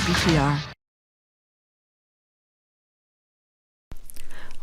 WBTR.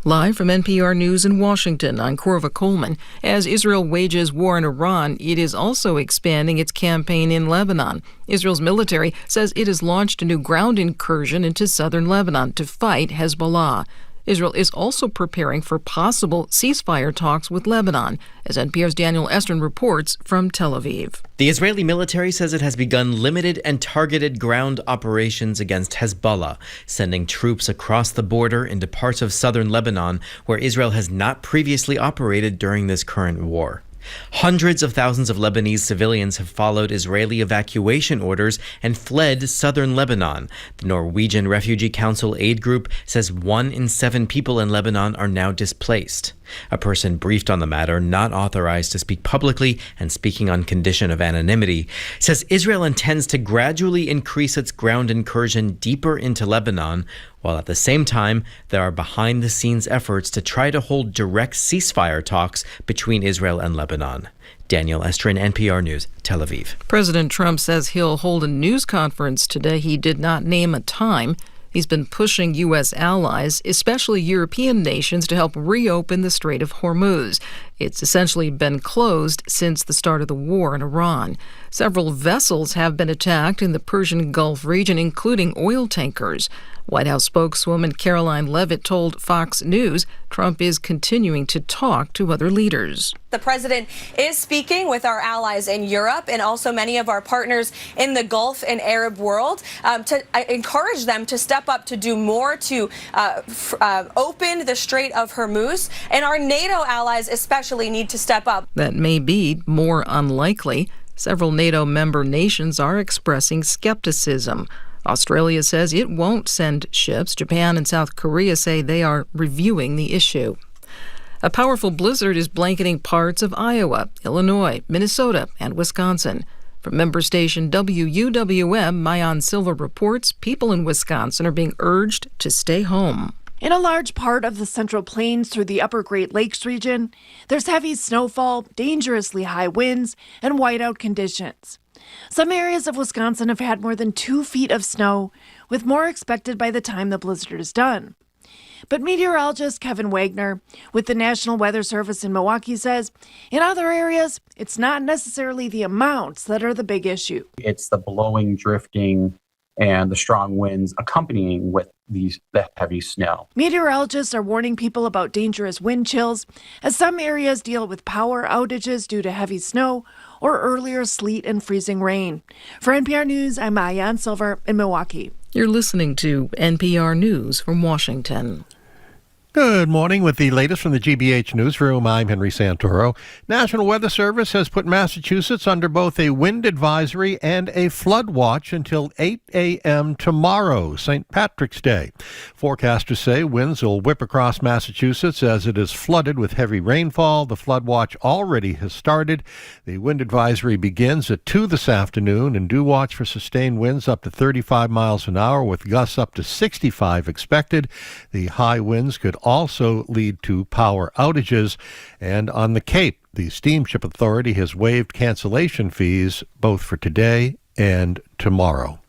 Live from NPR News in Washington, I'm Corva Coleman. As Israel wages war in Iran, it is also expanding its campaign in Lebanon. Israel's military says it has launched a new ground incursion into southern Lebanon to fight Hezbollah. Israel is also preparing for possible ceasefire talks with Lebanon, as NPR's Daniel Estrin reports from Tel Aviv. The Israeli military says it has begun limited and targeted ground operations against Hezbollah, sending troops across the border into parts of southern Lebanon where Israel has not previously operated during this current war. Hundreds of thousands of Lebanese civilians have followed Israeli evacuation orders and fled southern Lebanon. The Norwegian Refugee Council aid group says 1 in 7 people in Lebanon are now displaced. A person briefed on the matter, not authorized to speak publicly and speaking on condition of anonymity, says Israel intends to gradually increase its ground incursion deeper into Lebanon, while at the same time there are behind-the-scenes efforts to try to hold direct ceasefire talks between Israel and Lebanon. Daniel Estrin, NPR News, Tel Aviv. President Trump says he'll hold a news conference today. He did not name a time. He's been pushing U.S. allies, especially European nations, to help reopen the Strait of Hormuz. It's essentially been closed since the start of the war in Iran. Several vessels have been attacked in the Persian Gulf region, including oil tankers. White House spokeswoman Caroline Leavitt told Fox News Trump is continuing to talk to other leaders. The president is speaking with our allies in Europe and also many of our partners in the Gulf and Arab world to encourage them to step up to do more to open the Strait of Hormuz. And our NATO allies especially need to step up. That may be more unlikely. Several NATO member nations are expressing skepticism. Australia says it won't send ships. Japan and South Korea say they are reviewing the issue. A powerful blizzard is blanketing parts of Iowa, Illinois, Minnesota, and Wisconsin. From member station WUWM, Mayan Silva reports people in Wisconsin are being urged to stay home. In a large part of the Central Plains through the upper Great Lakes region, there's heavy snowfall, dangerously high winds, and whiteout conditions. Some areas of Wisconsin have had more than 2 feet of snow, with more expected by the time the blizzard is done. But meteorologist Kevin Wagner with the National Weather Service in Milwaukee says in other areas, it's not necessarily the amounts that are the big issue. It's the blowing, drifting, and the strong winds accompanying with the heavy snow. Meteorologists are warning people about dangerous wind chills as some areas deal with power outages due to heavy snow or earlier sleet and freezing rain. For NPR News, I'm Mayan Silver in Milwaukee. You're listening to NPR News from Washington. Good morning. With the latest from the GBH Newsroom, I'm Henry Santoro. National Weather Service has put Massachusetts under both a wind advisory and a flood watch until 8 a.m. tomorrow, St. Patrick's Day. Forecasters say winds will whip across Massachusetts as it is flooded with heavy rainfall. The flood watch already has started. The wind advisory begins at 2 this afternoon, and do watch for sustained winds up to 35 miles an hour with gusts up to 65 expected. The high winds could also lead to power outages. And on the Cape, the Steamship Authority has waived cancellation fees both for today and tomorrow.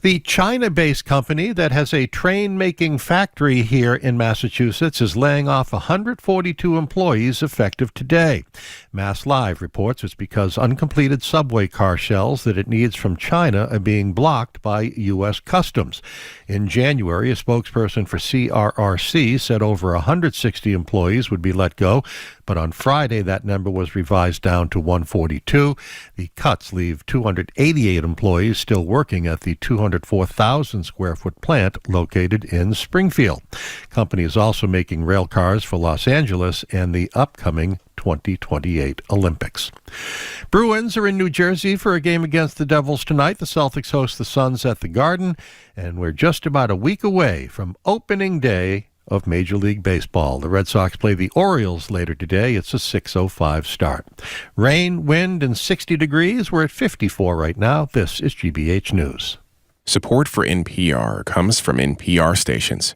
The China-based company that has a train-making factory here in Massachusetts is laying off 142 employees effective today. Mass Live reports it's because uncompleted subway car shells that it needs from China are being blocked by U.S. Customs. In January, a spokesperson for CRRC said over 160 employees would be let go, but on Friday that number was revised down to 142. The cuts leave 288 employees still working at the 204,000 square foot plant located in Springfield. Company is also making rail cars for Los Angeles and the upcoming 2028 Olympics. Bruins are in New Jersey for a game against the Devils tonight. The Celtics host the Suns at the Garden, and we're just about a week away from opening day of Major League Baseball. The Red Sox play the Orioles later today. It's a 6:05 start. Rain, wind, and 60 degrees. We're at 54 right now. This is GBH News. Support for NPR comes from NPR stations.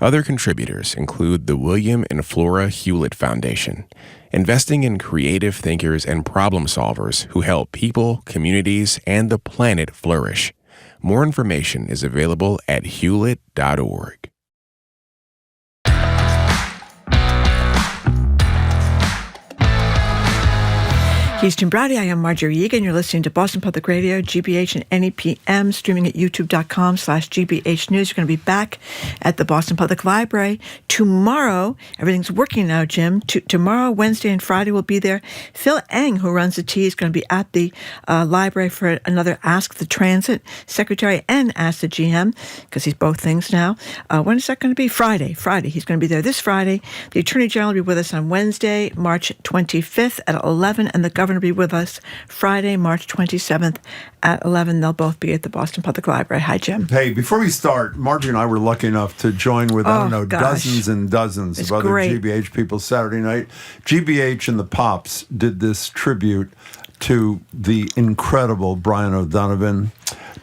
Other contributors include the William and Flora Hewlett Foundation, investing in creative thinkers and problem solvers who help people, communities, and the planet flourish. More information is available at hewlett.org. He's Jim Brady. I am Marjorie Egan. You're listening to Boston Public Radio, GBH and NEPM, streaming at youtube.com/GBH News. You're going to be back at the Boston Public Library tomorrow. Everything's working now, Jim. Tomorrow, Wednesday, and Friday will be there. Phil Eng, who runs the T, is going to be at the library for another Ask the Transit Secretary and Ask the GM, because he's both things now. When is that going to be? Friday. He's going to be there this Friday. The Attorney General will be with us on Wednesday, March 25th at 11, and the Governor will be with us Friday, March 27th at 11. They'll both be at the Boston Public Library. Hi, Jim. Hey, before we start, Margie and I were lucky enough to join with, dozens and dozens of other GBH people Saturday night. GBH and the Pops did this tribute to the incredible Brian O'Donovan.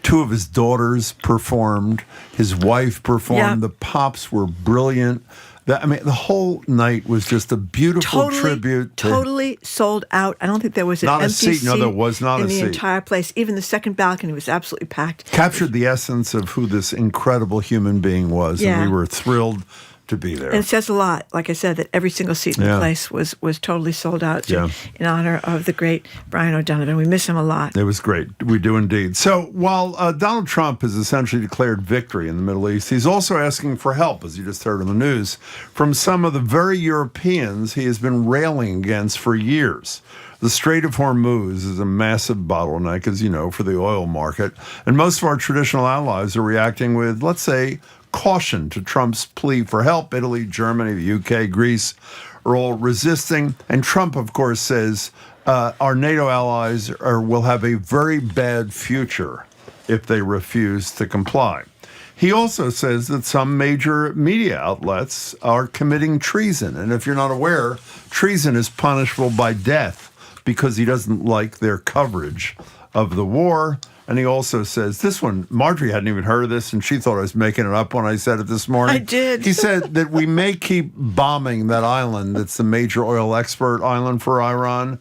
Two of his daughters performed. His wife performed. The Pops were brilliant. The whole night was just a beautiful tribute. Totally sold out. I don't think there was an empty seat. No, there was not in a seat. the entire place. Even the second balcony was absolutely packed. Captured the essence of who this incredible human being was, and we were thrilled to be there. And it says a lot, like I said, that every single seat in the place was totally sold out in honor of the great Brian O'Donovan. We miss him a lot. It was great. We do indeed. So while Donald Trump has essentially declared victory in the Middle East, he's also asking for help, as you just heard on the news, from some of the very Europeans he has been railing against for years. The Strait of Hormuz is a massive bottleneck, as you know, for the oil market. And most of our traditional allies are reacting with, let's say, caution to Trump's plea for help. Italy, Germany, the UK, Greece are all resisting. And Trump, of course, says our NATO allies will have a very bad future if they refuse to comply. He also says that some major media outlets are committing treason. And if you're not aware, treason is punishable by death because he doesn't like their coverage of the war. And he also says, this one, Marjorie hadn't even heard of this, and she thought I was making it up when I said it this morning. I did. He said that we may keep bombing that island that's the major oil export island for Iran,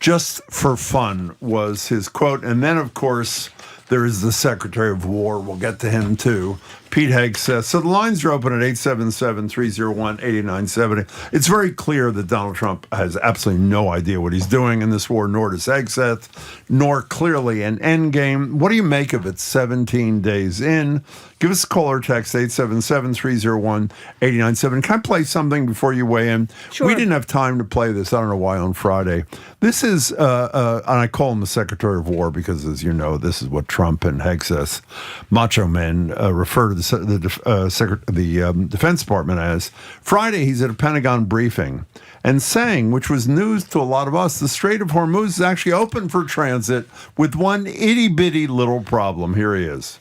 just for fun, was his quote. And then, of course, there is the Secretary of War. We'll get to him, too. Pete Hegseth. So the lines are open at 877-301-8970. It's very clear that Donald Trump has absolutely no idea what he's doing in this war, nor does Hegseth, nor clearly an end game. What do you make of it 17 days in? Give us a call or text, 877-301-8970. Can I play something before you weigh in? Sure. We didn't have time to play this. I don't know why on Friday. This is, and I call him the Secretary of War because, as you know, this is what Trump and Hegseth, macho men, refer to the Defense Department as. Friday, he's at a Pentagon briefing and saying, which was news to a lot of us, the Strait of Hormuz is actually open for transit with one itty-bitty little problem. Here he is.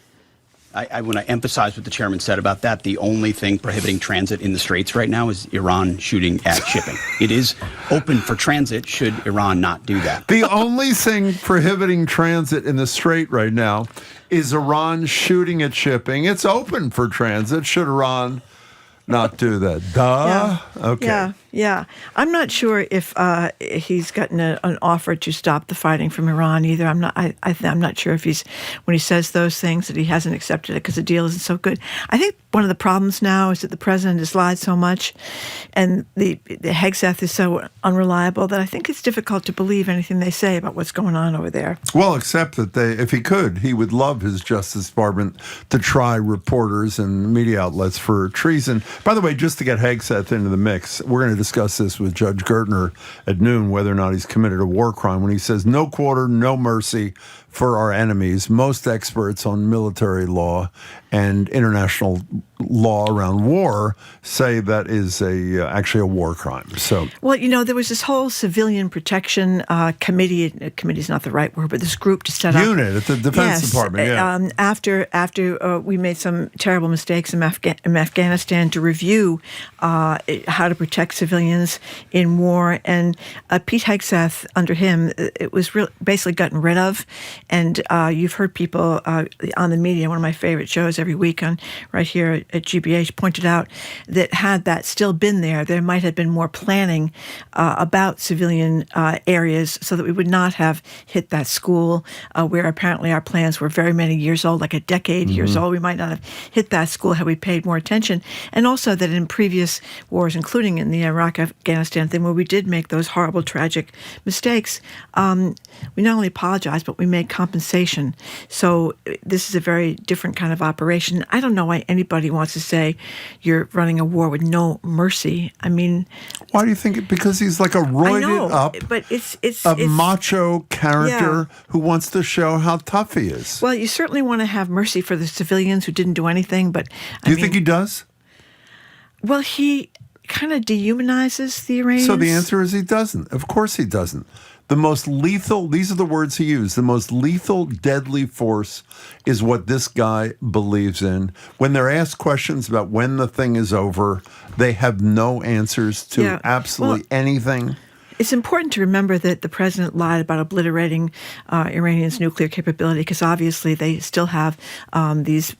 I want to emphasize what the chairman said about that. The only thing prohibiting transit in the Straits right now is Iran shooting at shipping. It is open for transit should Iran not do that. The only thing prohibiting transit in the Strait right now is Iran shooting at shipping. It's open for transit should Iran not do that. Duh. Yeah. Okay. Yeah. I'm not sure if he's gotten an offer to stop the fighting from Iran either. I'm not sure if he's, when he says those things, that he hasn't accepted it because the deal isn't so good. I think one of the problems now is that the president has lied so much, and the Hegseth is so unreliable that I think it's difficult to believe anything they say about what's going on over there. Well, except that if he could, he would love his Justice Department to try reporters and media outlets for treason. By the way, just to get Hegseth into the mix, we're going to discuss this with Judge Gertner at noon, whether or not he's committed a war crime, when he says no quarter, no mercy for our enemies. Most experts on military law and international law around war say that is actually a war crime. So, well, there was this whole civilian protection committee. Committee is not the right word, but this group to set up unit at the Defense Department. Yeah. After we made some terrible mistakes in Afghanistan, to review how to protect civilians civilians in war. And Pete Hegseth, under him, it was basically gotten rid of. And you've heard people on the media, one of my favorite shows every week right here at GBH, pointed out that had that still been there might have been more planning about civilian areas so that we would not have hit that school where apparently our plans were very many years old, like a decade years old. We might not have hit that school had we paid more attention. And also that in previous wars, including in the Iraq-Afghanistan thing, where we did make those horrible, tragic mistakes, we not only apologized, but we made compensation. So this is a very different kind of operation. I don't know why anybody wants to say you're running a war with no mercy. I mean... Why do you think? Because he's like a roided up, but it's macho character who wants to show how tough he is. Well, you certainly want to have mercy for the civilians who didn't do anything, but... Do you think he does? Well, he kind of dehumanizes the Iranians. So the answer is he doesn't. Of course he doesn't. The most lethal, these are the words he used, the most lethal, deadly force is what this guy believes in. When they're asked questions about when the thing is over, they have no answers to absolutely anything. It's important to remember that the president lied about obliterating Iranians' nuclear capability because obviously they still have these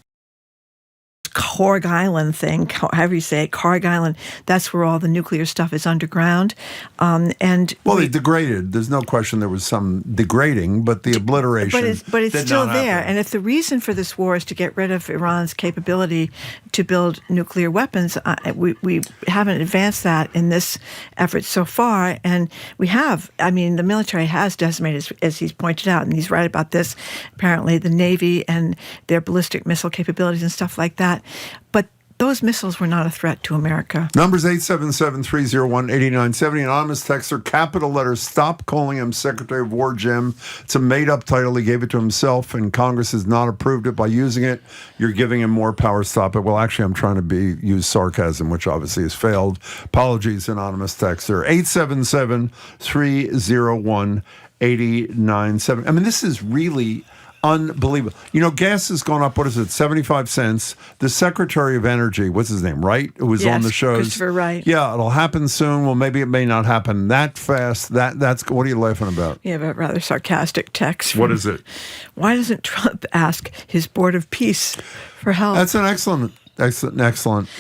Korg Island thing, however you say it, Korg Island, that's where all the nuclear stuff is underground. They degraded. There's no question there was some degrading, but the obliteration But it's still there. Happen. And if the reason for this war is to get rid of Iran's capability to build nuclear weapons, we haven't advanced that in this effort so far. And we have, the military has decimated, as he's pointed out, and he's right about this, apparently, the Navy and their ballistic missile capabilities and stuff like that. But those missiles were not a threat to America. Numbers 877-301-8970. Anonymous texter, capital letters, stop calling him Secretary of War, Jim. It's a made-up title. He gave it to himself, and Congress has not approved it by using it. You're giving him more power. Stop it. Well, actually, I'm trying to use sarcasm, which obviously has failed. Apologies, anonymous texter. 877-301-8970. This is really... unbelievable. Gas has gone up, 75 cents. The Secretary of Energy, what's his name, Wright, who was on the shows. Christopher Wright. Yeah, it'll happen soon. Well, maybe it may not happen that fast. That's what are you laughing about? Yeah, but rather sarcastic text. What is it? Why doesn't Trump ask his Board of Peace for help? That's an excellent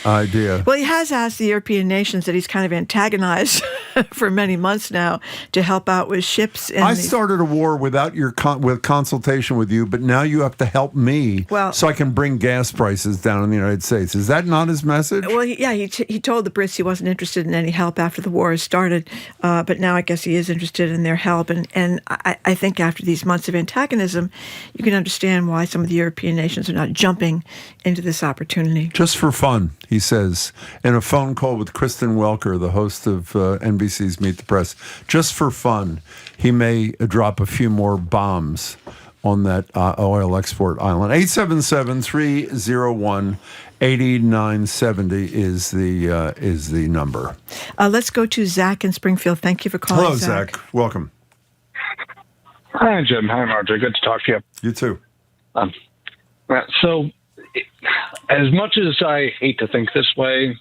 idea. Well, he has asked the European nations that he's kind of antagonized for many months now to help out with ships. I started a war without with consultation with you, but now you have to help me so I can bring gas prices down in the United States. Is that not his message? Well, he told the Brits he wasn't interested in any help after the war has started, but now I guess he is interested in their help. And I think after these months of antagonism, you can understand why some of the European nations are not jumping into this opportunity. Just for fun, he says, in a phone call with Kristen Welker, the host of NBC's Meet the Press. Just for fun, he may drop a few more bombs on that oil export island. 877-301-8970 is the number. Let's go to Zach in Springfield. Thank you for calling. Hello, Zach. Welcome. Hi, Jim. Hi, Marjorie. Good to talk to you. You too. As much as I hate to think this way,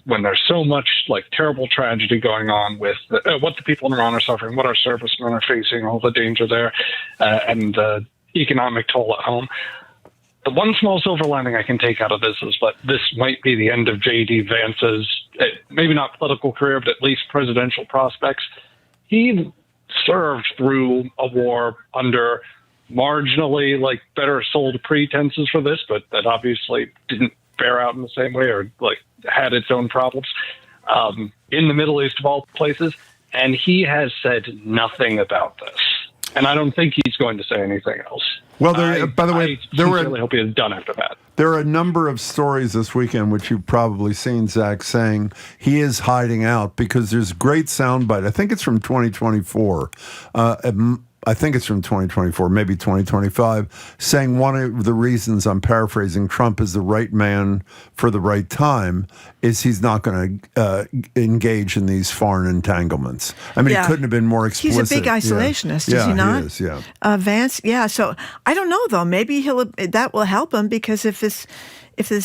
when there's so much terrible tragedy going on with what the people in Iran are suffering, what our servicemen are facing, all the danger there, and the economic toll at home, the one small silver lining I can take out of this is that this might be the end of J.D. Vance's, maybe not political career, but at least presidential prospects. He served through a war under marginally better sold pretenses for this, but that obviously didn't bear out in the same way or had its own problems in the Middle East of all places. And he has said nothing about this. And I don't think he's going to say anything else. Well, by the way, I sincerely hope he is done after that. There are a number of stories this weekend, which you've probably seen, Zach, saying he is hiding out because there's great soundbite. I think it's from 2024. I think it's from 2024, maybe 2025, saying one of the reasons, I'm paraphrasing, Trump is the right man for the right time is he's not going to engage in these foreign entanglements. He couldn't have been more explicit. He's a big isolationist, is he not? He is, yeah. Vance, yeah. So I don't know, though. Maybe that will help him because if this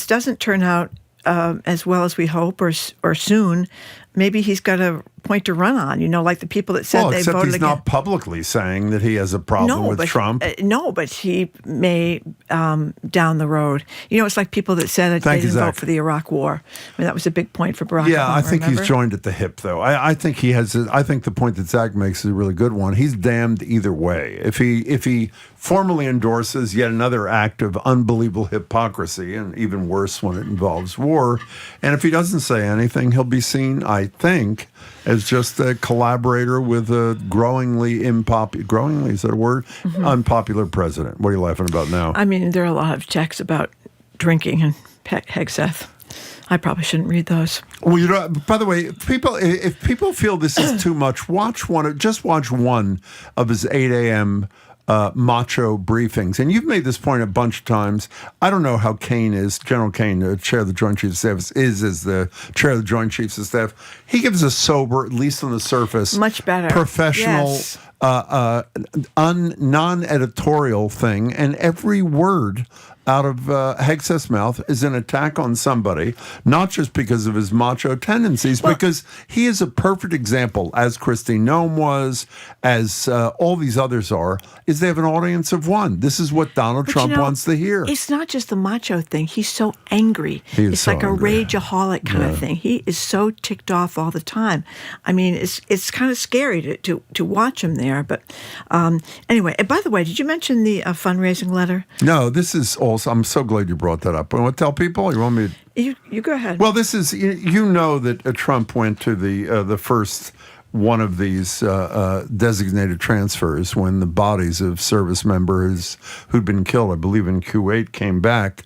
doesn't turn out as well as we hope or soon, maybe he's got a point to run on, like the people that said they except voted he's against. not publicly saying that he has a problem with Trump. No, but he may down the road. It's like people that said that they didn't vote for the Iraq War. I mean, that was a big point for Barack Obama. Yeah, I think remember? he's joined at the hip, though. I think he has. I think the point that Zach makes is a really good one. He's damned either way. If he formally endorses yet another act of unbelievable hypocrisy, and even worse when it involves war, and if he doesn't say anything, he'll be seen, I think, as just a collaborator with a growingly is that a word? Mm-hmm. Unpopular president. What are you laughing about now? I mean, there are a lot of texts about drinking and Hegseth. I probably shouldn't read those. Well, by the way, if people feel this is too much, watch one of his 8 a.m. Macho briefings. And you've made this point a bunch of times. I don't know how General Kane, the chair of the Joint Chiefs of Staff, is as the chair of the Joint Chiefs of Staff. He gives a sober, at least on the surface, much better, professional, yes. Non-editorial thing, and every word out of Hegseth's mouth is an attack on somebody, not just because of his macho tendencies, because he is a perfect example, as Kristi Noem was, as all these others are, is they have an audience of one. This is what Donald Trump wants to hear. It's not just the macho thing. He's so angry. It's so like angry. A rageaholic kind of thing. He is so ticked off all the time. I mean, it's kind of scary to watch him there. But anyway, and by the way, did you mention the fundraising letter? No, this is also, I'm so glad you brought that up. You want to tell people? You want me to? You go ahead. Well, this is, that Trump went to the first one of these designated transfers when the bodies of service members who'd been killed, I believe in Kuwait, came back.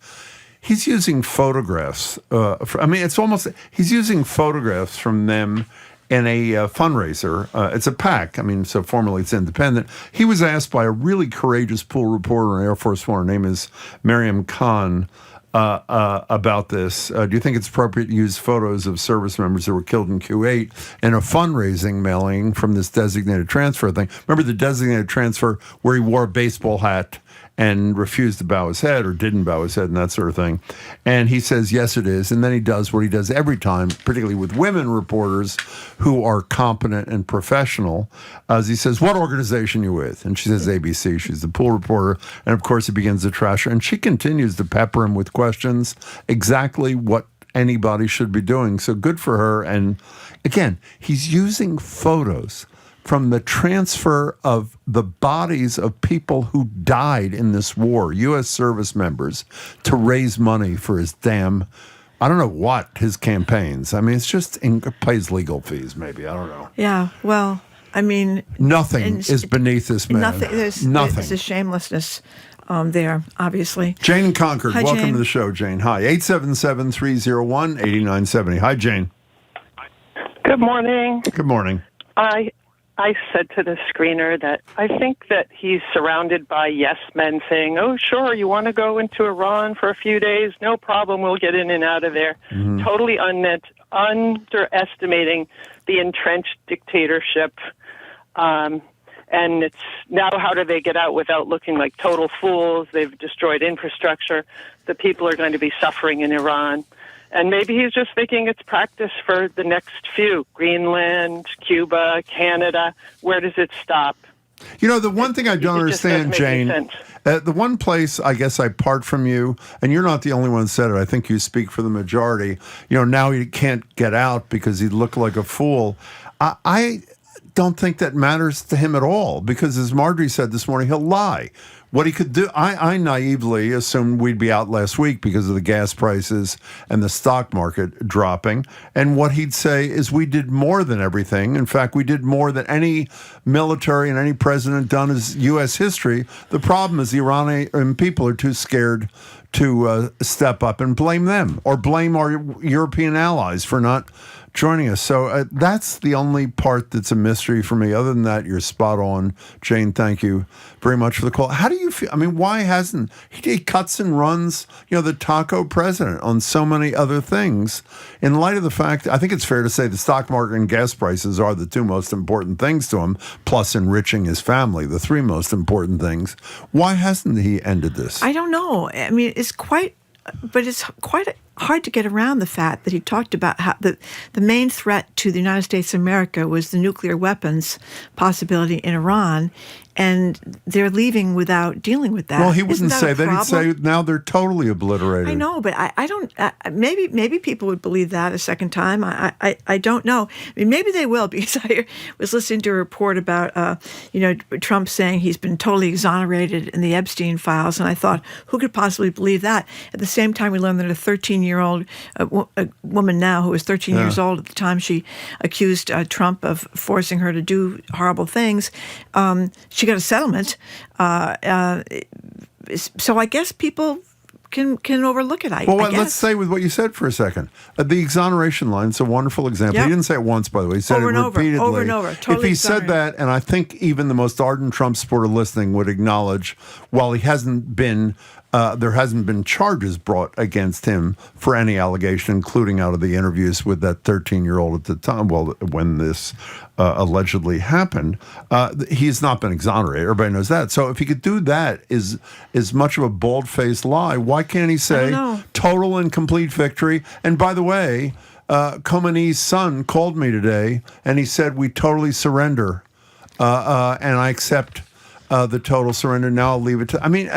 He's using photographs. He's using photographs from them in a fundraiser. It's a PAC. I mean, so formally it's independent. He was asked by a really courageous pool reporter on Air Force One, her name is Mariam Khan, about this. Do you think it's appropriate to use photos of service members who were killed in Kuwait in a fundraising mailing from this designated transfer thing? Remember the designated transfer where he wore a baseball hat and refused to bow his head or didn't bow his head and that sort of thing. And he says, yes, it is. And then he does what he does every time, particularly with women reporters who are competent and professional, as he says, what organization you with? And she says ABC. She's the pool reporter. And, of course, he begins to trash her. And she continues to pepper him with questions, exactly what anybody should be doing. So good for her. And, again, he's using photos from the transfer of the bodies of people who died in this war, U.S. service members, to raise money for his his campaigns. I mean, it's just pays legal fees, maybe. I don't know. Yeah, well, I mean... Nothing is beneath this man. There's a shamelessness there, obviously. Jane in Concord, Hi, welcome Jane. to the show, Jane. Hi, 877-301-8970. Hi, Jane. Good morning. Good morning. I said to the screener that I think that he's surrounded by yes men saying, oh, sure, you want to go into Iran for a few days? No problem, we'll get in and out of there. Mm-hmm. Totally underestimating the entrenched dictatorship. And it's now, how do they get out without looking like total fools? They've destroyed infrastructure. The people are going to be suffering in Iran. And maybe he's just thinking it's practice for the next few. Greenland, Cuba, Canada. Where does it stop? The one thing I don't understand, Jane, the one place I guess I part from you, and you're not the only one who said it, I think you speak for the majority, now he can't get out because he'd look like a fool. I don't think that matters to him at all because, as Marjorie said this morning, he'll lie. What he could do, I naively assumed we'd be out last week because of the gas prices and the stock market dropping. And what he'd say is we did more than everything. In fact, we did more than any military and any president done in U.S. history. The problem is the Iranian people are too scared to step up and blame them or blame our European allies for not joining us. So that's the only part that's a mystery for me. Other than that, you're spot on. Jane, thank you very much for the call. How do you feel? I mean, why hasn't he cuts and runs, the taco president on so many other things in light of the fact, I think it's fair to say the stock market and gas prices are the two most important things to him, plus enriching his family, the three most important things. Why hasn't he ended this? I don't know. I mean, it's quite hard to get around the fact that he talked about how the main threat to the United States of America was the nuclear weapons possibility in Iran, and they're leaving without dealing with that. Well, he wouldn't say that. He'd say problem? now they're totally obliterated. I know, but I don't. Maybe people would believe that a second time. I don't know. I mean, maybe they will, because I was listening to a report about Trump saying he's been totally exonerated in the Epstein files, and I thought, who could possibly believe that? At the same time, we learned that a 13-year-old a woman now who was 13 years old at the time she accused Trump of forcing her to do horrible things. She got a settlement. So I guess people can overlook it. Let's stay with what you said for a second. The exoneration line is a wonderful example. Yep. He didn't say it once, by the way. He said over it and repeatedly. Over and over. Totally if he said that, and I think even the most ardent Trump supporter listening would acknowledge, while he hasn't been, there hasn't been charges brought against him for any allegation, including out of the interviews with that 13-year-old at the time, when this allegedly happened, he's not been exonerated. Everybody knows that. So if he could do that is much of a bald-faced lie, why can't he say total and complete victory? And by the way, Khomeini's son called me today, and he said, we totally surrender, and I accept the total surrender. Now I'll leave it to... I mean,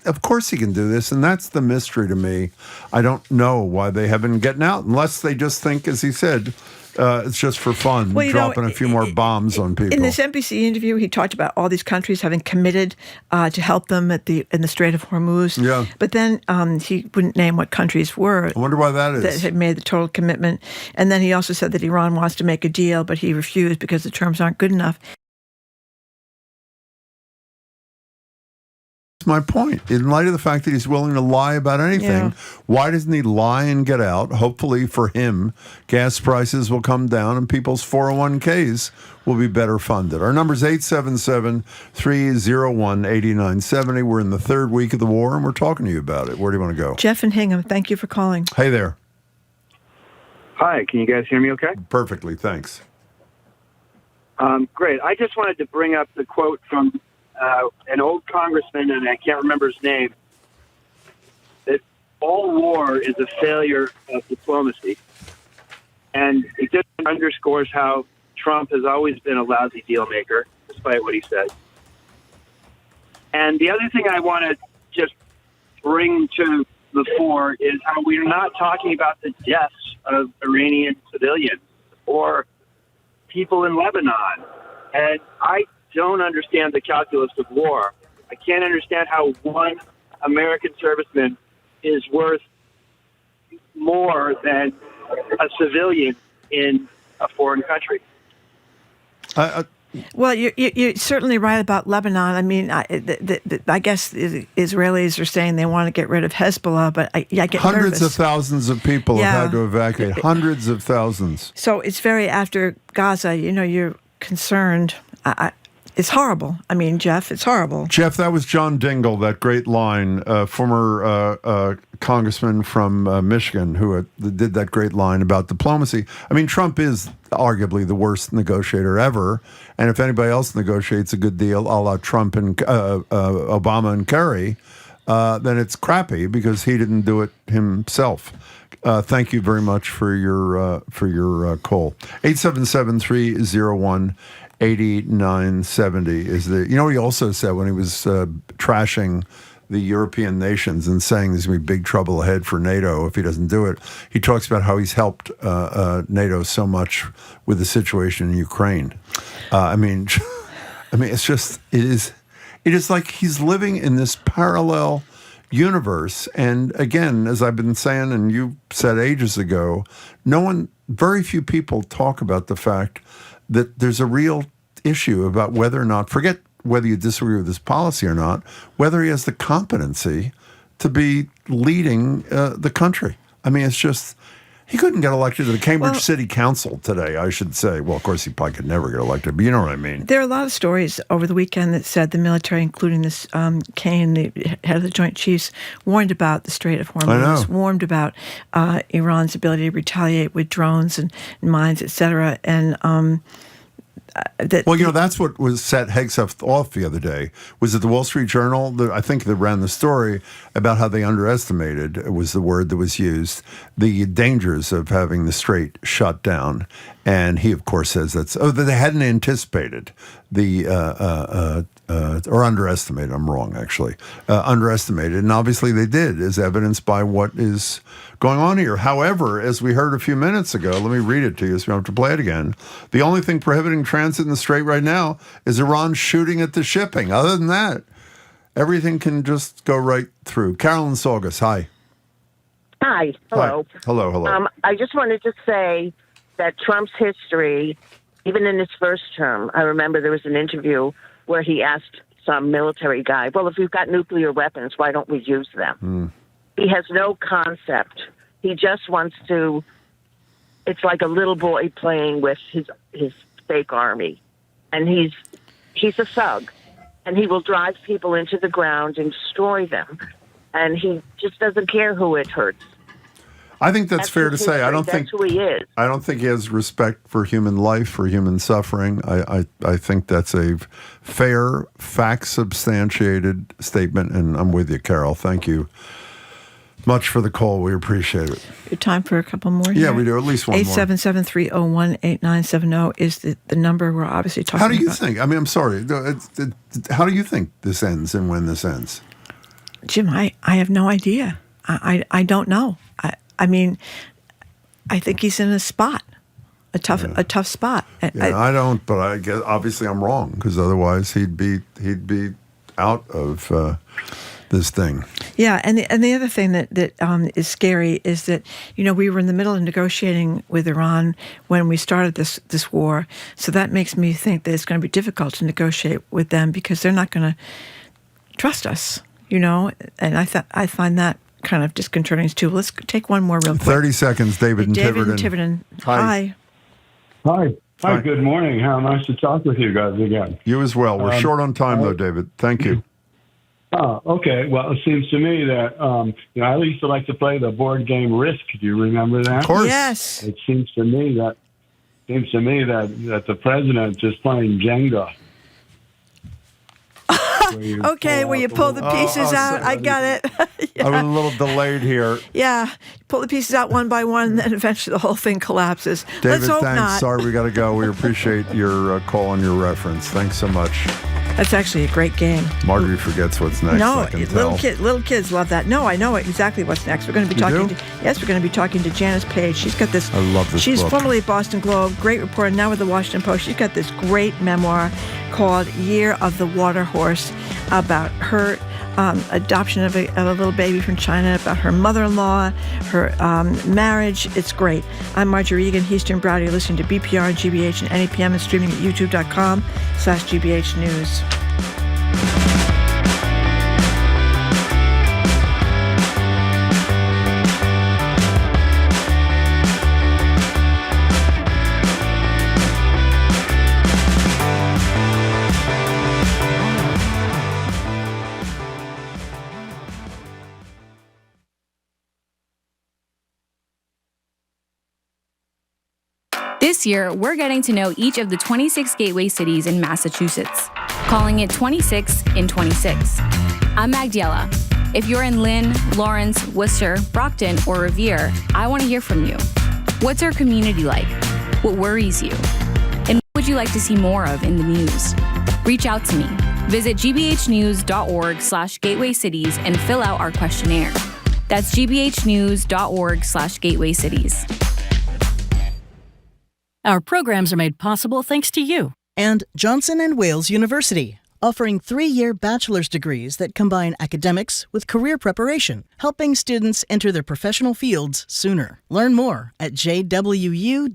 of course he can do this, and that's the mystery to me. I don't know why they haven't getting out, unless they just think, as he said, it's just for fun, dropping a few more bombs on people. In this NBC interview, he talked about all these countries having committed to help them in the Strait of Hormuz. Yeah. But then he wouldn't name what countries were. I wonder why that is. That had made the total commitment. And then he also said that Iran wants to make a deal, but he refused because the terms aren't good enough. My point. In light of the fact that he's willing to lie about anything, why doesn't he lie and get out? Hopefully for him, gas prices will come down and people's 401ks will be better funded. Our number is 877-301-8970. We're in the third week of the war, and we're talking to you about it. Where do you want to go? Jeff and Hingham, thank you for calling. Hey there. Hi, can you guys hear me okay? Perfectly, thanks. Great. I just wanted to bring up the quote from an old congressman, and I can't remember his name, that all war is a failure of diplomacy. And it just underscores how Trump has always been a lousy deal maker, despite what he said. And the other thing I want to just bring to the fore is how we're not talking about the deaths of Iranian civilians or people in Lebanon. And I don't understand the calculus of war. I can't understand how one American serviceman is worth more than a civilian in a foreign country. Well, you're certainly right about Lebanon. I mean, I guess the Israelis are saying they want to get rid of Hezbollah, but I get Hundreds nervous. of thousands of people have had to evacuate. Hundreds of thousands. So it's very after Gaza. You're concerned. It's horrible. I mean, Jeff, it's horrible. Jeff, that was John Dingell, that great line, former congressman from Michigan, who did that great line about diplomacy. I mean, Trump is arguably the worst negotiator ever, and if anybody else negotiates a good deal, a la Trump and Obama and Kerry, then it's crappy because he didn't do it himself. Thank you very much for your call. 877-301-8970 is the. You know what he also said when he was trashing the European nations and saying there's going to be big trouble ahead for NATO if he doesn't do it. He talks about how he's helped NATO so much with the situation in Ukraine. I mean, it's just it is like he's living in this parallel universe. And again, as I've been saying, and you said ages ago, very few people talk about the fact that there's a real issue about whether or not, forget whether you disagree with his policy or not, whether he has the competency to be leading the country. I mean, it's just, he couldn't get elected to the Cambridge City Council today, I should say. Well, of course, he probably could never get elected, but you know what I mean. There are a lot of stories over the weekend that said the military, including this Kane, the head of the Joint Chiefs, warned about the Strait of Hormuz, warned about Iran's ability to retaliate with drones and mines, et cetera. And that's what was set Hegseth off the other day. Was it the Wall Street Journal? I think that ran the story about how they underestimated, was the word that was used, the dangers of having the strait shut down. And he, of course, says that they hadn't anticipated or underestimated. I'm wrong, actually. Underestimated. And obviously they did, as evidenced by what is going on here. However, as we heard a few minutes ago, let me read it to you so we don't have to play it again. The only thing prohibiting transit in the strait right now is Iran shooting at the shipping. Other than that, everything can just go right through. Carolyn Saugus, hi. Hi. Hello. Hi. Hello. I just wanted to say that Trump's history, even in his first term, I remember there was an interview where he asked some military guy, well, if we've got nuclear weapons, why don't we use them? He has no concept. He just wants to, it's like a little boy playing with his fake army. And he's a thug. And he will drive people into the ground and destroy them. And he just doesn't care who it hurts. I think that's fair to say. That's who he is. I don't think he has respect for human life, for human suffering. I think that's a fair, fact-substantiated statement, and I'm with you, Carol. Thank you much for the call. We appreciate it. Your time for a couple more Yeah, here? we do. At least one more. 877-301-8970 is the number we're obviously talking about. How do you think? I mean, I'm sorry. How do you think this ends and when this ends? Jim, I have no idea. I don't know. I mean, I think he's in a spot, a tough spot. I don't, but I guess obviously I'm wrong, because otherwise he'd be out of this thing. Yeah, and the other thing that is scary is that, we were in the middle of negotiating with Iran when we started this war, so that makes me think that it's going to be difficult to negotiate with them because they're not going to trust us, and I find that kind of disconcerting too. Let's take one more real quick. 30 seconds, David in Tiverton. Tiverton. Hi. Hi, good morning. How nice to talk with you guys again. You as well. We're short on time, though, David. Thank you. Okay. Well, it seems to me that I used to like to play the board game Risk. Do you remember that? Of course. Yes. It seems to me that the president is playing Jenga. Where you pull the pieces out. I got it. Yeah. I was a little delayed here. Yeah. Pull the pieces out one by one, and then eventually the whole thing collapses. David, Let's hope thanks. not. Sorry, we got to go. We appreciate your call and your reference. Thanks so much. That's actually a great game. Marjorie forgets what's next. No, I can tell. little kids love that. No, I know exactly what's next. We're going to be talking. We're going to be talking to Janice Page. She's got this. I love this. She's book. formerly at Boston Globe, great reporter, now with the Washington Post. She's got this great memoir called "Year of the Water Horse" about her adoption of a little baby from China, about her mother-in-law, her marriage. It's great. I'm Marjorie Egan, Eastern Browder. You're listening to BPR and GBH and NEPM and streaming at youtube.com/GBH News. This year, we're getting to know each of the 26 gateway cities in Massachusetts, calling it 26 in 26. I'm Magdiela. If you're in Lynn, Lawrence, Worcester, Brockton, or Revere, I want to hear from you. What's our community like? What worries you? And what would you like to see more of in the news? Reach out to me. Visit gbhnews.org/gateway cities and fill out our questionnaire. That's gbhnews.org/gateway cities. Our programs are made possible thanks to you. And Johnson & Wales University, offering 3-year bachelor's degrees that combine academics with career preparation, helping students enter their professional fields sooner. Learn more at jwu.edu.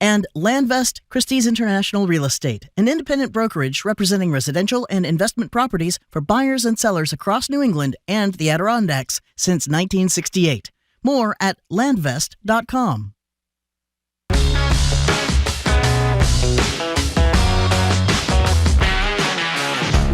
And Landvest Christie's International Real Estate, an independent brokerage representing residential and investment properties for buyers and sellers across New England and the Adirondacks since 1968. More at landvest.com.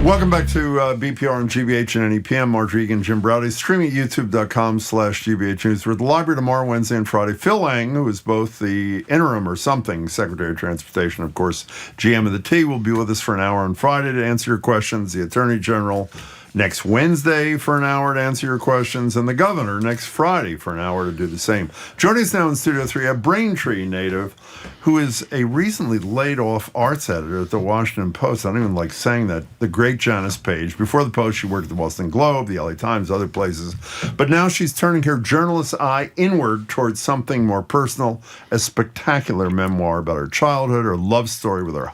Welcome back to BPR and GBH and NEPM. Marjorie Egan, Jim Browdy, streaming at youtube.com/GBH News. We're at the library tomorrow, Wednesday and Friday. Phil Lang, who is both the interim or something Secretary of Transportation, of course, GM of the T, will be with us for an hour on Friday to answer your questions. The Attorney General next Wednesday for an hour to answer your questions, and the Governor next Friday for an hour to do the same. Joining us now in Studio 3, a Braintree native who is a recently laid-off arts editor at the Washington Post. I don't even like saying that. The great Janice Page. Before the Post, she worked at the Boston Globe, the LA Times, other places. But now she's turning her journalist's eye inward towards something more personal, a spectacular memoir about her childhood, her love story with her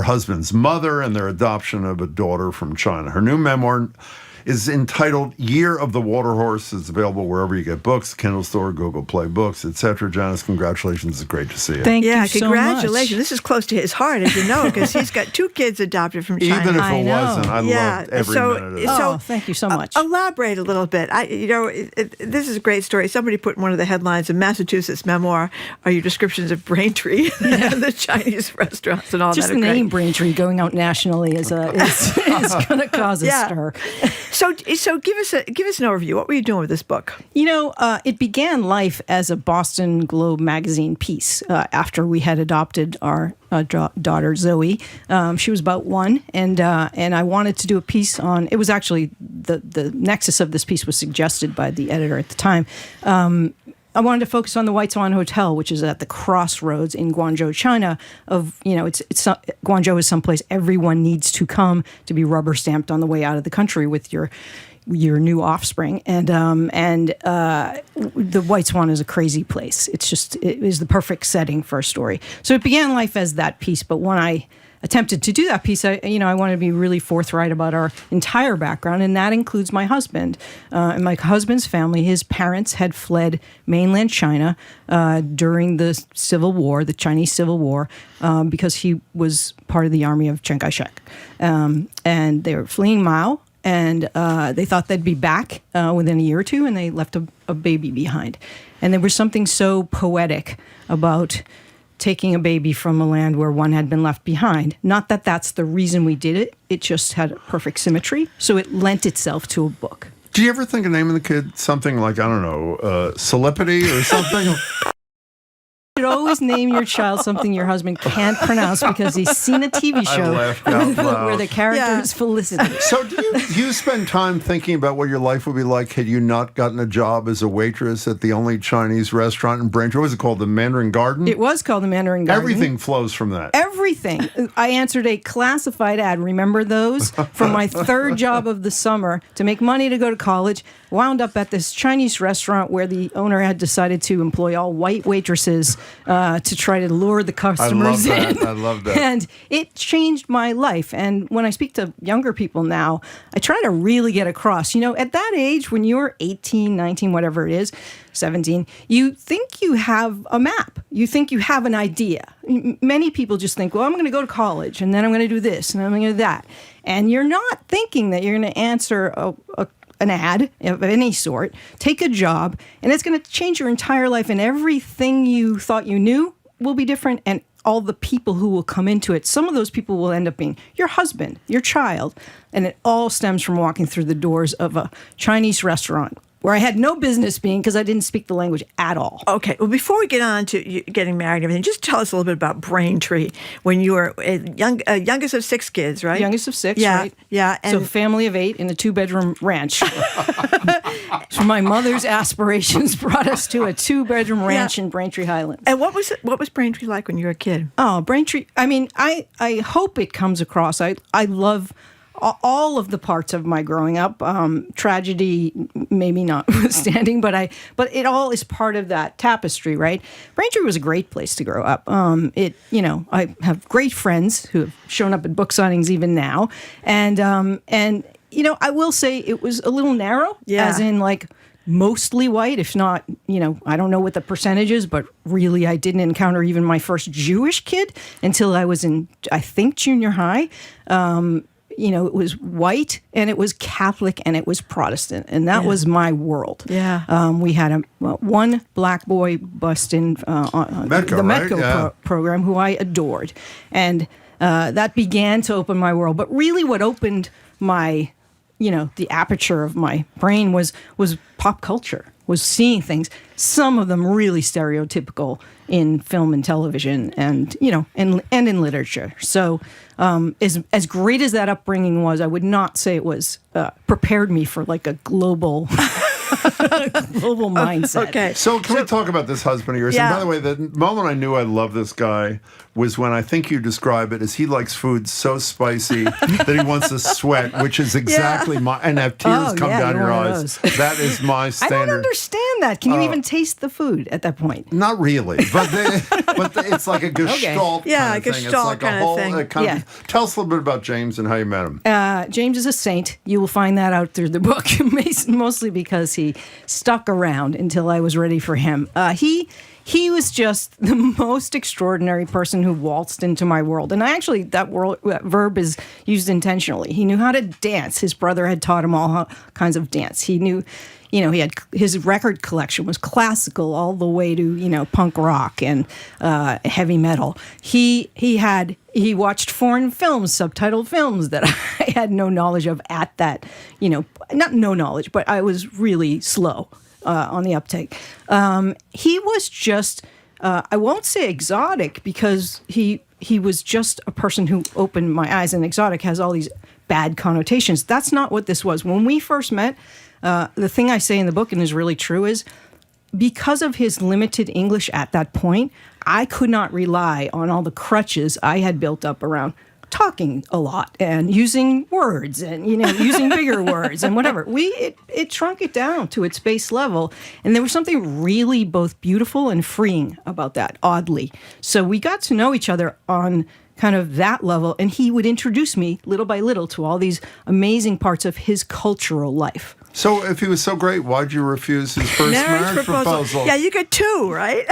husband's mother, and their adoption of a daughter from China. Her new memoir is entitled Year of the Water Horse. It's available wherever you get books, Kindle Store, Google Play Books, etc. Janice, congratulations. It's great to see you. Thank you so much. congratulations. This is close to his heart, as you know, because he's got 2 kids adopted from China. Even if it wasn't, I loved every minute of it. So thank you so much. Elaborate a little bit. This is a great story. Somebody put in one of the headlines of Massachusetts Memoir are your descriptions of Braintree and the Chinese restaurants and all Just that. the name Braintree going out nationally is going to cause a stir. So give us an overview. What were you doing with this book? It began life as a Boston Globe magazine piece after we had adopted our daughter Zoe. She was about 1, and I wanted to do a piece on. It was actually the nexus of this piece was suggested by the editor at the time. I wanted to focus on the White Swan Hotel, which is at the crossroads in Guangzhou, China. Guangzhou is someplace everyone needs to come to be rubber stamped on the way out of the country with your new offspring. And the White Swan is a crazy place. It is the perfect setting for a story. So it began life as that piece, but when I attempted to do that piece, I wanted to be really forthright about our entire background, and that includes my husband. And my husband's family, his parents had fled mainland China during the Civil War, the Chinese Civil War, because he was part of the army of Chiang Kai-shek. And they were fleeing Mao, and they thought they'd be back within a year or two, and they left a baby behind. And there was something so poetic about taking a baby from a land where one had been left behind. Not that that's the reason we did it. It just had perfect symmetry. So it lent itself to a book. Do you ever think of naming the kid something like, I don't know, Solipity or something? You should always name your child something your husband can't pronounce because he's seen a TV show where the character is Felicity. So do you spend time thinking about what your life would be like had you not gotten a job as a waitress at the only Chinese restaurant in Braintree? What was it called? The Mandarin Garden? It was called the Mandarin Garden. Everything flows from that. Everything. I answered a classified ad. Remember those? For my 3rd job of the summer to make money to go to college. Wound up at this Chinese restaurant where the owner had decided to employ all white waitresses to try to lure the customers in. I love that. And it changed my life. And when I speak to younger people now, I try to really get across. At that age, when you're 18, 19, whatever it is, 17, you think you have a map. You think you have an idea. Many people just think, well, I'm going to go to college, and then I'm going to do this, and I'm going to do that. And you're not thinking that you're going to answer an ad of any sort, take a job, and it's going to change your entire life, and everything you thought you knew will be different, and all the people who will come into it, some of those people will end up being your husband, your child, and it all stems from walking through the doors of a Chinese restaurant where I had no business being because I didn't speak the language at all. Okay. Well, before we get on to you getting married and everything, just tell us a little bit about Braintree when you were youngest of 6 kids, right? Youngest of 6, right? Yeah. So family of 8 in a 2-bedroom ranch. So my mother's aspirations brought us to a 2-bedroom ranch in Braintree Highlands. And what was Braintree like when you were a kid? Oh, Braintree. I mean, I hope it comes across. I love all of the parts of my growing up, tragedy maybe notwithstanding, but it all is part of that tapestry, right? Braintree was a great place to grow up. I have great friends who have shown up at book signings even now, and I will say it was a little narrow, as in like mostly white, if not, I don't know what the percentage is, but really I didn't encounter even my first Jewish kid until I was in, I think, junior high. It was white, and it was Catholic, and it was Protestant, and that was my world. Yeah. We had one black boy bust in on the Metco program who I adored, and that began to open my world. But really what opened my, the aperture of my brain was pop culture, was seeing things, some of them really stereotypical in film and television and, and in literature. So as great as that upbringing was, I would not say it was prepared me for like a global global mindset. Okay. So can we talk about this husband of yours? Yeah. And by the way, the moment I knew I loved this guy was when I think you describe it as he likes food so spicy that he wants to sweat, which is exactly my, and have tears come down your eyes. That is my standard. I don't understand that. Can you even taste the food at that point? Not really, but it's like a gestalt kind of thing. It's like a whole thing. Tell us a little bit about James and how you met him. James is a saint. You will find that out through the book, mostly because he stuck around until I was ready for him. He was just the most extraordinary person who waltzed into my world. And that verb is used intentionally. He knew how to dance. His brother had taught him all kinds of dance. He knew, he had his record collection was classical all the way to, punk rock and heavy metal. He watched foreign films, subtitled films that I had no knowledge of at that, not no knowledge, but I was really slow on the uptake. He was just, I won't say exotic because he was just a person who opened my eyes, and exotic has all these bad connotations. That's not what this was. When we first met, the thing I say in the book, and is really true, is because of his limited English at that point, I could not rely on all the crutches I had built up around talking a lot and using words and, using bigger words and whatever. It shrunk it down to its base level. And there was something really both beautiful and freeing about that, oddly. So we got to know each other on kind of that level, and he would introduce me little by little to all these amazing parts of his cultural life. So if he was so great, why'd you refuse his first marriage proposal? Yeah, you get two, right?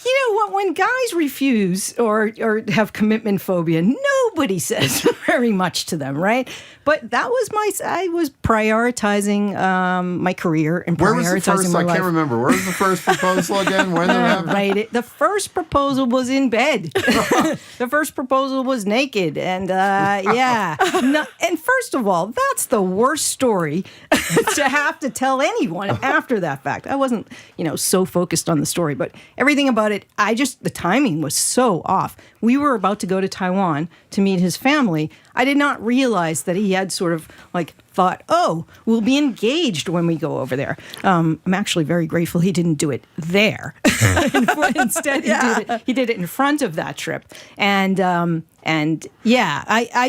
You know what? When guys refuse or have commitment phobia, nobody says very much to them, right? But that was I was prioritizing my career and Where was the first? my I life. can't remember. Where was the first proposal again? When did it happen? Right. The first proposal was in bed. The first proposal was naked. And and first of all, that's the worst story to have to tell anyone after that fact. I wasn't, so focused on the story, but everything about it, the timing was so off. We were about to go to Taiwan to meet his family. I did not realize that he had sort of thought, we'll be engaged when we go over there. I'm actually very grateful he didn't do it there. Instead, he did it in front of that trip. And I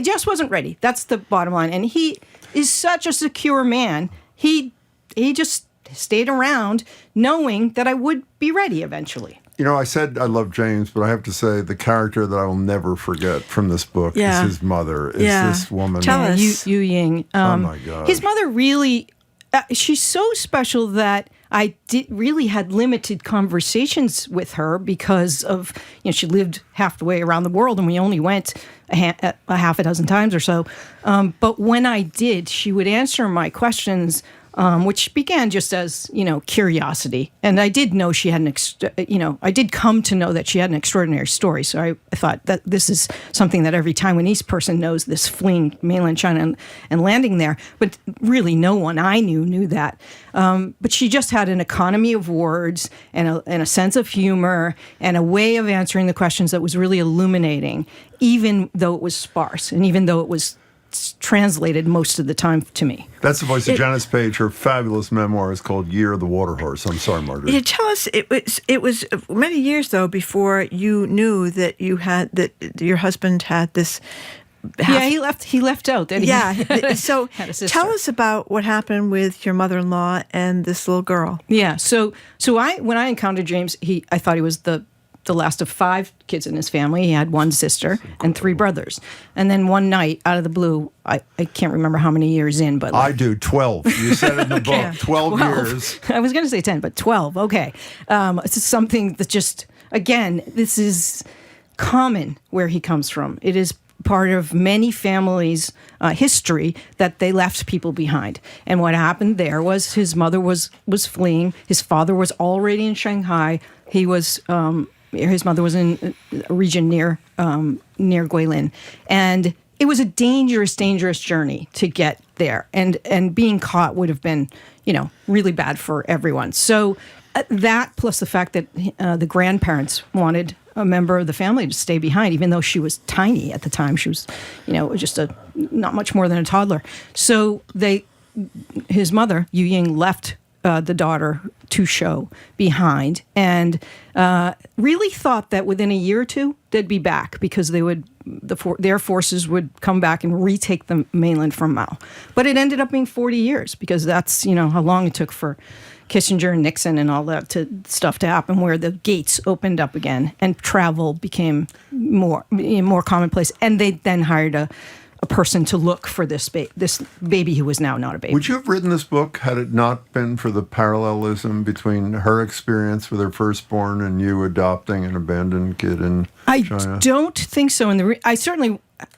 just wasn't ready. That's the bottom line. And he is such a secure man. He just stayed around knowing that I would be ready eventually. I said I love James, but I have to say the character that I will never forget from this book is his mother. Is this woman? Tell us. Yu Ying. Oh, my God. His mother really, she's so special that I really had limited conversations with her because of, she lived half the way around the world and we only went a half a dozen times or so. But when I did, she would answer my questions, which began just as, curiosity. And I did know she had I did come to know that she had an extraordinary story. So I thought that this is something that every Taiwanese person knows, this fleeing mainland China and landing there. But really no one I knew that. But she just had an economy of words and a sense of humor and a way of answering the questions that was really illuminating, even though it was sparse and even though it was translated most of the time to me. That's the voice of Janice Page. Her fabulous memoir is called Year of the Water Horse. I'm sorry, Margaret. Yeah, tell us, it was many years, though, before you knew that your husband had this... he left out. That So tell us about what happened with your mother-in-law and this little girl. Yeah, so when I encountered James, I thought he was the last of 5 kids in his family. He had 1 sister and 3 brothers. And then one night, out of the blue, I can't remember how many years in, but... I do, 12. You said it in the book, 12 years. I was going to say 10, but 12, okay. It's something that just, again, this is common where he comes from. It is part of many families' history that they left people behind. And what happened there was his mother was fleeing. His father was already in Shanghai. He was... His mother was in a region near Guilin, and it was a dangerous journey to get there, and being caught would have been, really bad for everyone. So that plus the fact that the grandparents wanted a member of the family to stay behind, even though she was tiny at the time. She was, just not much more than a toddler. So his mother, Yu Ying, left the daughter to show behind, and really thought that within a year or two they'd be back because their forces would come back and retake the mainland from Mao. But it ended up being 40 years because that's how long it took for Kissinger and Nixon and all that stuff to happen, where the gates opened up again and travel became more commonplace, and they then hired a person to look for this baby who was now not a baby. Would you have written this book had it not been for the parallelism between her experience with her firstborn and you adopting an abandoned kid in China? I don't think so.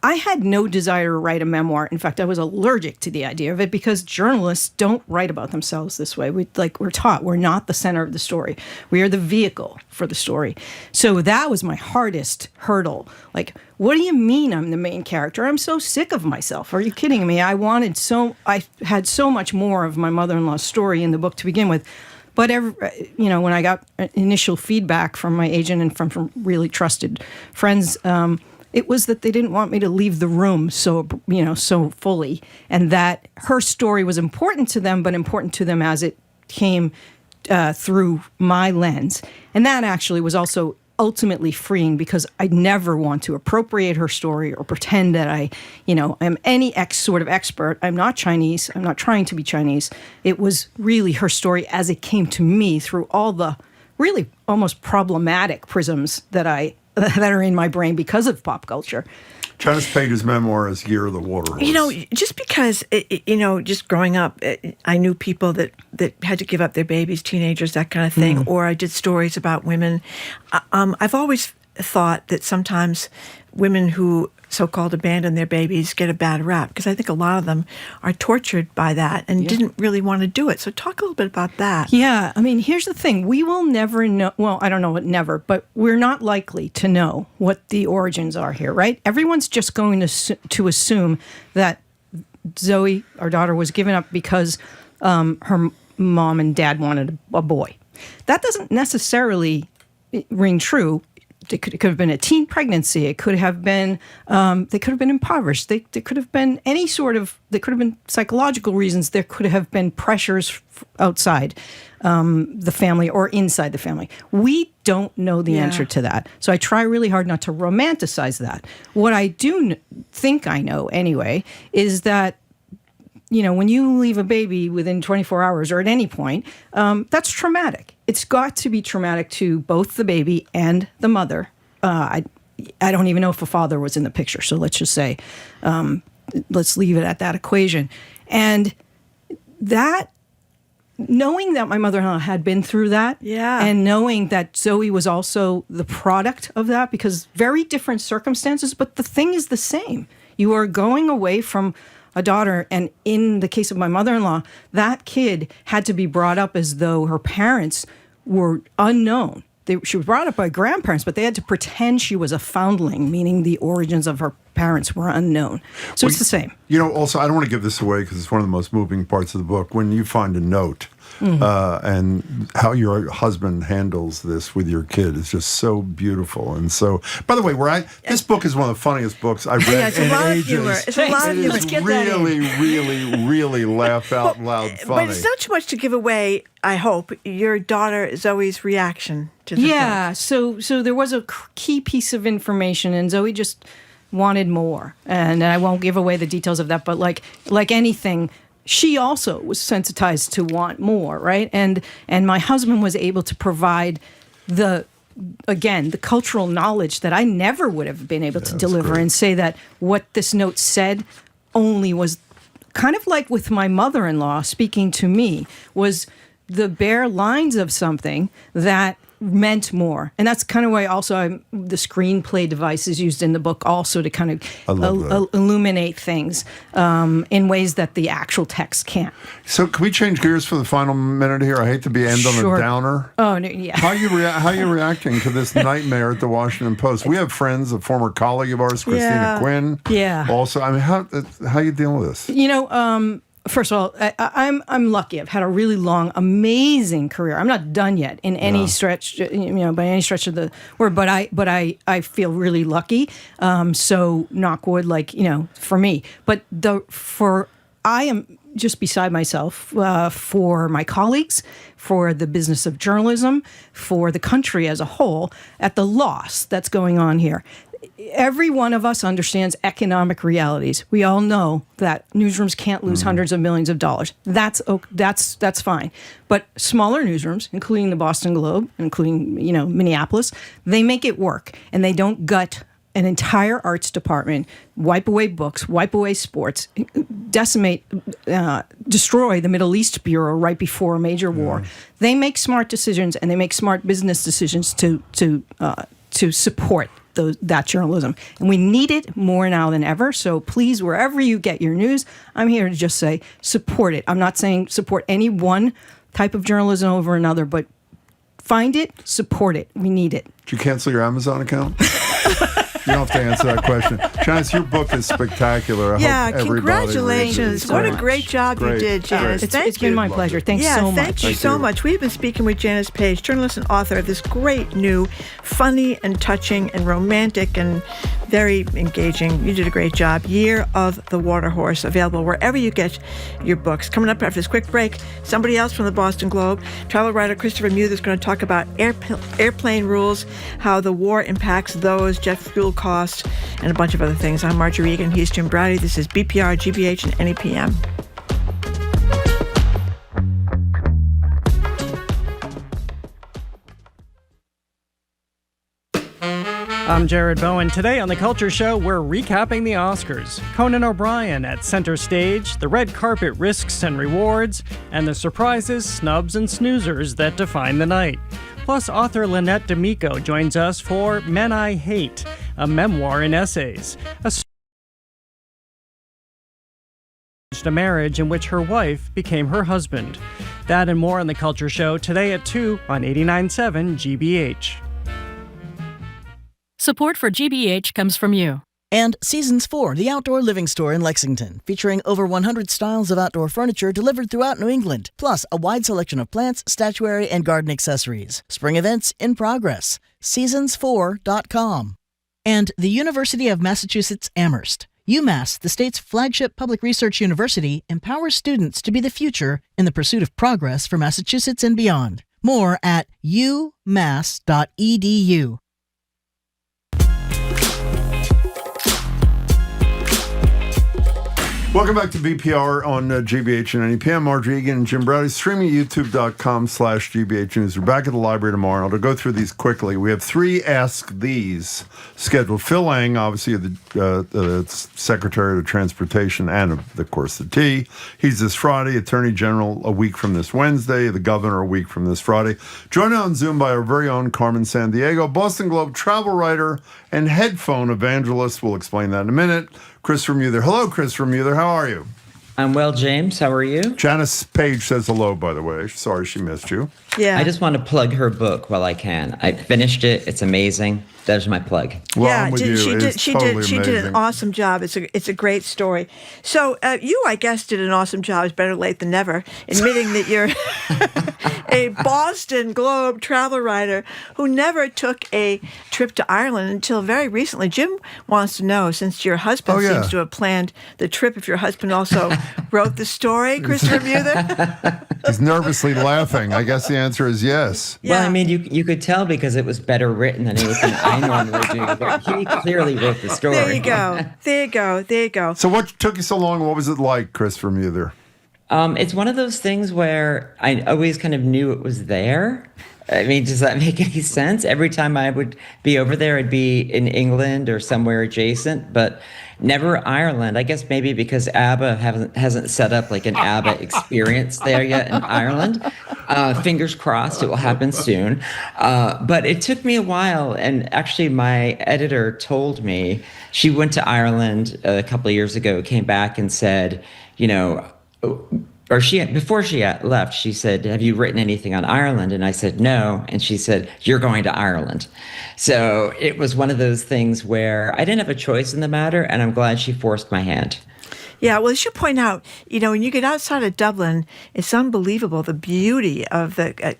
I had no desire to write a memoir. In fact, I was allergic to the idea of it because journalists don't write about themselves this way. We're taught we're not the center of the story. We are the vehicle for the story. So that was my hardest hurdle. Like, what do you mean I'm the main character? I'm so sick of myself. Are you kidding me? I had so much more of my mother-in-law's story in the book to begin with. But when I got initial feedback from my agent and from really trusted friends, it was that they didn't want me to leave the room so fully, and that her story was important to them, but important to them as it came through my lens. And that actually was also ultimately freeing because I never want to appropriate her story or pretend that I, am any sort of expert. I'm not Chinese. I'm not trying to be Chinese. It was really her story as it came to me through all the really almost problematic prisms that are in my brain because of pop culture. Janice Page's memoir is Year of the Water Horse. Just because, just growing up, I knew people that had to give up their babies, teenagers, that kind of thing, or I did stories about women. I've always thought that sometimes women who so-called abandon their babies get a bad rap because I think a lot of them are tortured by that and didn't really want to do it. So talk a little bit about that. Yeah. I mean, here's the thing. We will never know. Well, I don't know what never, but we're not likely to know what the origins are here, right? Everyone's just going to assume that Zoe, our daughter, was given up because her mom and dad wanted a boy. That doesn't necessarily ring true. It could have been a teen pregnancy. It could have been, they could have been impoverished. They could have been any sort of, there could have been psychological reasons. There could have been pressures outside the family or inside the family. We don't know the answer to that. So I try really hard not to romanticize that. What I do think I know anyway is that, when you leave a baby within 24 hours or at any point, that's traumatic. It's got to be traumatic to both the baby and the mother. I don't even know if a father was in the picture. So let's just say, let's leave it at that equation. And that, knowing that my mother-in-law had been through that, and knowing that Zoe was also the product of that, because very different circumstances, but the thing is the same. You are going away from a daughter, and in the case of my mother-in-law, that kid had to be brought up as though her parents were unknown. She was brought up by grandparents, but they had to pretend she was a foundling, meaning the origins of her parents were unknown. So it's the same. Also, I don't want to give this away because it's one of the most moving parts of the book. When you find a note and how your husband handles this with your kid is just so beautiful. And so, by the way, this book is one of the funniest books I've read in ages. It's a lot of humor. It is really laugh out loud funny. But it's not too much to give away, I hope, your daughter Zoe's reaction to the book. So there was a key piece of information, and Zoe just wanted more. And I won't give away the details of that, but like anything, she also was sensitized to want more, right? And my husband was able to provide the cultural knowledge that I never would have been able to deliver and say that what this note said only was kind of like with my mother-in-law speaking to me was the bare lines of something that meant more. And that's kind of why also the screenplay device is used in the book also to kind of illuminate things in ways that the actual text can't. So can we change gears for the final minute here? I hate to end on a downer. Oh, no, yeah. How are you reacting to this nightmare at the Washington Post? We have friends, a former colleague of ours, Christina Quinn. Yeah. Also, I mean, how are you dealing with this? You know, first of all, I'm lucky. I've had a really long, amazing career. I'm not done yet in any stretch, by any stretch of the word. But I feel really lucky. So knock wood, for me. But I am just beside myself for my colleagues, for the business of journalism, for the country as a whole, at the loss that's going on here. Every one of us understands economic realities. We all know that newsrooms can't lose hundreds of millions of dollars. That's fine. But smaller newsrooms, including the Boston Globe, including Minneapolis, they make it work, and they don't gut an entire arts department, wipe away books, wipe away sports, decimate, destroy the Middle East Bureau right before a major war. They make smart decisions, and they make smart business decisions to support that journalism. And we need it more now than ever. So please, wherever you get your news, I'm here to just say support it. I'm not saying support any one type of journalism over another, but find it, support it. We need it. Did you cancel your Amazon account? You don't have to answer that question. Janice, your book is spectacular. I hope congratulations. What a great job you did, Janice. It's been my pleasure. Thanks so much. Thank you so much. We've been speaking with Janice Page, journalist and author of this great new, funny and touching and romantic and very engaging. You did a great job. Year of the Water Horse, available wherever you get your books. Coming up after this quick break, somebody else from the Boston Globe, travel writer Christopher Muther is going to talk about airplane rules, how the war impacts those, jet fuel costs, and a bunch of other things. I'm Marjorie Egan. He's Jim Browdy. This is BPR, GBH, and NEPM. I'm Jared Bowen. Today on The Culture Show, we're recapping the Oscars. Conan O'Brien at center stage, the red carpet risks and rewards, and the surprises, snubs, and snoozers that define the night. Plus, author Lynette D'Amico joins us for Men I Hate, a memoir in essays. A marriage in which her wife became her husband. That and more on The Culture Show today at 2 on 89.7 GBH. Support for GBH comes from you. And Seasons 4, the outdoor living store in Lexington, featuring over 100 styles of outdoor furniture delivered throughout New England, plus a wide selection of plants, statuary, and garden accessories. Spring events in progress. Seasons4.com. And the University of Massachusetts Amherst. UMass, the state's flagship public research university, empowers students to be the future in the pursuit of progress for Massachusetts and beyond. More at umass.edu. Welcome back to BPR on GBH and NEPM. Marjorie Egan and Jim Browdy, streaming at youtube.com/GBH News. We're back at the library tomorrow, and I'll go through these quickly. We have 3 Ask These scheduled. Phil Lang, obviously the Secretary of Transportation and, of course, the T. He's this Friday. Attorney General a week from this Wednesday. The Governor a week from this Friday. Joined on Zoom by our very own Carmen Sandiego, Boston Globe travel writer and headphone evangelist. We'll explain that in a minute. Christopher Muther. Hello, Christopher Muther. How are you? I'm well, James. How are you? Janice Page says hello, by the way. Sorry she missed you. Yeah. I just want to plug her book while I can. I finished it. It's amazing. There's my plug. Well, I'm with you. She did an awesome job. It's a great story. So you, I guess, did an awesome job. It's better late than never, admitting that you're a Boston Globe travel writer who never took a trip to Ireland until very recently. Jim wants to know, since your husband seems to have planned the trip, if your husband also wrote the story, Christopher Muther? He's nervously laughing. I guess the answer is yes. Well, I mean, you could tell because it was better written than anything I normally do. But he clearly wrote the story. There you go. There you go. So what took you so long? What was it like, Christopher Muther? It's one of those things where I always kind of knew it was there. I mean, does that make any sense? Every time I would be over there, I'd be in England or somewhere adjacent, but never Ireland. I guess maybe because ABBA hasn't set up like an ABBA experience there yet in Ireland. Fingers crossed, it will happen soon. But it took me a while, and actually my editor told me, she went to Ireland a couple of years ago, came back and said, before she left, she said, "Have you written anything on Ireland?" And I said, "No." And she said, "You're going to Ireland." So it was one of those things where I didn't have a choice in the matter, and I'm glad she forced my hand. Yeah, well, as you point out, when you get outside of Dublin, it's unbelievable the beauty of the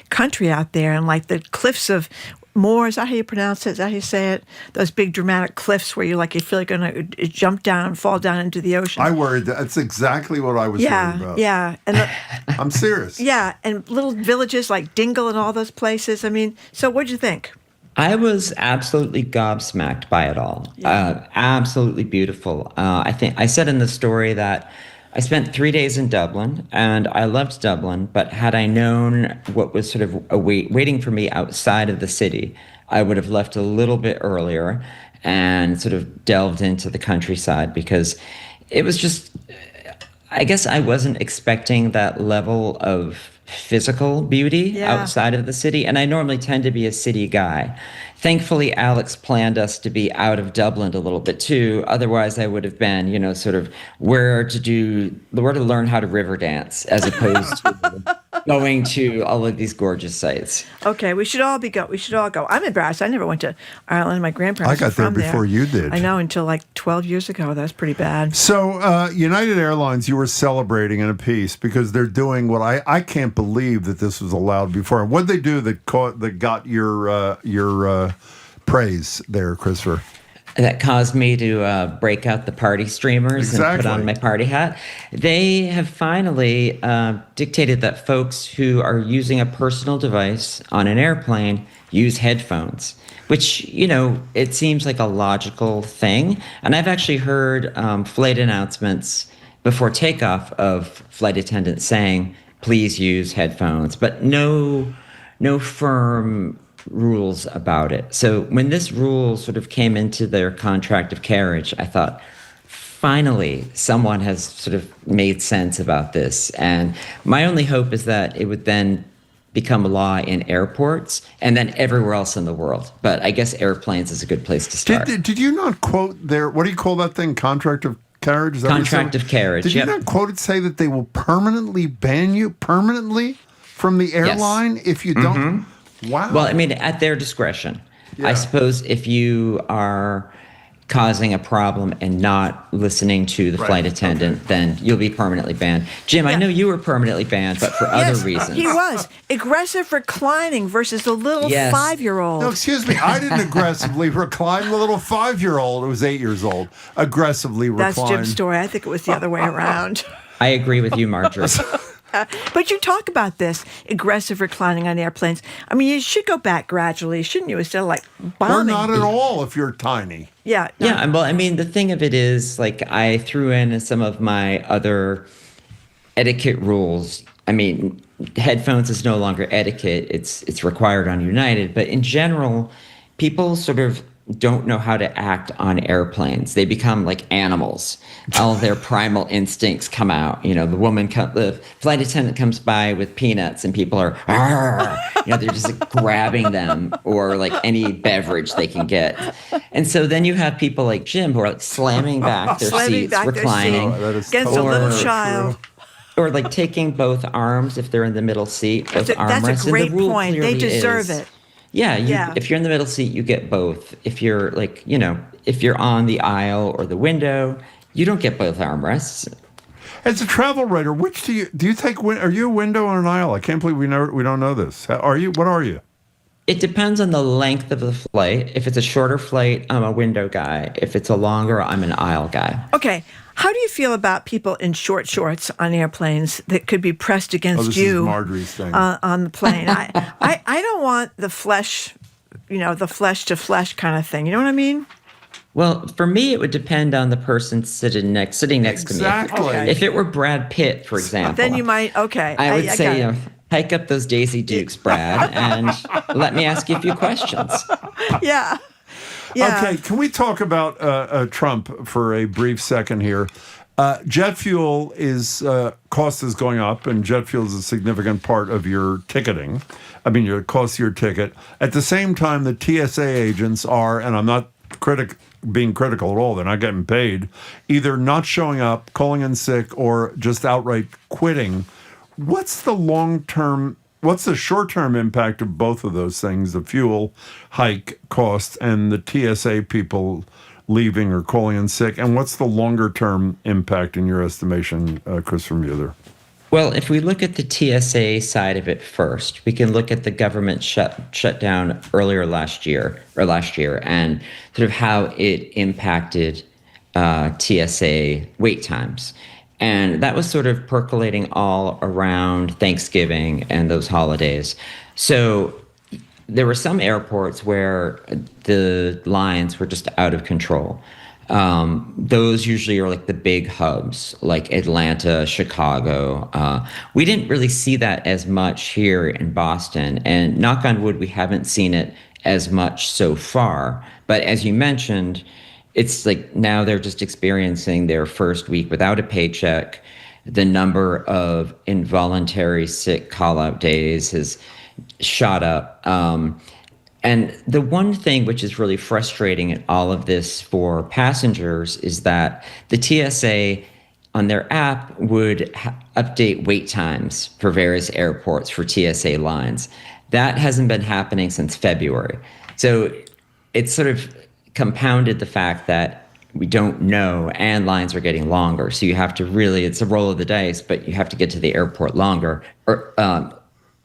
country out there, and like the cliffs of Moor. Is that how you pronounce it? Is that how you say it? Those big dramatic cliffs where you feel like you're going to jump down and fall down into the ocean. I worried that's exactly what I was worried about. Yeah, and I'm serious. Yeah, and little villages like Dingle and all those places. I mean, so what'd you think? I was absolutely gobsmacked by it all. Yeah. Absolutely beautiful. I think I said in the story that I spent 3 days in Dublin, and I loved Dublin, but had I known what was sort of waiting for me outside of the city, I would have left a little bit earlier and sort of delved into the countryside, because it was just, I guess I wasn't expecting that level of physical beauty outside of the city, and I normally tend to be a city guy. Thankfully, Alex planned us to be out of Dublin a little bit too. Otherwise, I would have been, sort of where to learn how to river dance, as opposed to going to all of these gorgeous sites. Okay, we should all go. I'm embarrassed. I never went to Ireland. My grandparents. I got there before you did. I know, until like 12 years ago. That was pretty bad. So, United Airlines, you were celebrating in a piece because they're doing what I can't believe that this was allowed before. What did they do that got your praise there, Christopher? That caused me to break out the party streamers and put on my party hat. They have finally dictated that folks who are using a personal device on an airplane use headphones, which, it seems like a logical thing. And I've actually heard flight announcements before takeoff of flight attendants saying, please use headphones, but no firm rules about it. So when this rule sort of came into their contract of carriage, I thought, finally, someone has sort of made sense about this. And my only hope is that it would then become a law in airports and then everywhere else in the world. But I guess airplanes is a good place to start. Did you not quote their, what do you call that thing, contract of carriage? Is that contract of carriage, Did you not quote it say that they will permanently ban you from the airline if you don't? Mm-hmm. Wow. Well, I mean, at their discretion. Yeah. I suppose if you are causing a problem and not listening to the flight attendant, then you'll be permanently banned. Jim, I know you were permanently banned, but for other reasons. He was. Aggressive reclining versus the little 5-year-old. No, excuse me. I didn't aggressively recline. The little 5-year-old, who was 8 years old, aggressively reclined. That's Jim's story. I think it was the other way around. I agree with you, Marjorie. But you talk about this aggressive reclining on airplanes. I mean, you should go back gradually, shouldn't you? Instead of bombing. Or not at all if you're tiny. Yeah. Yeah. Well, I mean, the thing of it is, I threw in some of my other etiquette rules. I mean, headphones is no longer etiquette. It's required on United. But in general, people sort of don't know how to act on airplanes. They become like animals. All of their primal instincts come out. The flight attendant comes by with peanuts and people are, they're just grabbing them, or any beverage they can get. And so then you have people like Jim who are slamming back their seats, reclining. Against a little child. Or taking both arms if they're in the middle seat, both armrests. That's a great point. They deserve it. Yeah, if you're in the middle seat, you get both. If you're if you're on the aisle or the window, you don't get both armrests. As a travel writer, which do you take? Are you a window or an aisle? I can't believe we don't know this. Are you? What are you? It depends on the length of the flight. If it's a shorter flight, I'm a window guy. If it's a longer, I'm an aisle guy. Okay. How do you feel about people in short shorts on airplanes that could be pressed against you on the plane? I don't want the flesh, the flesh to flesh kind of thing. You know what I mean? Well, for me, it would depend on the person sitting next to me. Exactly. If it were Brad Pitt, for example, Then you might, okay. I would say, got it. hike up those Daisy Dukes, Brad, and let me ask you a few questions. Yeah. Yeah. Okay, can we talk about Trump for a brief second here? Jet fuel cost is going up, and jet fuel is a significant part of your ticketing. I mean, your cost of your ticket. At the same time, the TSA agents are, and I'm not being critical at all, they're not getting paid, either not showing up, calling in sick, or just outright quitting. What's the short-term impact of both of those things, the fuel hike cost and the TSA people leaving or calling in sick? And what's the longer-term impact in your estimation, Christopher Muther? Well, if we look at the TSA side of it first, we can look at the government shutdown earlier last year, and sort of how it impacted TSA wait times. And that was sort of percolating all around Thanksgiving and those holidays. So there were some airports where the lines were just out of control. Those usually are like the big hubs, like Atlanta, Chicago. We didn't really see that as much here in Boston. And knock on wood, we haven't seen it as much so far. But as you mentioned, it's like now they're just experiencing their first week without a paycheck. The number of involuntary sick call-out days has shot up. And the one thing which is really frustrating in all of this for passengers is that the TSA on their app would update wait times for various airports for TSA lines. That hasn't been happening since February. So it's sort of compounded the fact that we don't know and lines are getting longer. So you have to really, it's a roll of the dice, but you have to get to the airport longer or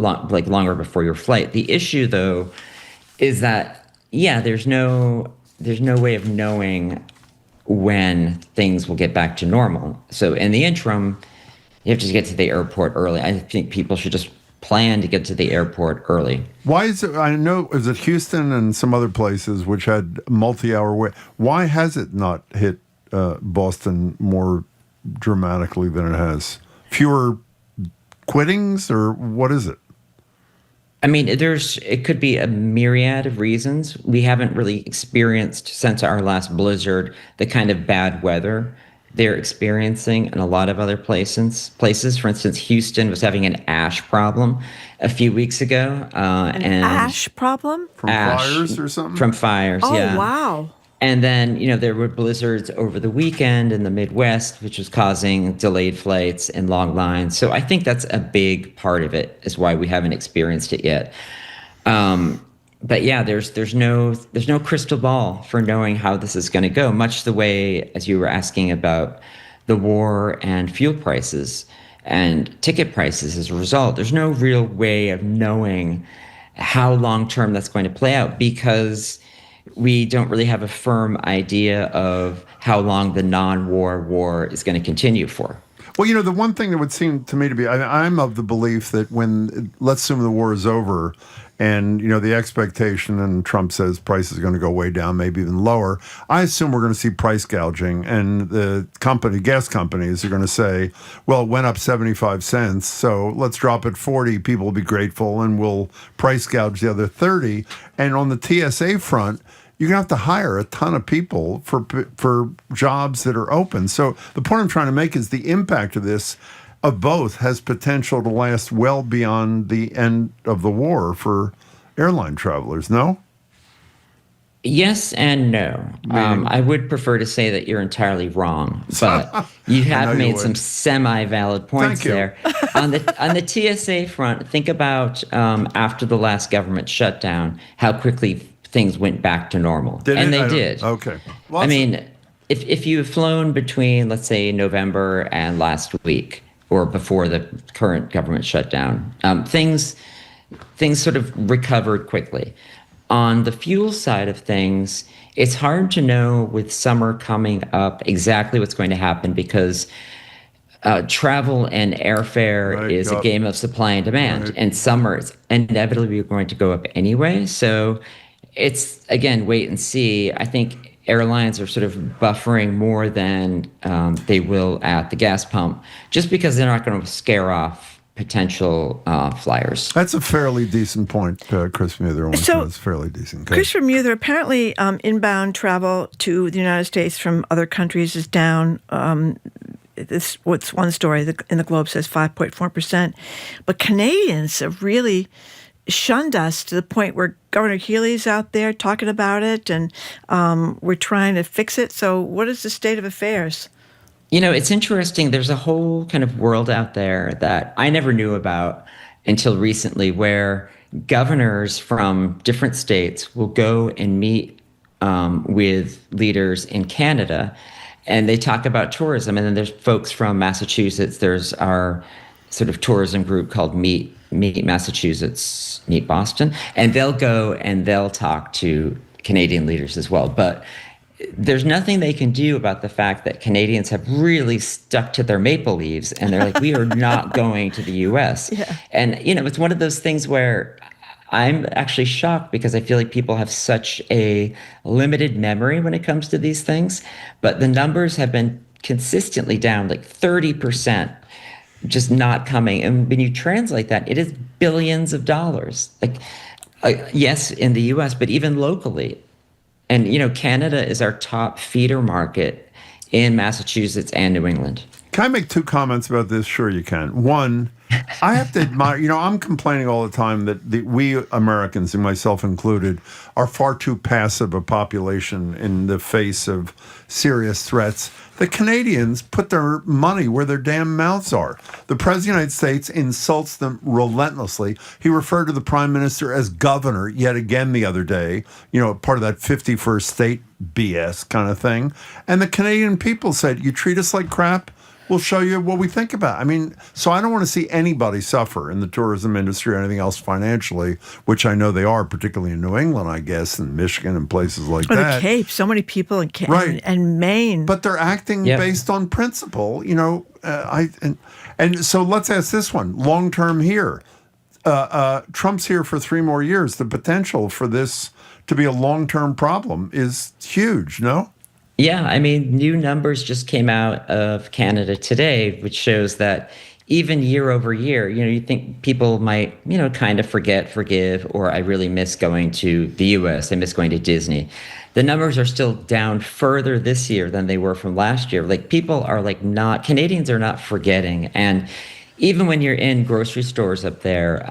longer before your flight. The issue though is that, there's no way of knowing when things will get back to normal. So in the interim, you have to get to the airport early. I think people should just plan to get to the airport early. Why is it, I know, is it Houston and some other places which had multi-hour wait? Why has it not hit Boston more dramatically than it has? Fewer quittings, or what is it? I mean, it could be a myriad of reasons. We haven't really experienced since our last blizzard the kind of bad weather they're experiencing in a lot of other places. For instance, Houston was having an ash problem a few weeks ago. An ash problem? From fires or something? From fires, yeah. Oh, wow. And then, there were blizzards over the weekend in the Midwest, which was causing delayed flights and long lines. So I think that's a big part of it, is why we haven't experienced it yet. But yeah, there's no crystal ball for knowing how this is going to go, much the way as you were asking about the war and fuel prices and ticket prices as a result. There's no real way of knowing how long-term that's going to play out, because we don't really have a firm idea of how long the non-war war is going to continue for. Well, the one thing that would seem to me to be, I'm of the belief that let's assume the war is over and, the expectation, and Trump says prices are going to go way down, maybe even lower. I assume we're going to see price gouging, and the gas companies are going to say, well, it went up 75 cents, so let's drop it 40. People will be grateful, and we'll price gouge the other 30. And on the TSA front, you're going to have to hire a ton of people for jobs that are open. So the point I'm trying to make is the impact of this, of both, has potential to last well beyond the end of the war for airline travelers, no? Yes and no. I would prefer to say that you're entirely wrong, but you have made some semi-valid points there. On the TSA front, think about after the last government shutdown, how quickly things went back to normal. They did. Okay. Well, I mean, if you've flown between, let's say, November and last week, or before the current government shutdown, things sort of recovered quickly. On the fuel side of things, it's hard to know with summer coming up exactly what's going to happen, because travel and airfare is a game of supply and demand, and summer is inevitably going to go up anyway. So it's, again, wait and see. I think airlines are sort of buffering more than they will at the gas pump, just because they're not going to scare off potential flyers. That's a fairly decent point, Chris Muther. So, it's fairly decent. Okay. Christopher Muther, apparently inbound travel to the United States from other countries is down. What's one story in the Globe says 5.4%. But Canadians have really shunned us to the point where Governor Healey's out there talking about it, and we're trying to fix it. So what is the state of affairs? You know, it's interesting. There's a whole kind of world out there that I never knew about until recently, where governors from different states will go and meet with leaders in Canada, and they talk about tourism. And then there's folks from Massachusetts. There's our sort of tourism group called Meet Massachusetts, Meet Boston, and they'll go and they'll talk to Canadian leaders as well. But there's nothing they can do about the fact that Canadians have really stuck to their maple leaves, and they're like, we are not going to the U.S. Yeah. And, you know, it's one of those things where I'm actually shocked, because I feel like people have such a limited memory when it comes to these things. But the numbers have been consistently down, like 30%, just not coming. And when you translate that, it is billions of dollars. Like, yes, in the U.S., but even locally. And, you know, Canada is our top feeder market in Massachusetts and New England. Can I make two comments about this? Sure you can. One, I have to admire, you know, I'm complaining all the time that we Americans, and myself included, are far too passive a population in the face of serious threats. The Canadians put their money where their damn mouths are. The President of the United States insults them relentlessly. He referred to the Prime Minister as governor yet again the other day, you know, part of that 51st state BS kind of thing. And the Canadian people said, you treat us like crap, we'll show you what we think about. I mean, so I don't want to see anybody suffer in the tourism industry or anything else financially, which I know they are, particularly in New England, I guess, and Michigan and places like that. The Cape, so many people in right. and Maine. But they're acting based on principle, you know. And so let's ask this one, long-term here. Trump's here for 3 more years. The potential for this to be a long-term problem is huge, no? Yeah, I mean, new numbers just came out of Canada today, which shows that even year over year, you know, you think people might, you know, kind of forgive, or I really miss going to the U.S., I miss going to Disney. The numbers are still down further this year than they were from last year. Like, people are like Canadians are not forgetting. And even when you're in grocery stores up there,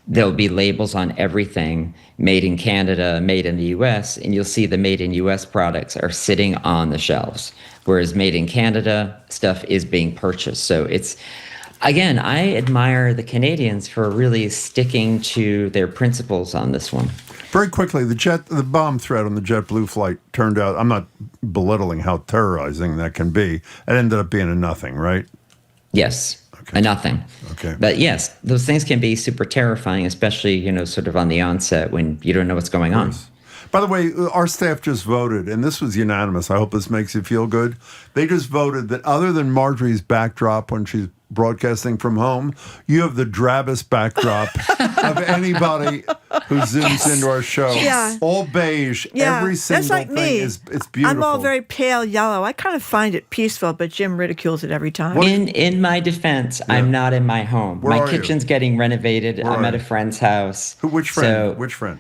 there'll be labels on everything, made in Canada, made in the U.S., and you'll see the made in U.S. products are sitting on the shelves, whereas made in Canada stuff is being purchased. So it's, again, I admire the Canadians for really sticking to their principles on this one. Very quickly, the bomb threat on the JetBlue flight turned out, I'm not belittling how terrorizing that can be, it ended up being a nothing, right? Yes. A nothing. Okay. But yes, those things can be super terrifying, especially, you know, sort of on the onset when you don't know what's going on. By the way, our staff just voted, and this was unanimous. I hope this makes you feel good. They just voted that other than Marjorie's backdrop when she's broadcasting from home, you have the drabbest backdrop of anybody who zooms into our show. Yeah. All beige. Yeah. Every single That's like thing me. is beautiful. I'm all very pale yellow. I kind of find it peaceful, but Jim ridicules it every time. In my defense, I'm not in my home. Where my are kitchen's getting renovated. I'm at a friend's house. Which friend? So, Which friend?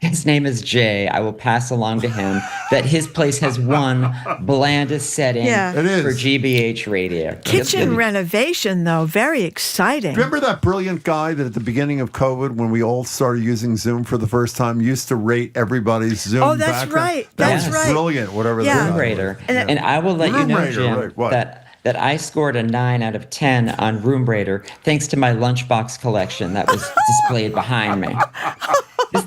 His name is Jay. I will pass along to him that his place has won blandest setting for GBH radio. Kitchen renovation, though, very exciting. Remember that brilliant guy that at the beginning of COVID, when we all started using Zoom for the first time, used to rate everybody's Zoom Oh, that's background? right. That That's was right. brilliant, whatever Yeah. that Room was. Raider. And I will let you know, Raider, Jim, right, what? that I scored a 9 out of 10 on Room Raider thanks to my lunchbox collection that was displayed behind me.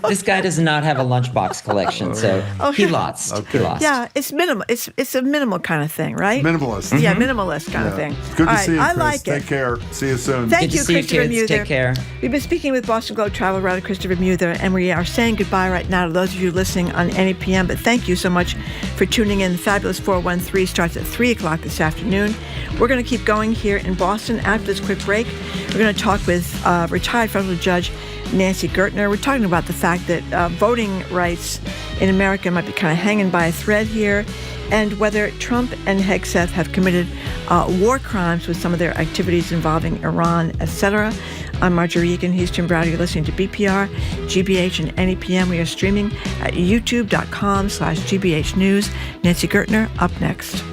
This guy does not have a lunchbox collection, so he lost. Okay. He lost. Yeah, it's minimal. It's a minimal kind of thing, right? Minimalist. Yeah, minimalist kind of thing. Good All to see you, I Chris. like it. Take care. See you soon. Thank you, Christopher Muther. Take care. We've been speaking with Boston Globe travel writer Christopher Muther, and we are saying goodbye right now to those of you listening on NEPM. But thank you so much for tuning in. The Fabulous 413 starts at 3 o'clock this afternoon. We're going to keep going here in Boston after this quick break. We're going to talk with retired federal judge Nancy Gertner. We're talking about the fact that voting rights in America might be kind of hanging by a thread here, and whether Trump and Hegseth have committed war crimes with some of their activities involving Iran, etc. I'm Marjorie Egan. He's Jim Browder. You're listening to BPR, GBH, and NEPM. We are streaming at youtube.com/GBH News. Nancy Gertner up next.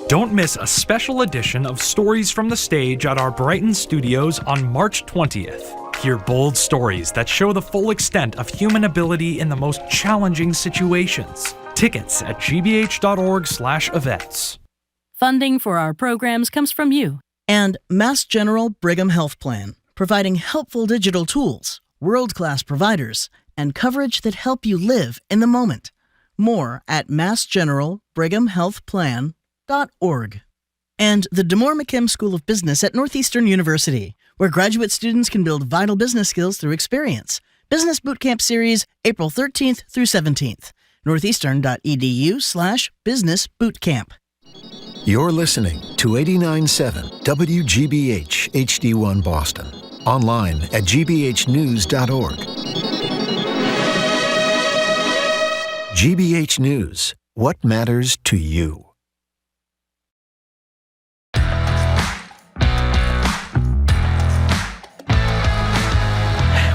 Don't miss a special edition of Stories from the Stage at our Brighton studios on March 20th. Hear bold stories that show the full extent of human ability in the most challenging situations. Tickets at gbh.org/events. Funding for our programs comes from you. And Mass General Brigham Health Plan, providing helpful digital tools, world-class providers, and coverage that help you live in the moment. More at massgeneralbrighamhealthplan.org. And the DeMoore McKim School of Business at Northeastern University, where graduate students can build vital business skills through experience. Business Bootcamp Series, April 13th through 17th. northeastern.edu/business bootcamp. You're listening to 89.7 WGBH HD1 Boston. Online at gbhnews.org. GBH News. What matters to you?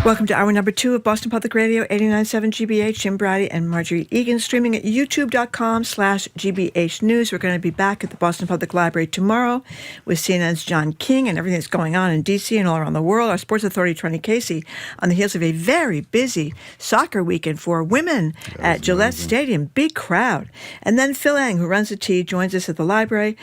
Welcome to hour number 2 of Boston Public Radio, 89.7 GBH. Jim Brady and Marjorie Egan, streaming at youtube.com/GBH News. We're going to be back at the Boston Public Library tomorrow with CNN's John King and everything that's going on in D.C. and all around the world. Our Sports Authority, Tony Casey, on the heels of a very busy soccer weekend for women at Gillette Stadium. Big crowd. And then Phil Eng, who runs the T, joins us at the library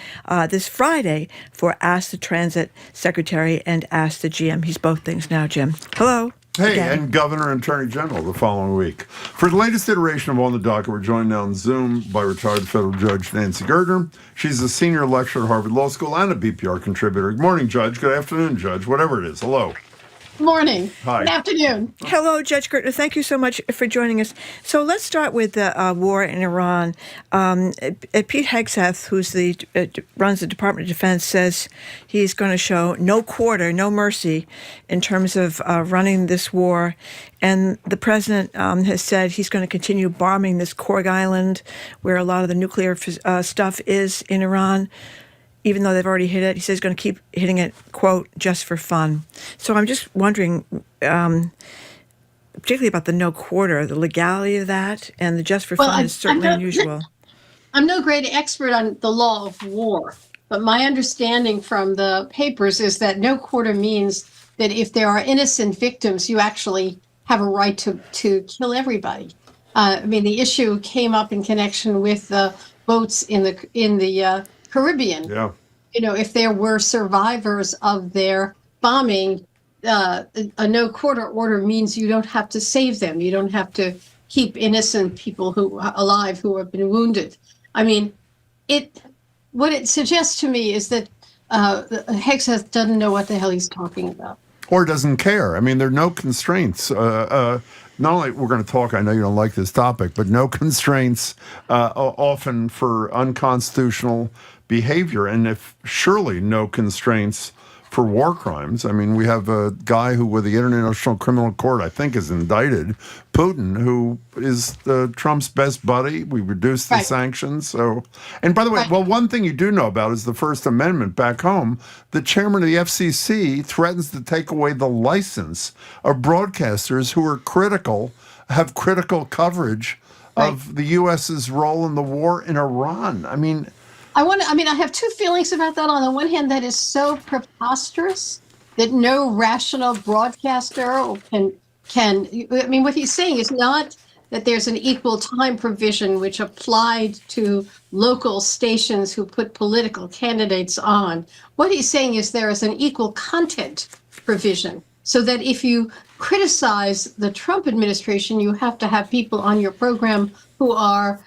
this Friday for Ask the Transit Secretary and Ask the GM. He's both things now, Jim. Hello. Hey, Again. and Governor and Attorney General the following week. For the latest iteration of On the Docket, we're joined now on Zoom by retired federal judge Nancy Gertner. She's a senior lecturer at Harvard Law School and a BPR contributor. Good morning, Judge. Good afternoon, Judge. Whatever it is. Hello. Morning. Hi. Good afternoon. Hello, Judge Gertner. Thank you so much for joining us. So let's start with the war in Iran. Pete Hegseth, who's runs the Department of Defense, says he's going to show no quarter, no mercy in terms of running this war. And the president has said he's going to continue bombing this Korg Island, where a lot of the nuclear stuff is in Iran. Even though they've already hit it, he says he's going to keep hitting it, quote, just for fun. So I'm just wondering, particularly about the no quarter, the legality of that, and the just for fun is certainly unusual. I'm no great expert on the law of war, but my understanding from the papers is that no quarter means that if there are innocent victims, you actually have a right to kill everybody. I mean, the issue came up in connection with the boats in the Caribbean. Yeah. You know, if there were survivors of their bombing, a no quarter order means you don't have to save them. You don't have to keep innocent people alive who have been wounded. I mean, what it suggests to me is that Hegseth doesn't know what the hell he's talking about. Or doesn't care. I mean, there are no constraints. Not only we're going to talk, I know you don't like this topic, but no constraints often for unconstitutional behavior, and surely no constraints for war crimes. I mean, we have a guy who, with the International Criminal Court, I think is indicted, Putin, who is Trump's best buddy. We reduced the sanctions. So, and by the way, well, one thing you do know about is the First Amendment back home. The chairman of the FCC threatens to take away the license of broadcasters who are have critical coverage of the U.S.'s role in the war in Iran. I mean, I have two feelings about that. On the one hand, that is so preposterous that no rational broadcaster can. I mean, what he's saying is not that there's an equal time provision which applied to local stations who put political candidates on. What he's saying is there is an equal content provision, so that if you criticize the Trump administration, you have to have people on your program who are,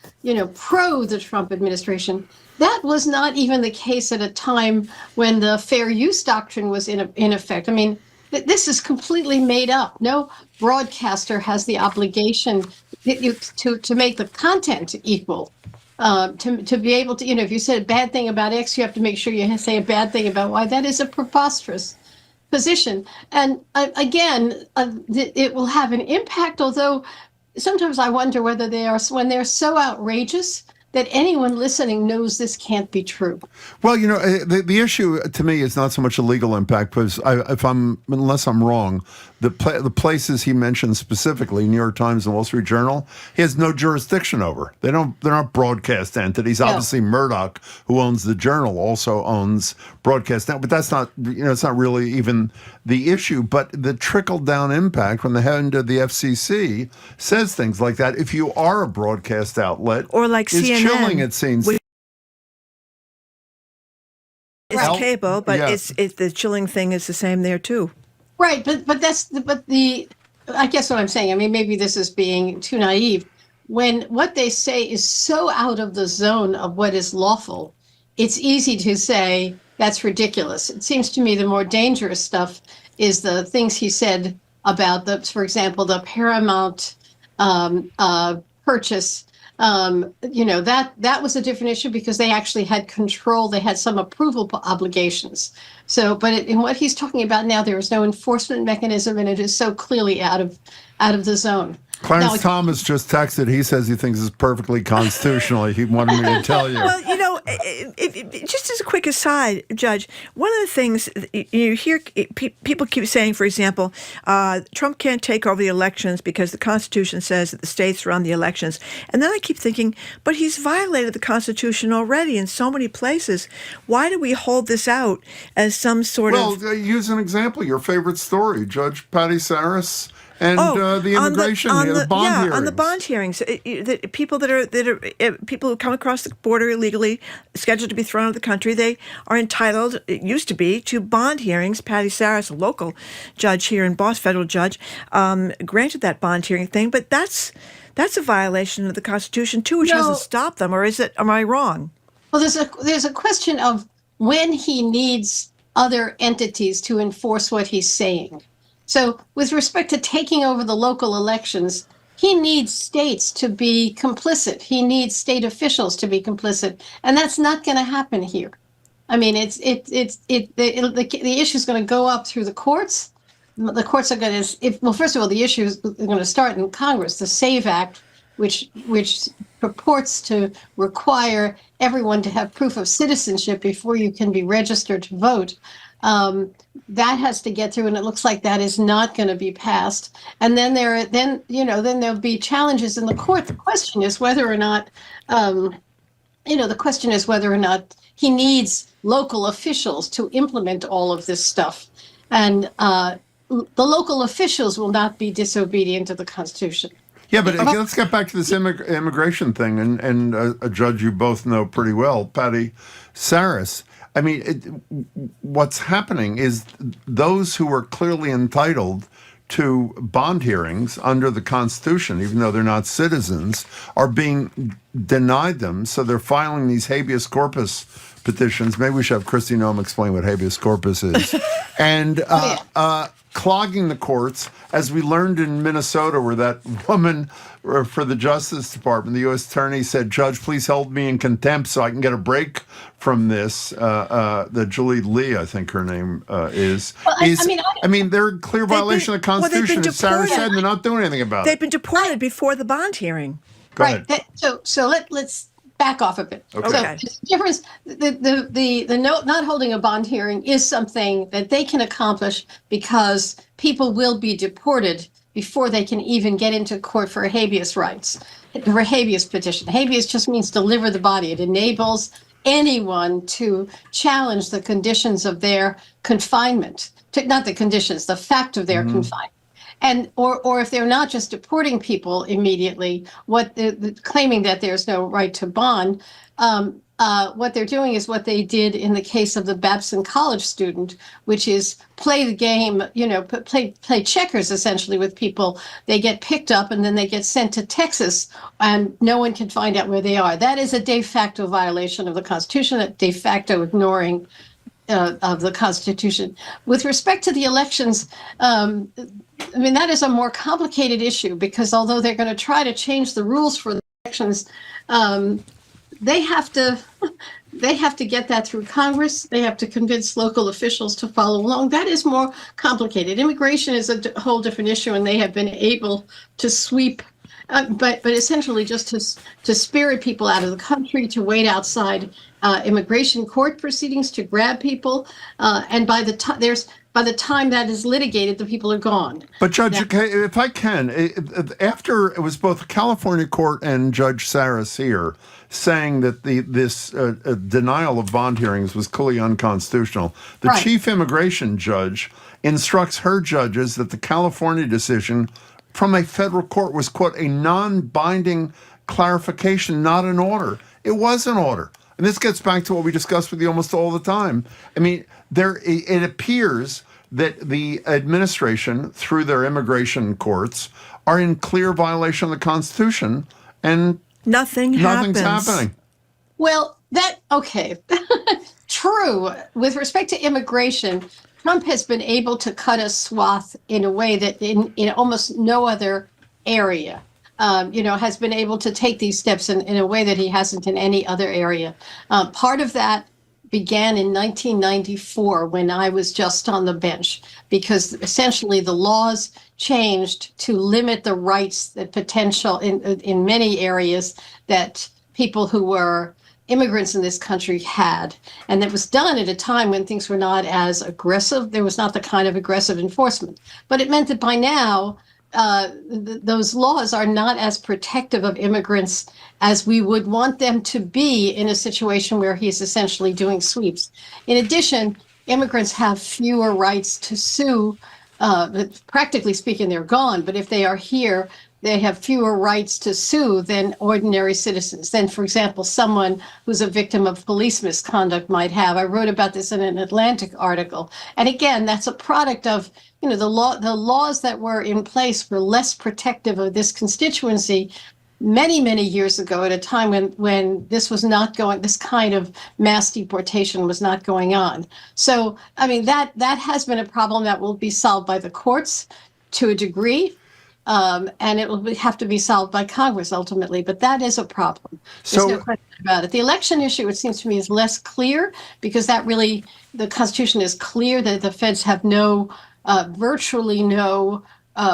pro the Trump administration. That was not even the case at a time when the fair use doctrine was in effect. I mean, this is completely made up. No broadcaster has the obligation to make the content equal. To be able to, if you said a bad thing about X, you have to make sure you say a bad thing about Y. That is a preposterous position. And it will have an impact, although sometimes I wonder whether when they're so outrageous that anyone listening knows this can't be true. Well, the issue to me is not so much a legal impact, because unless I'm wrong, the places he mentioned specifically, New York Times and Wall Street Journal, he has no jurisdiction over. They're not broadcast entities. No. Obviously, Murdoch, who owns the Journal, also owns broadcast now, but that's not it's not really even the issue. But the trickle down impact when the head of the FCC says things like that, if you are a broadcast outlet, or like is CNN, chilling, it seems. It's cable, but it's the chilling thing is the same there too. Right, but I guess what I'm saying, I mean, maybe this is being too naive. When what they say is so out of the zone of what is lawful, it's easy to say that's ridiculous. It seems to me the more dangerous stuff is the things he said about for example, the Paramount purchase. That was a different issue because they actually had control. They had some approval obligations. So, but in what he's talking about now, there is no enforcement mechanism, and it is so clearly out of the zone. Clarence Thomas just texted. He says he thinks it's perfectly constitutional. He wanted me to tell you. Well, just as a quick aside, Judge, one of the things you hear people keep saying, for example, Trump can't take over the elections because the Constitution says that the states run the elections. And then I keep thinking, but he's violated the Constitution already in so many places. Why do we hold this out as some sort of... Well, use an example. Your favorite story, Judge Patty Saris. And the immigration, the bond hearings. On the bond hearings, people who come across the border illegally, scheduled to be thrown out of the country, they are entitled, it used to be, to bond hearings. Patty Saris, a local judge here in Boston, federal judge, granted that bond hearing thing, but that's a violation of the Constitution too, which doesn't stop them, or is it? Am I wrong? Well, there's a question of when he needs other entities to enforce what he's saying. So with respect to taking over the local elections, he needs states to be complicit. He needs state officials to be complicit. And that's not going to happen here. I mean, the issue is going to go up through the courts. The courts are going to, first of all, the issue is going to start in Congress, the SAVE Act, which purports to require everyone to have proof of citizenship before you can be registered to vote. That has to get through, and it looks like that is not going to be passed. And then there'll be challenges in the court. The question is whether or not, he needs local officials to implement all of this stuff, and the local officials will not be disobedient to the Constitution. Yeah, but let's get back to this immigration thing, and a judge you both know pretty well, Patty Saris. I mean, what's happening is those who are clearly entitled to bond hearings under the Constitution, even though they're not citizens, are being denied them. So they're filing these habeas corpus petitions. Maybe we should have Kristi Noem explain what habeas corpus is. And clogging the courts, as we learned in Minnesota, where that woman for the Justice Department, the U.S. Attorney, said, "Judge, please hold me in contempt so I can get a break from this." The Julie Lee, I think her name is. Well, I mean, they're in clear violation of the Constitution, as Sarah said, and they're not doing anything about it. They've been deported before the bond hearing. Go ahead. So let's back off a bit. Okay. So the difference, the not holding a bond hearing is something that they can accomplish because people will be deported before they can even get into court for habeas rights, for a habeas petition. Habeas just means deliver the body. It enables anyone to challenge the conditions of their confinement, not the conditions, the fact of their confinement. And or if they're not just deporting people immediately, claiming that there's no right to bond, what they're doing is what they did in the case of the Babson College student, which is play the game, play checkers essentially with people. They get picked up and then they get sent to Texas and no one can find out where they are. That is a de facto violation of the Constitution, a de facto ignoring of the Constitution. With respect to the elections, that is a more complicated issue because although they're going to try to change the rules for the elections, they have to get that through Congress. They have to convince local officials to follow along. That is more complicated. Immigration is a whole different issue, and they have been able to sweep, but essentially just to spirit people out of the country, to wait outside immigration court proceedings, to grab people, and by the time that is litigated, the people are gone. But Judge, if I can, after it was both the California court and Judge Saris here saying that this denial of bond hearings was clearly unconstitutional, the chief immigration judge instructs her judges that the California decision from a federal court was, quote, a non-binding clarification, not an order. It was an order. And this gets back to what we discuss with you almost all the time. I mean, it appears that the administration, through their immigration courts, are in clear violation of the Constitution, and nothing's happening. Well, true. With respect to immigration, Trump has been able to cut a swath in a way that in almost no other area, has been able to take these steps in a way that he hasn't in any other area. Part of that began in 1994 when I was just on the bench, because essentially the laws changed to limit the rights that potential in many areas that people who were immigrants in this country had. And that was done at a time when things were not as aggressive. There was not the kind of aggressive enforcement. But it meant that by now, those laws are not as protective of immigrants as we would want them to be in a situation where he's essentially doing sweeps. In addition, immigrants have fewer rights to sue. Practically speaking, they're gone. But if they are here, they have fewer rights to sue than ordinary citizens, than, for example, someone who's a victim of police misconduct might have. I wrote about this in an Atlantic article. And again, that's a product of, the laws that were in place were less protective of this constituency many, many years ago, at a time when this was not going, this kind of mass deportation was not going on. So, that has been a problem that will be solved by the courts to a degree. And it will have to be solved by Congress ultimately, but that is a problem. There's no question about it. The election issue, it seems to me, is less clear because the Constitution is clear that the feds have virtually no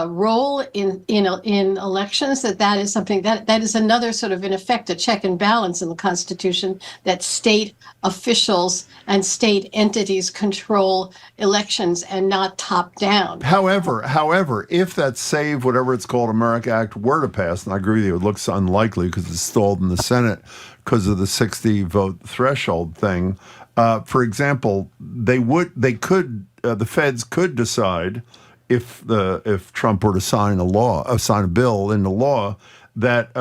role in elections. That is something that is another sort of, in effect, a check and balance in the Constitution, that state officials and state entities control elections and not top down. However, if that Save Whatever It's Called America Act were to pass, and I agree with you, it looks unlikely because it's stalled in the Senate because of the 60 vote threshold thing. For example, the feds could decide, if Trump were to sign a bill into law, that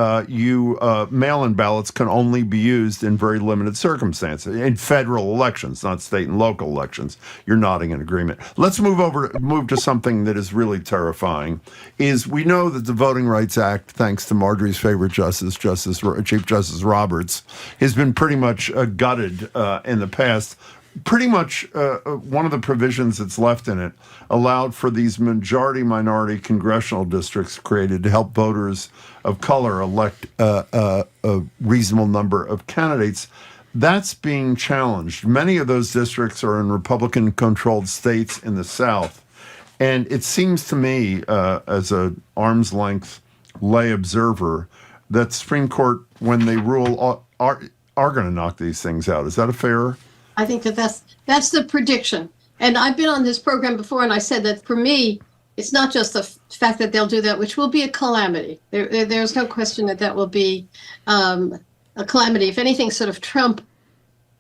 mail-in ballots can only be used in very limited circumstances in federal elections, not state and local elections. You're nodding in agreement. Let's move to something that is really terrifying. We know that the Voting Rights Act, thanks to Marjorie's favorite Chief Justice Roberts, has been pretty much gutted in the past. Pretty much one of the provisions that's left in it allowed for these majority-minority congressional districts created to help voters of color elect a reasonable number of candidates. That's being challenged. Many of those districts are in Republican-controlled states in the South. And it seems to me, as an arm's-length lay observer, that Supreme Court, when they rule, are going to knock these things out. Is that a fair... I think that's the prediction. And I've been on this program before, and I said that for me, it's not just the fact that they'll do that, which will be a calamity. There's no question that will be a calamity. If anything, sort of Trump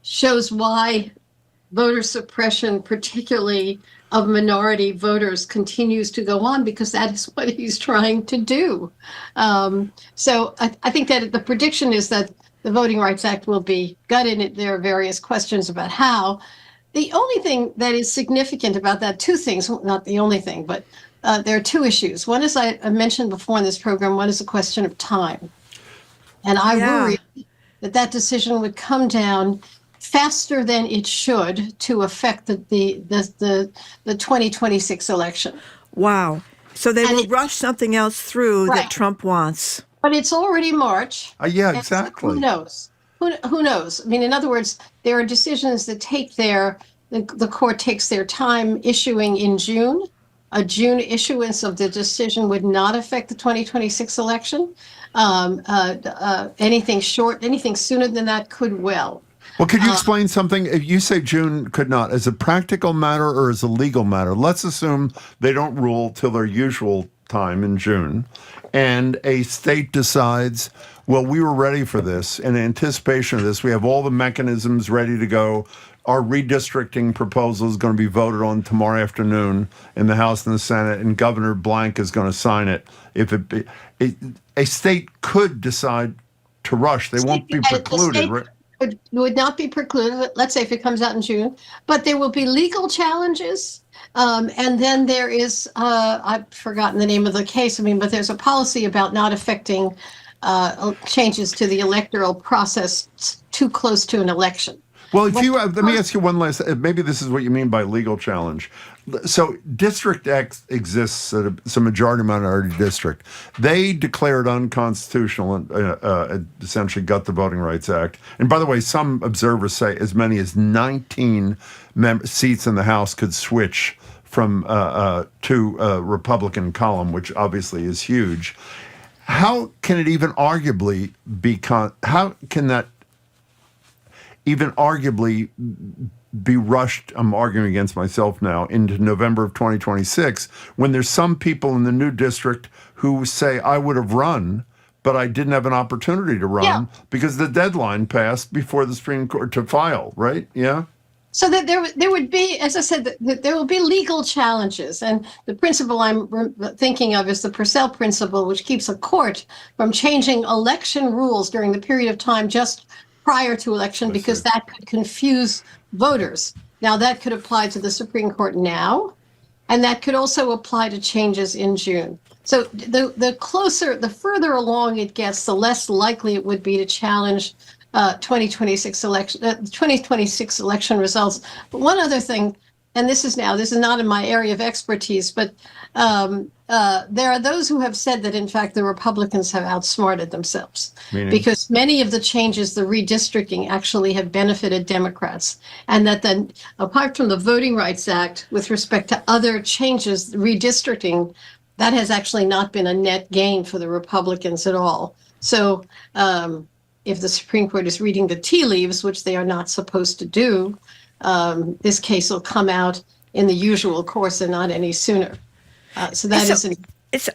shows why voter suppression, particularly of minority voters, continues to go on, because that is what he's trying to do. So I think that the prediction is that the Voting Rights Act will be gutted. There are various questions about how. The only thing that is significant about that, two things, not the only thing, but there are two issues. One, as I mentioned before in this program, one is a question of time. And I worry that decision would come down faster than it should to affect the 2026 election. Wow. So they will rush something else through that Trump wants. But it's already March. Yeah, exactly. Who knows? Who knows? I mean, in other words, there are decisions that the court takes their time issuing in June. A June issuance of the decision would not affect the 2026 election. Anything sooner than that could well. Well, could you explain something? If you say June could not, as a practical matter or as a legal matter, let's assume they don't rule till their usual time in June, and a state decides, well, we were ready for this. In anticipation of this, we have all the mechanisms ready to go. Our redistricting proposal is going to be voted on tomorrow afternoon in the House and the Senate, and Governor Blank is going to sign it. A state could decide to rush. They won't be precluded, right? Would not be precluded, let's say if it comes out in June, but there will be legal challenges. And then there is, I've forgotten the name of the case, but there's a policy about not affecting changes to the electoral process too close to an election. Well, let me ask you one last, maybe this is what you mean by legal challenge. So District X exists at a majority minority district. They declared unconstitutional and essentially gut the Voting Rights Act. And by the way, some observers say as many as 19 seats in the House could switch from to a Republican column, which obviously is huge. How can it even arguably be rushed, I'm arguing against myself now, into November of 2026, when there's some people in the new district who say, I would have run, but I didn't have an opportunity to run because the deadline passed before the Supreme Court to file, right? Yeah? So that there would be, as I said, there will be legal challenges. And the principle I'm thinking of is the Purcell principle, which keeps a court from changing election rules during the period of time just prior to election, because that could confuse voters. Now, that could apply to the Supreme Court now, and that could also apply to changes in June. So the further along it gets, the less likely it would be to challenge 2026 election results. But one other thing, and this is not in my area of expertise, but there are those who have said that, in fact, the Republicans have outsmarted themselves. Meaning? Because many of the changes, the redistricting, actually have benefited Democrats. And that then, apart from the Voting Rights Act, with respect to other changes, redistricting, that has actually not been a net gain for the Republicans at all. So if the Supreme Court is reading the tea leaves, which they are not supposed to do, this case will come out in the usual course and not any sooner. So that isn't.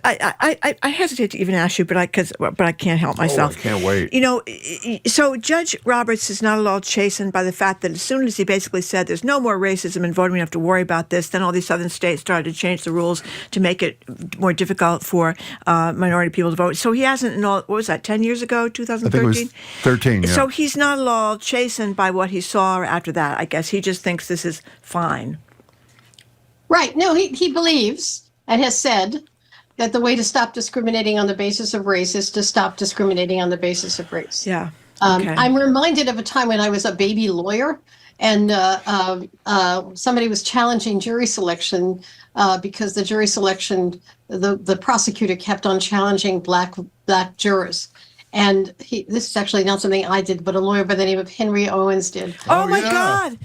I hesitate to even ask you, but I can't help myself. I can't wait. So Judge Roberts is not at all chastened by the fact that as soon as he basically said there's no more racism in voting, we don't have to worry about this, then all these southern states started to change the rules to make it more difficult for minority people to vote. So he hasn't, what was that, 10 years ago, 2013? I think it was 13, yeah. So he's not at all chastened by what he saw after that, I guess. He just thinks this is fine. Right. No, he believes and has said that the way to stop discriminating on the basis of race is to stop discriminating on the basis of race. Yeah. Okay. I'm reminded of a time when I was a baby lawyer, and somebody was challenging jury selection because the jury selection, the prosecutor kept on challenging black jurors. And this is actually not something I did, but a lawyer by the name of Henry Owens did. Oh my God.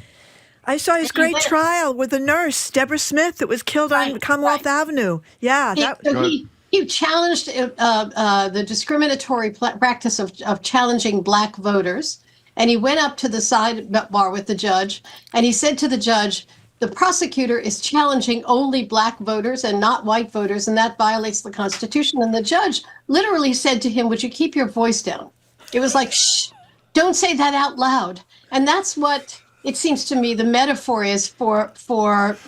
I saw his great trial with the nurse, Deborah Smith, that was killed on Commonwealth Avenue. Yeah. He challenged the discriminatory practice of challenging black voters. And he went up to the sidebar with the judge, and he said to the judge, the prosecutor is challenging only black voters and not white voters, and that violates the Constitution. And the judge literally said to him, would you keep your voice down? It was like, shh, don't say that out loud. And that's what it seems to me the metaphor is for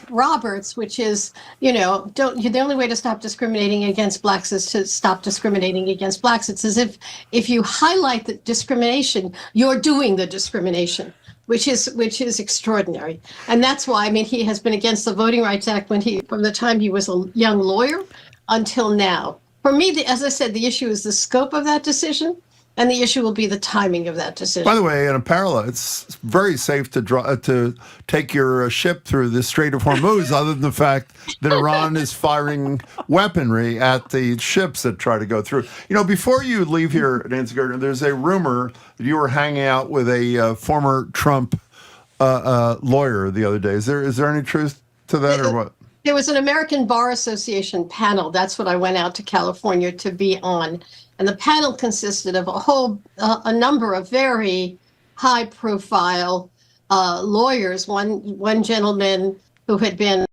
Roberts, which is, the only way to stop discriminating against blacks is to stop discriminating against blacks. It's as if you highlight the discrimination, you're doing the discrimination, which is extraordinary. And that's why, he has been against the Voting Rights Act from the time he was a young lawyer until now. For me, as I said, the issue is the scope of that decision. And the issue will be the timing of that decision. By the way, in a parallel, it's very safe to take your ship through the Strait of Hormuz, other than the fact that Iran is firing weaponry at the ships that try to go through. Before you leave here, Nancy Gertner, there's a rumor that you were hanging out with a former Trump lawyer the other day. Is there any truth to that, or what? There was an American Bar Association panel. That's what I went out to California to be on. And the panel consisted of a number of very high-profile lawyers. One gentleman who had been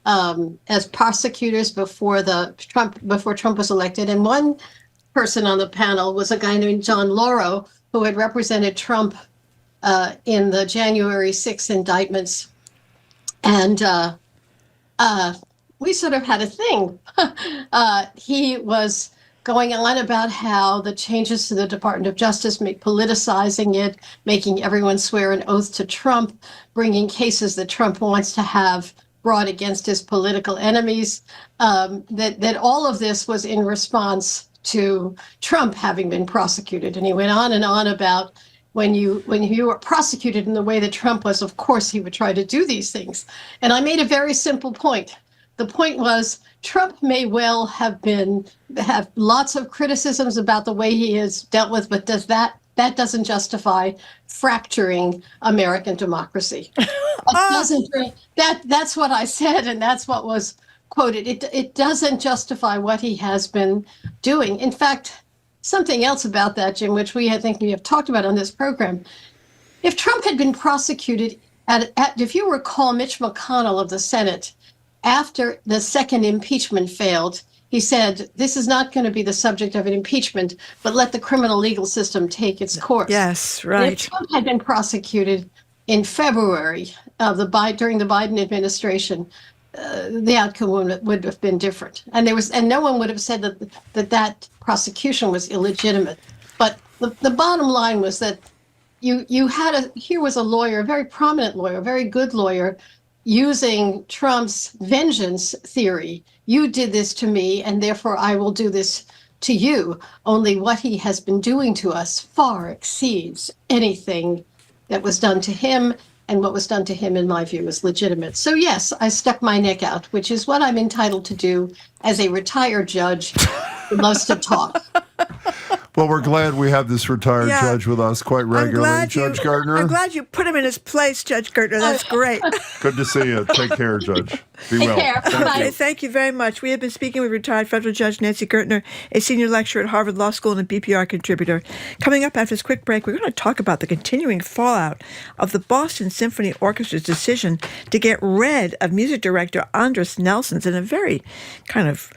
as prosecutors before Trump was elected, and one person on the panel was a guy named John Lauro, who had represented Trump in the January 6th indictments, and we sort of had a thing. He was going on about how the changes to the Department of Justice make politicizing it, making everyone swear an oath to Trump, bringing cases that Trump wants to have brought against his political enemies, that all of this was in response to Trump having been prosecuted. And he went on and on about when you were prosecuted in the way that Trump was, of course he would try to do these things. And I made a very simple point. The point was, Trump may well have lots of criticisms about the way he is dealt with, but that doesn't justify fracturing American democracy. That's what I said, and that's what was quoted. It doesn't justify what he has been doing. In fact, something else about that, Jim, which I think we have talked about on this program. If Trump had been prosecuted, if you recall Mitch McConnell of the Senate, after the second impeachment failed, he said, this is not going to be the subject of an impeachment, but let the criminal legal system take its course. Yes, right. If Trump had been prosecuted in February during the Biden administration, the outcome would have been different. And no one would have said that prosecution was illegitimate. But the bottom line was that here was a lawyer, a very prominent lawyer, a very good lawyer, using Trump's vengeance theory. You did this to me, and therefore I will do this to you. Only what he has been doing to us far exceeds anything that was done to him, and what was done to him, in my view, is legitimate. So yes, I stuck my neck out, which is what I'm entitled to do as a retired judge who loves to talk. Well, we're glad we have this retired judge with us quite regularly, Judge Gertner. I'm glad you put him in his place, Judge Gertner. That's great. Good to see you. Take care, Judge. Be well. Thank you very much. We have been speaking with retired federal judge Nancy Gertner, a senior lecturer at Harvard Law School and a BPR contributor. Coming up after this quick break, we're going to talk about the continuing fallout of the Boston Symphony Orchestra's decision to get rid of music director Andris Nelsons in a very kind of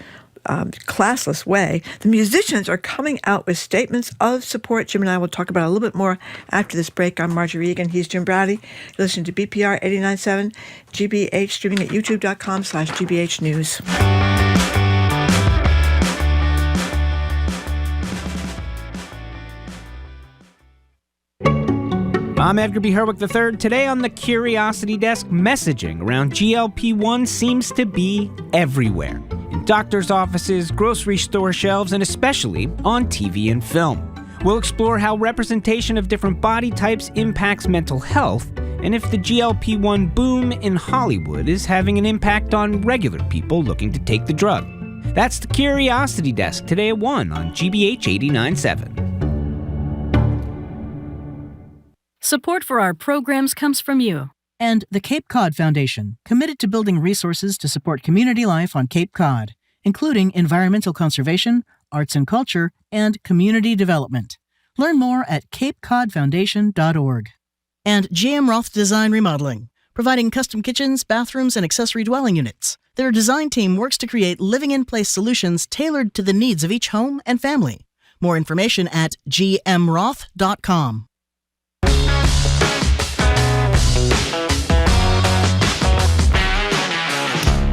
classless way. The musicians are coming out with statements of support. Jim and I will talk about it a little bit more after this break. I'm Marjorie Egan. He's Jim Browdy. You're listening to BPR 89.7 GBH, streaming at youtube.com/GBH News. I'm Edgar B. Herwick III. Today on the Curiosity Desk, messaging around GLP-1 seems to be everywhere. In doctors' offices, grocery store shelves, and especially on TV and film. We'll explore how representation of different body types impacts mental health, and if the GLP-1 boom in Hollywood is having an impact on regular people looking to take the drug. That's the Curiosity Desk, today at 1 on GBH 89.7. Support for our programs comes from you. And the Cape Cod Foundation, committed to building resources to support community life on Cape Cod, including environmental conservation, arts and culture, and community development. Learn more at capecodfoundation.org. And GM Roth Design Remodeling, providing custom kitchens, bathrooms, and accessory dwelling units. Their design team works to create living-in-place solutions tailored to the needs of each home and family. More information at gmroth.com.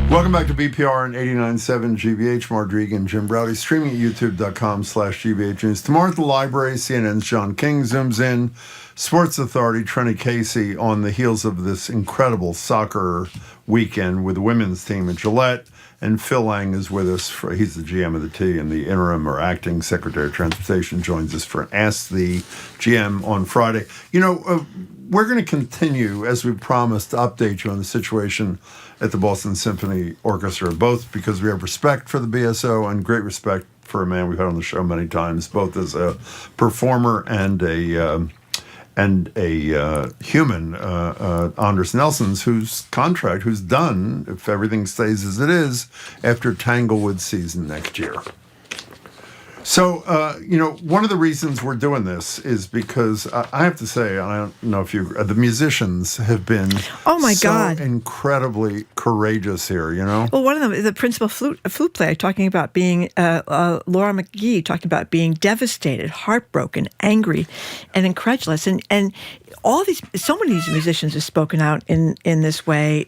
Welcome back to BPR and 89.7 GBH. Margery and Jim Browdy, streaming at youtube.com/GBH News. Tomorrow at the library, CNN's John King zooms in. Sports Authority, Trenny Casey, on the heels of this incredible soccer weekend with the women's team at Gillette. And Phil Lang is with us. He's the GM of the T and the interim or acting Secretary of Transportation, joins us for Ask the GM on Friday. We're going to continue, as we promised, to update you on the situation at the Boston Symphony Orchestra, both because we have respect for the BSO and great respect for a man we've had on the show many times, both as a performer and a human, Anders Nelsons, whose done, if everything stays as it is, after Tanglewood season next year. So, one of the reasons we're doing this is because I have to say, I don't know if the musicians have been incredibly courageous here, Well, one of them, the principal flute player, talking about being, Laura McGee, talking about being devastated, heartbroken, angry, and incredulous. And so many of these musicians have spoken out in this way.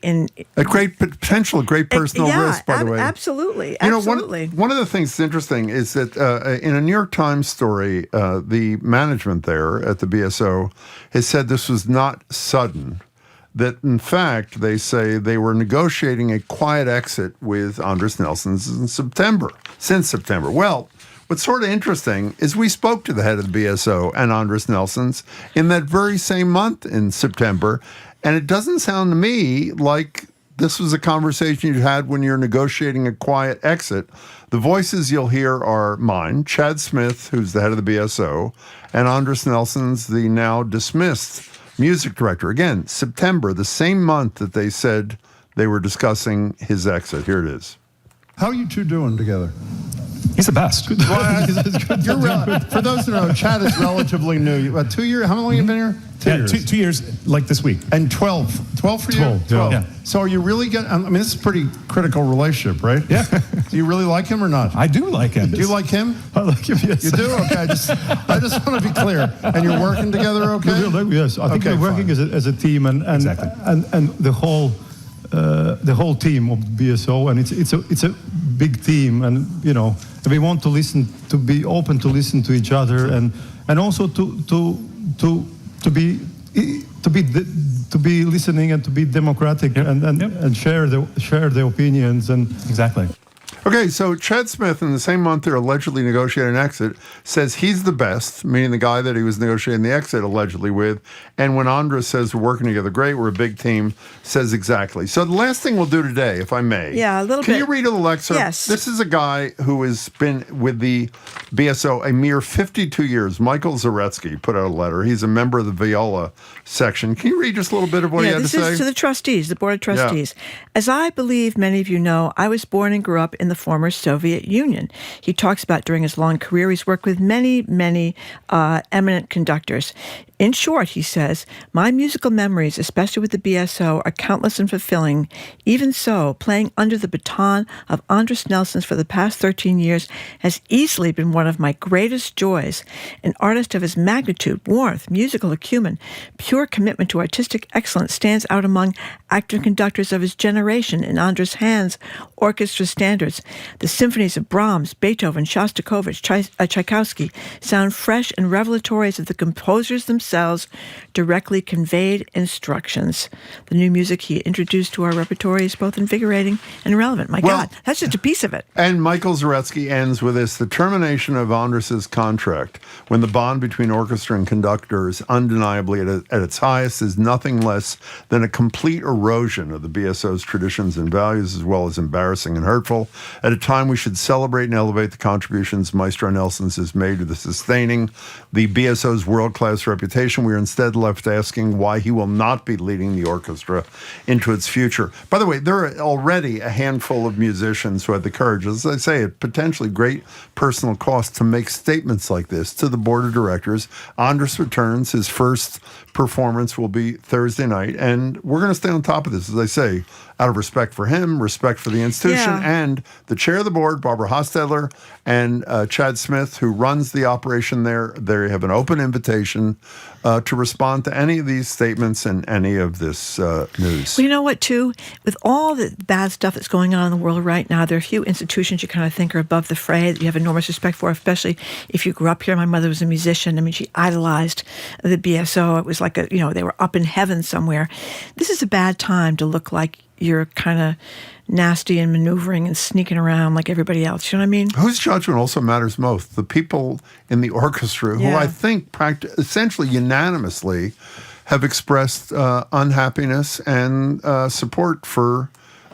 A great potential, a great personal risk, by the way. Absolutely. One of the things that's interesting is that in a New York Times story, the management there at the BSO has said this was not sudden. That, in fact, they say they were negotiating a quiet exit with Anders Nelsons since September. Well, what's sort of interesting is we spoke to the head of the BSO and Anders Nelsons in that very same month in September, and it doesn't sound to me like this was a conversation you had when you're negotiating a quiet exit. The voices you'll hear are mine, Chad Smith, who's the head of the BSO, and Anders Nelsons, the now dismissed music director. Again, September, the same month that they said they were discussing his exit. Here it is. How are you two doing together? He's the best. For those who know, Chad is relatively new. 2 years? How long have you been here? 2 years. 2 years, like this week. And 12. 12 for you? 12. Yeah. So are you really this is a pretty critical relationship, right? Yeah. Do you really like him or not? I do like him. Do you like him? I like him, yes. You do? Okay. I just want to be clear. And you're working together, okay? Yes. I think we're working as a team, and exactly. and the whole team of BSO, and it's a big team, and we want to be open to listen to each other, and also to be listening and to be democratic and share the opinions and exactly. Okay, so Chad Smith, in the same month they're allegedly negotiating an exit, says he's the best, meaning the guy that he was negotiating the exit allegedly with. And when Andres says we're working together great, we're a big team, says exactly. So the last thing we'll do today, if I may. Yeah, a little bit. Can you read a little excerpt? Yes. This is a guy who has been with the BSO a mere 52 years. Michael Zaretsky put out a letter. He's a member of the viola section. Can you read just a little bit of what he had to say? This is to the trustees, the board of trustees. Yeah. As I believe many of you know, I was born and grew up in the former Soviet Union. He talks about during his long career, he's worked with many eminent conductors. In short, he says, my musical memories, especially with the BSO, are countless and fulfilling. Even so, playing under the baton of Anders Nelsons for the past 13 years has easily been one of my greatest joys. An artist of his magnitude, warmth, musical acumen, pure commitment to artistic excellence stands out among actor conductors of his generation in Anders' hands, orchestra standards. The symphonies of Brahms, Beethoven, Shostakovich, Tchaikovsky sound fresh and revelatory as if the composers themselves directly conveyed instructions. The new music he introduced to our repertory is both invigorating and relevant. God, that's just a piece of it. And Michael Zaretsky ends with this: the termination of Anders' contract, when the bond between orchestra and conductor is undeniably at its highest, is nothing less than a complete erosion of the BSO's traditions and values, as well as embarrassing and hurtful. At a time we should celebrate and elevate the contributions Maestro Nelsons has made to the sustaining the BSO's world-class reputation, we are instead left asking why he will not be leading the orchestra into its future. By the way, there are already a handful of musicians who had the courage, as I say, at potentially great personal cost, to make statements like this to the board of directors. Anders returns. His first performance will be Thursday night, and we're going to stay on top of this, as I say. out of respect for him, respect for the institution, and the chair of the board, Barbara Hostetler, and Chad Smith, who runs the operation there. They have an open invitation to respond to any of these statements and any of this news. Well, you know what, too? With all the bad stuff that's going on in the world right now, there are a few institutions you kind of think are above the fray that you have enormous respect for, especially if you grew up here. My mother was a musician. I mean, she idolized the BSO. It was like, they were up in heaven somewhere. This is a bad time to look like you're kind of nasty and maneuvering and sneaking around like everybody else. You know what I mean? Whose judgment also matters most? The people in the orchestra who I think essentially unanimously have expressed unhappiness and support for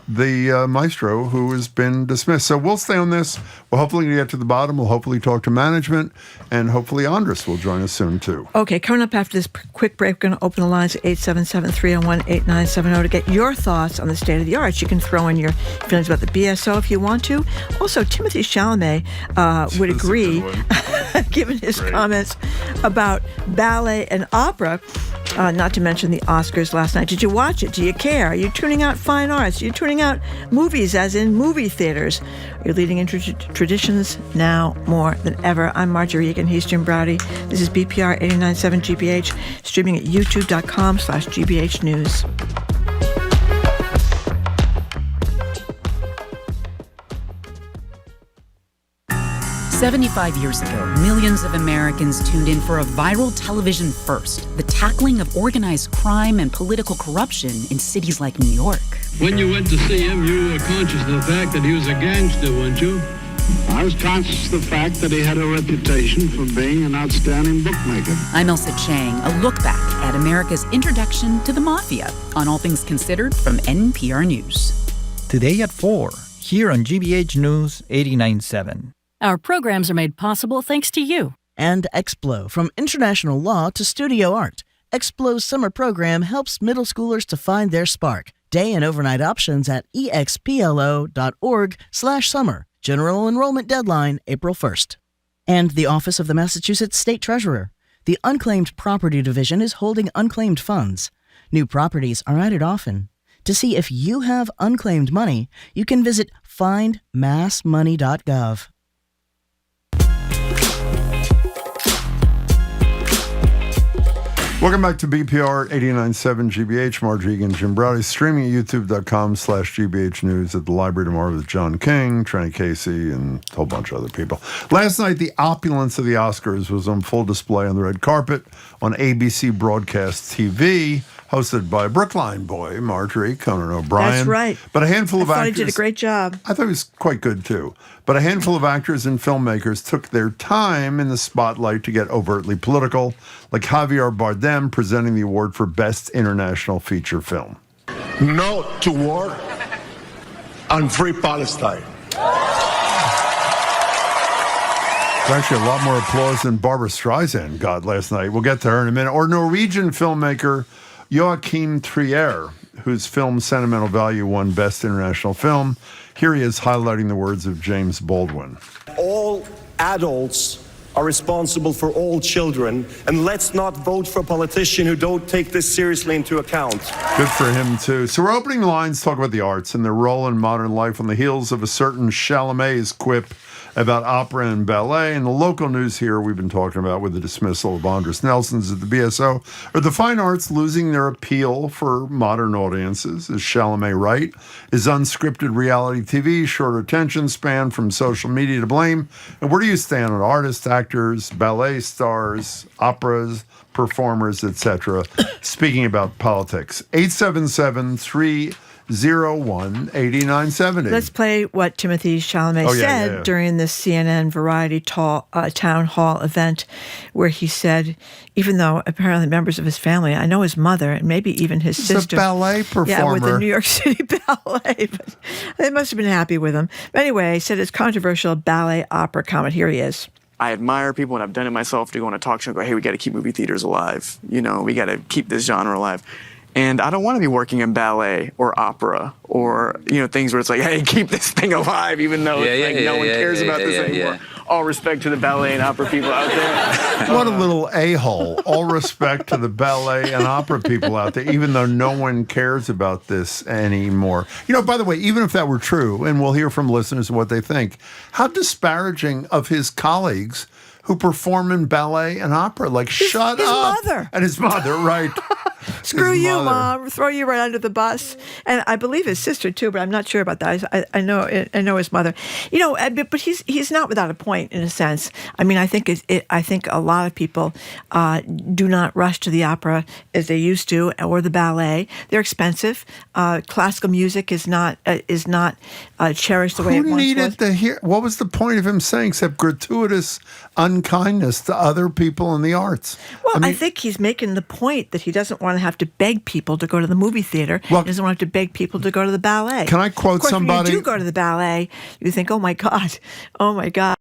the maestro who has been dismissed. So we'll stay on this. We'll hopefully get to the bottom. We'll hopefully talk to management, and hopefully Andres will join us soon too. Okay, coming up after this quick break, we're going to open the lines at 877-301-8970 to get your thoughts on the state of the arts. You can throw in your feelings about the BSO if you want to. Also, Timothy Chalamet would agree, given his comments about ballet and opera, not to mention the Oscars last night. Did you watch it? Do you care? Are you tuning out fine arts? Are you tuning out movies, as in movie theaters? You're leading into traditions now more than ever. I'm Marjorie Egan. He's Jim Browdy. This is BPR 89.7 GBH, streaming at youtube.com/GBH News. "75 years ago, millions of Americans tuned in for a viral television first, the tackling of organized crime and political corruption in cities like New York. When you went to see him, you were conscious of the fact that he was a gangster, weren't you? I was conscious of the fact that he had a reputation for being an outstanding bookmaker. I'm Elsa Chang, a look back at America's introduction to the mafia on All Things Considered from NPR News. Today at 4, here on GBH News 89.7. Our programs are made possible thanks to you. And Explo, from international law to studio art. Explo's summer program helps middle schoolers to find their spark. Day and overnight options at explo.org/summer. General enrollment deadline, April 1st. And the Office of the Massachusetts State Treasurer. The Unclaimed Property Division is holding unclaimed funds. New properties are added often. To see if you have unclaimed money, you can visit findmassmoney.gov. Welcome back to BPR 89.7 GBH. Marjorie Egan, Jim Browdy, streaming at youtube.com/GBH News at the library tomorrow with John King, Trenny Casey, and a whole bunch of other people. Last night, the opulence of the Oscars was on full display on the red carpet on ABC Broadcast TV, hosted by Brookline boy, Marjorie, Conan O'Brien. That's right. But a handful of actors. I thought he did a great job. I thought he was quite good, too. But a handful of actors and filmmakers took their time in the spotlight to get overtly political, like Javier Bardem presenting the award for Best International Feature Film. No to war and free Palestine. There's actually a lot more applause than Barbara Streisand got last night. We'll get to her in a minute. Or Norwegian filmmaker Joachim Trier, whose film Sentimental Value won Best International Film. Here he is highlighting the words of James Baldwin. All adults are responsible for all children, and let's not vote for a politician who don't take this seriously into account. Good for him, too. So we're opening the lines to talk about the arts and their role in modern life on the heels of a certain Chalamet's quip about opera and ballet. And the local news here we've been talking about with the dismissal of Andres Nelson's at the BSO. Are the fine arts losing their appeal for modern audiences? Is Chalamet right? Is unscripted reality TV, short attention span from social media to blame? And where do you stand on artists, actors, ballet stars, operas, performers, etc.? Speaking about politics, 877-301-8970. Let's play what Timothy Chalamet said during this CNN Variety town hall event, where he said, even though apparently members of his family, I know his mother and maybe even his sister. He's a ballet performer. Yeah, with the New York City Ballet. But they must have been happy with him. But anyway, he said his controversial ballet opera comment. Here he is. I admire people, and I've done it myself, to go on a talk show and go, hey, we got to keep movie theaters alive. You know, we got to keep this genre alive. And I don't want to be working in ballet or opera or, things where it's like, hey, keep this thing alive, even though no one cares about this anymore. All respect to the ballet and opera people out there. What a little a-hole. All respect to the ballet and opera people out there, even though no one cares about this anymore. By the way, even if that were true, and we'll hear from listeners what they think, how disparaging of his colleagues who perform in ballet and opera. Like, shut up. His mother. And his mother, right. Screw you, Mom. Throw you right under the bus. And I believe his sister, too, but I'm not sure about that. I know his mother. But he's not without a point, in a sense. I mean, I think a lot of people do not rush to the opera as they used to, or the ballet. They're expensive. Classical music is not cherished the way it once was. Who needed to hear? What was the point of him saying, except gratuitous unkindness to other people in the arts? Well, I think he's making the point that he doesn't want to have to beg people to go to the movie theater. Well, he doesn't want to have to beg people to go to the ballet. Can I quote of course, somebody? When you do go to the ballet, you think, oh my God.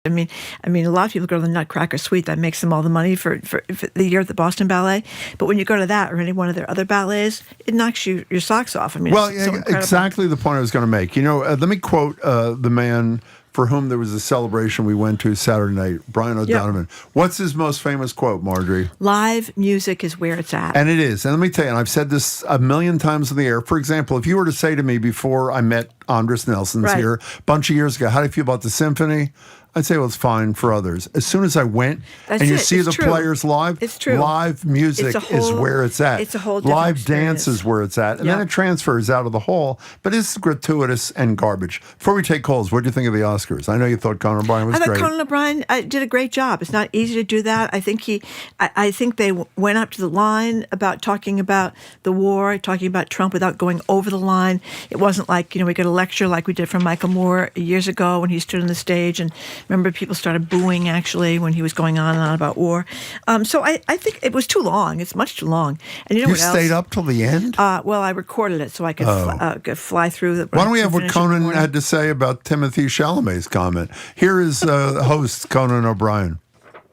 I mean, a lot of people go to the Nutcracker Suite. That makes them all the money for the year at the Boston Ballet. But when you go to that or any one of their other ballets, it knocks your socks off. I mean, well, it's so exactly the point I was going to make. Let me quote the man for whom there was a celebration we went to Saturday night, Brian O'Donovan. Yep. What's his most famous quote, Marjorie? Live music is where it's at. And it is. And let me tell you, and I've said this a million times in the air. For example, if you were to say to me before I met Andres Nelson's here a bunch of years ago, how do you feel about the symphony? I'd say, well, it's fine for others. As soon as I went and you see the players live, it's true. Live music is where it's at. It's a whole different live experience. dance is where it's at. And then it transfers out of the hall. But it's gratuitous and garbage. Before we take calls, what do you think of the Oscars? I know you thought Conan O'Brien was great. I thought Conan O'Brien did a great job. It's not easy to do that. I think they went up to the line about talking about the war, talking about Trump without going over the line. It wasn't like, we got a lecture like we did from Michael Moore years ago when he stood on the stage. And remember, people started booing, actually, when he was going on and on about war. So I think it was too long. It's much too long. And you know what else? You stayed up till the end? Well, I recorded it so I could fly through. Why don't we have what Conan had to say about Timothy Chalamet's comment? Here is host Conan O'Brien.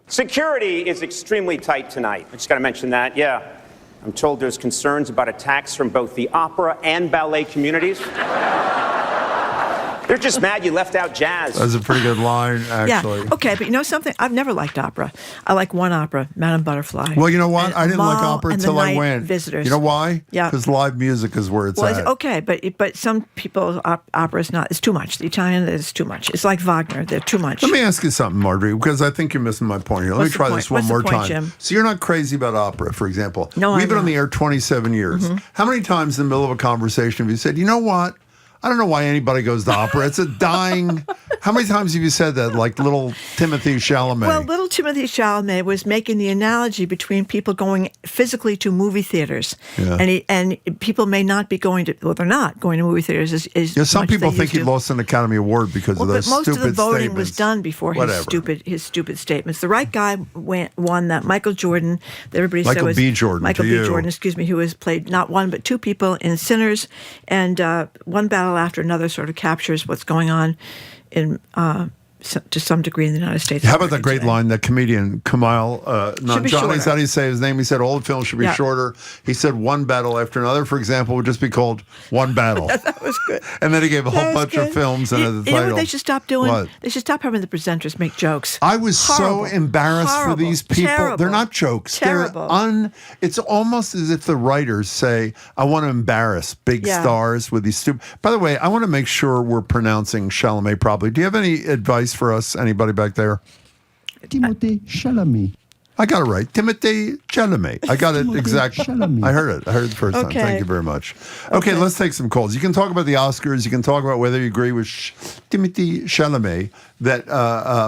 Security is extremely tight tonight. I just got to mention that, I'm told there's concerns about attacks from both the opera and ballet communities. They're just mad you left out jazz. That's a pretty good line, actually. Yeah, okay, but you know something? I've never liked opera. I like one opera, Madame Butterfly. Well, you know what? I didn't like opera until I went. Visitors. You know why? Yeah. Because live music is where it's at. Okay, but some people, opera is not. It's too much. The Italian is too much. It's like Wagner. They're too much. Let me ask you something, Marjorie, because I think you're missing my point here. Let me try this one more time. Jim? So you're not crazy about opera, for example. No, We've been on the air 27 years. Mm-hmm. How many times in the middle of a conversation have you said, you know what? I don't know why anybody goes to opera. It's a dying... How many times have you said that, like little Timothy Chalamet? Well, little Timothy Chalamet was making the analogy between people going physically to movie theaters. Yeah. And people may not be going to... Well, they're not going to movie theaters as some much people as they think he used to. lost an Academy Award because of those stupid statements. But most of the voting was done before his stupid statements. The right guy won that. Michael Jordan, that everybody said was... Michael B. Jordan, excuse me, who has played not one but two people in Sinners, and one battle after another sort of captures what's going on in to some degree in the United States. How about that great line, that comedian Kumail Nanjiani, is how do you say his name? He said all the films should be shorter. He said one battle after another, for example, would just be called One Battle. That was good. And then he gave a whole bunch of films under the title. You know what they should stop doing? What? They should stop having the presenters make jokes. I was so embarrassed for these people. Terrible. They're not jokes. Terrible. It's almost as if the writers say, I want to embarrass big stars with these stupid... By the way, I want to make sure we're pronouncing Chalamet properly. Do you have any advice for us? Anybody back there? Timothy Chalamet. I got it right. Timothy Chalamet. I got it exactly. I heard it. I heard it the first time. Thank you very much. Okay, let's take some calls. You can talk about the Oscars. You can talk about whether you agree with Timothy Chalamet that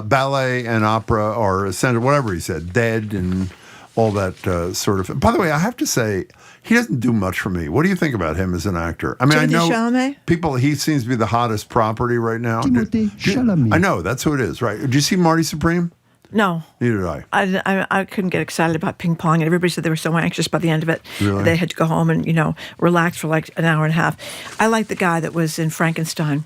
ballet and opera are essential, whatever he said, dead and all that sort of... By the way, I have to say, he doesn't do much for me. What do you think about him as an actor? I mean, Timothy I know Chalamet? He seems to be the hottest property right now. Timothy Chalamet. I know, that's who it is, right? Did you see Marty Supreme? No. Neither did I. I couldn't get excited about ping pong, and everybody said they were so anxious by the end of it. Really? They had to go home and, relax for like an hour and a half. I like the guy that was in Frankenstein.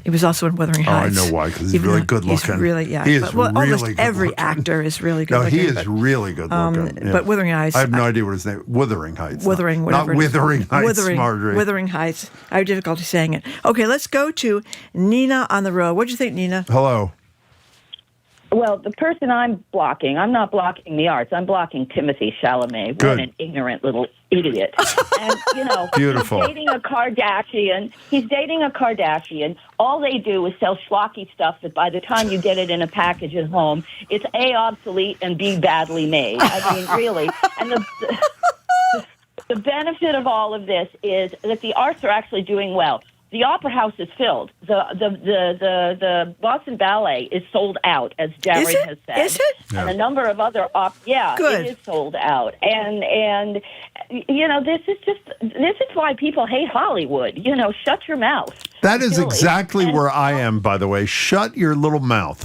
He was also in Wuthering Heights. I know why, because he's really good looking. He's really, He is almost really good every looking. actor is really good No, looking. he is really good looking. Yeah. But Wuthering Heights. I have no idea what his name. Wuthering Heights. Wuthering, not whatever. Withering Heights, Marjorie. Wuthering Heights. I have difficulty saying it. Okay, let's go to Nina on the road. What do you think, Nina? Hello. Well, the person I'm blocking, I'm not blocking the arts. I'm blocking Timothée Chalamet. Good. What an ignorant little idiot. And, Beautiful. He's dating a Kardashian. All they do is sell schlocky stuff that by the time you get it in a package at home, it's A, obsolete, and B, badly made. I mean, really. And the benefit of all of this is that the arts are actually doing well. The Opera House is filled. The Boston Ballet is sold out, as Jared has said. Is it? And a number of other Good. it is sold out. And this is why people hate Hollywood. Shut your mouth. That is exactly where I am, by the way. Shut your little mouth.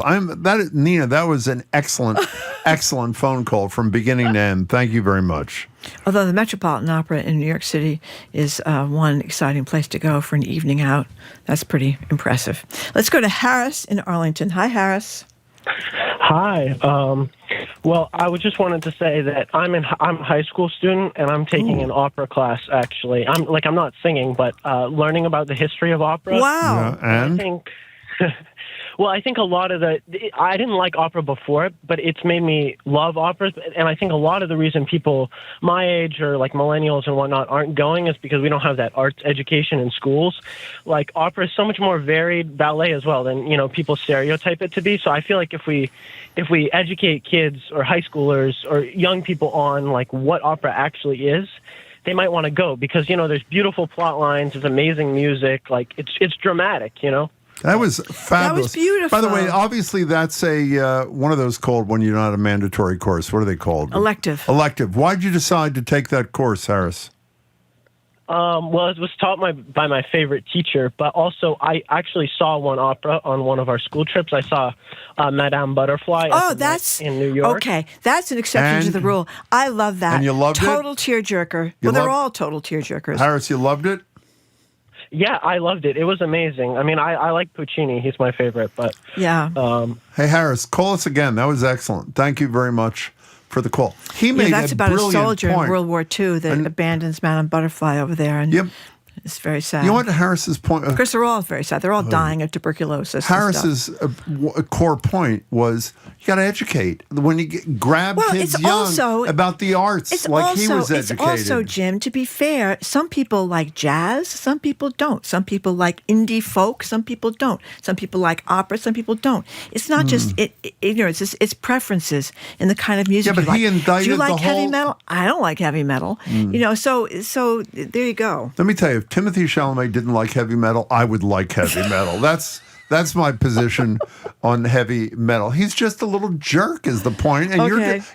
Nina, that was an excellent, excellent phone call from beginning to end. Thank you very much. Although the Metropolitan Opera in New York City is one exciting place to go for an evening out. That's pretty impressive. Let's go to Harris in Arlington. Hi, Harris. Hi. Well, I just wanted to say that I'm a high school student and I'm taking an opera class. Actually, I'm not singing, but learning about the history of opera. Wow. Yeah, and I think. Well, I think a lot of I didn't like opera before, but it's made me love operas. And I think a lot of the reason people my age or like millennials and whatnot aren't going is because we don't have that arts education in schools. Like opera is so much more varied, ballet as well, than, people stereotype it to be. So I feel like if we educate kids or high schoolers or young people on like what opera actually is, they might want to go because, there's beautiful plot lines, there's amazing music, like it's dramatic, That was fabulous. That was beautiful. By the way, obviously that's a one of those called when you're not a mandatory course. What are they called? Elective. Elective. Why'd you decide to take that course, Harris? Well, it was taught by my favorite teacher, but also I actually saw one opera on one of our school trips. I saw Madame Butterfly that's in New York. Okay, that's an exception to the rule. I love that. And you loved it? Total tearjerker. Well, they're all total tearjerkers. Harris, you loved it? Yeah, I loved it. It was amazing. I mean, I like Puccini. He's my favorite, but... Yeah. Hey, Harris, call us again. That was excellent. Thank you very much for the call. He made that's about a soldier point. in World War II that abandons Madame Butterfly over there. And it's very sad. You know what Harris's point... Of course, they're all very sad. They're all dying of tuberculosis. Harris's core point was you got to educate. When you grab kids young about the arts, he was educated. It's also, Jim, to be fair, some people like jazz, some people don't. Some people like indie folk, some people don't. Some people like opera, some people don't. It's not just ignorance. It's preferences in the kind of music you like. He indicted Do you like the heavy whole... metal? I don't like heavy metal. So there you go. Let me tell you, if Timothée Chalamet didn't like heavy metal, I would like heavy metal. That's my position on heavy metal. He's just a little jerk is the point. And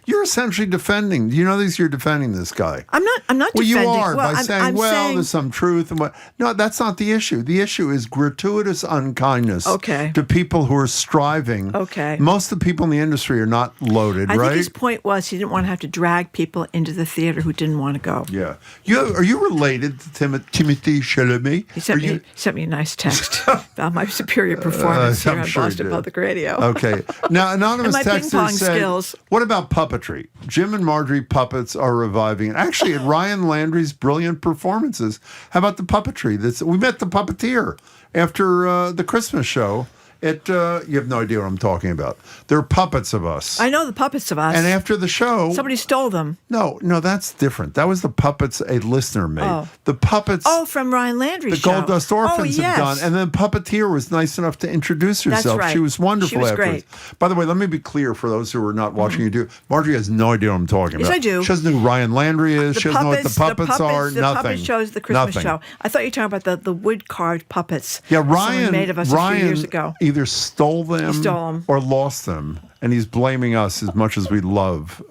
you're essentially defending. Do you know this? You're defending this guy. I'm not well, defending. You are by I'm saying, saying... there's some truth. And what? No, that's not the issue. The issue is gratuitous unkindness to people who are striving. Okay. Most of the people in the industry are not loaded, right? I think his point was he didn't want to have to drag people into the theater who didn't want to go. Yeah. Are you related to Timothée Chalamet? He sent me a nice text about my superior performance here on Boston Public Radio. Okay. Now, anonymous texter said, skills. What about puppetry? Jim and Marjorie puppets are reviving. And actually, at Ryan Landry's brilliant performances, how about the puppetry? We met the puppeteer after the Christmas show. You have no idea what I'm talking about. They're puppets of us. I know the puppets of us. And after the show... Somebody stole them. No, that's different. That was the puppets a listener made. Oh. The puppets... Oh, from Ryan Landry's show. The Gold Dust Orphans have done. And then Puppeteer was nice enough to introduce herself. That's right. She was wonderful She was afterwards. great. By the way, let me be clear for those who are not watching you do. Marjorie has no idea what I'm talking about. Yes, I do. She doesn't know who Ryan Landry is. She doesn't know what the puppets are. The Nothing. puppet shows the Christmas show. I thought you were talking about the wood-carved puppets. Yeah, Ryan made of us a few years ago. Either stole them or lost them, and he's blaming us as much as we love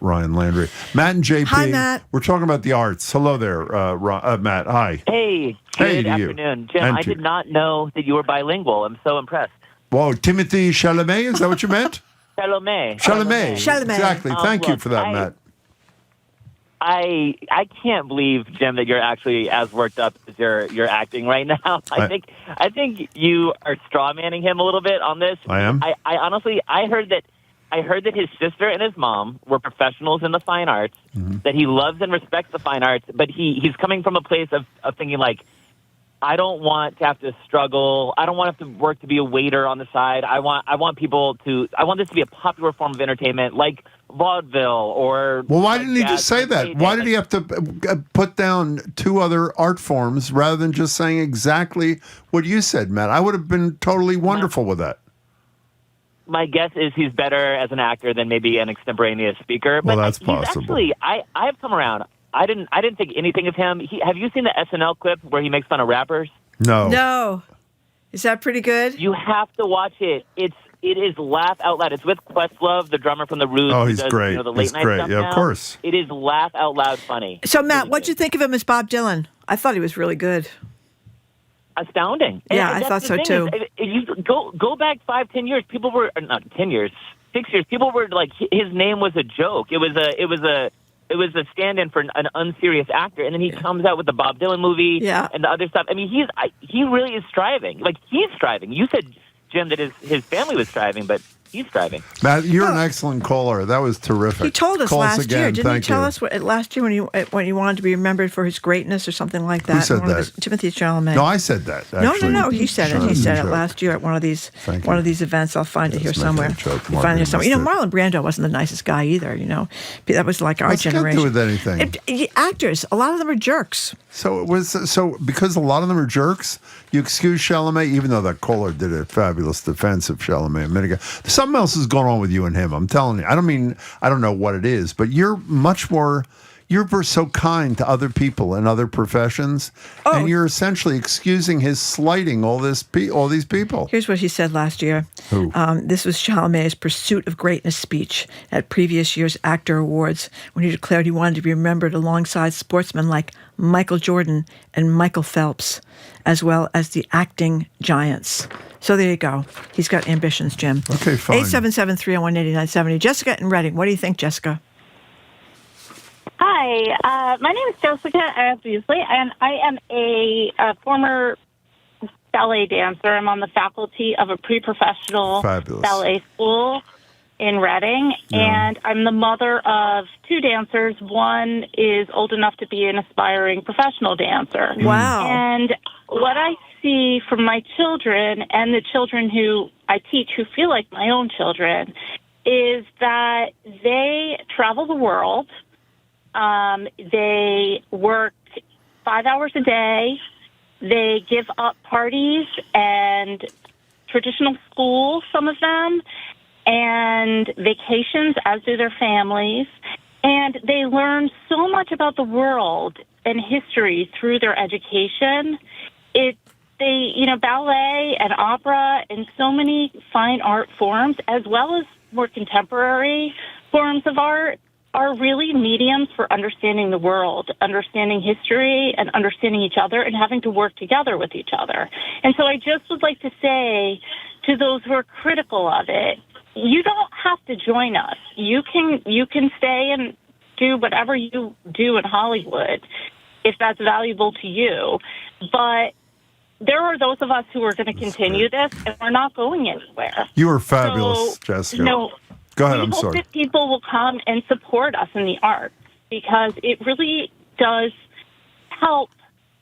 Ryan Landry. Matt and JP. Hi, Matt. We're talking about the arts. Hello there, Matt. Hi. Hey, good afternoon. Jim, I did not know that you were bilingual. I'm so impressed. Whoa, Timothée Chalamet, is that what you meant? Chalamet. Exactly. Thank you for that, Matt. I can't believe, Jim, that you're actually as worked up as you're acting right now. I think you are strawmanning him a little bit on this. I am. I honestly heard that his sister and his mom were professionals in the fine arts. Mm-hmm. That he loves and respects the fine arts, but he's coming from a place of thinking like, I don't want to have to struggle. I don't want to have to work to be a waiter on the side. I want this to be a popular form of entertainment, like vaudeville or. Well, why didn't he just say that? Why did he have to put down two other art forms rather than just saying exactly what you said, Matt? I would have been totally wonderful with that. My guess is he's better as an actor than maybe an extemporaneous speaker. Well, but that's he's possible. Actually, I've come around. I didn't think anything of him. Have you seen the SNL clip where he makes fun of rappers? No. No. Is that pretty good? You have to watch it. It is laugh out loud. It's with Questlove, the drummer from the Roots. Oh, he's who does, great. You know, the late He's night great. stuff Yeah, now. of course. It is laugh out loud funny. So, Matt, what'd you think of him as Bob Dylan? I thought he was really good. Astounding. Yeah, And I thought that's so the too. thing is, if you go back 5-10 years, people were not 10 years, 6 years. People were like, his name was a joke. It was a stand-in for an unserious actor, and then he comes out with the Bob Dylan movie and the other stuff. I mean, he really is striving. Like, he's striving. You said, Jim, that his family was striving, but he's striving. Matt, you're an excellent caller. That was terrific. He told us Call last year, again. didn't he Thank tell you. us last year when he wanted to be remembered for his greatness or something like that? Who said One of that? Timothy Chalamet. No, I said that. Actually. No. He said it. He said it Joke. last year at one of these events. I'll find it here making somewhere. a joke. You'll find it here somewhere. You know, Martin Marlon Brando wasn't the nicest guy either. You know, that was like our What's generation. got to do with anything? Actors, a lot of them are jerks. So because a lot of them are jerks, you excuse Chalamet, even though that caller did a fabulous defense of Chalamet a minute ago. Something else is going on with you and him. I'm telling you. I don't know what it is, but you're so kind to other people in other professions, and you're essentially excusing his slighting all these people. Here's what he said last year. Who? This was Chalamet's Pursuit of Greatness speech at previous year's Actor Awards when he declared he wanted to be remembered alongside sportsmen like Michael Jordan and Michael Phelps, as well as the acting giants. So there you go. He's got ambitions, Jim. Okay, fine. 877-301-8970. Jessica in Reading. What do you think, Jessica? Hi, my name is Jessica Beasley, and I am a former ballet dancer. I'm on the faculty of a pre-professional ballet school in Reading, and I'm the mother of two dancers. One is old enough to be an aspiring professional dancer. Wow. And what I see from my children and the children who I teach who feel like my own children is that they travel the world. They work 5 hours a day. They give up parties and traditional school, some of them, and vacations, as do their families. And they learn so much about the world and history through their education. Ballet and opera and so many fine art forms, as well as more contemporary forms of art, are really mediums for understanding the world, understanding history, and understanding each other, and having to work together with each other. And so I just would like to say to those who are critical of it, you don't have to join us. You can stay and do whatever you do in Hollywood if that's valuable to you. But there are those of us who are going to continue this, and we're not going anywhere. You are fabulous, Jessica. Go ahead, I'm sorry. We hope that people will come and support us in the arts, because it really does help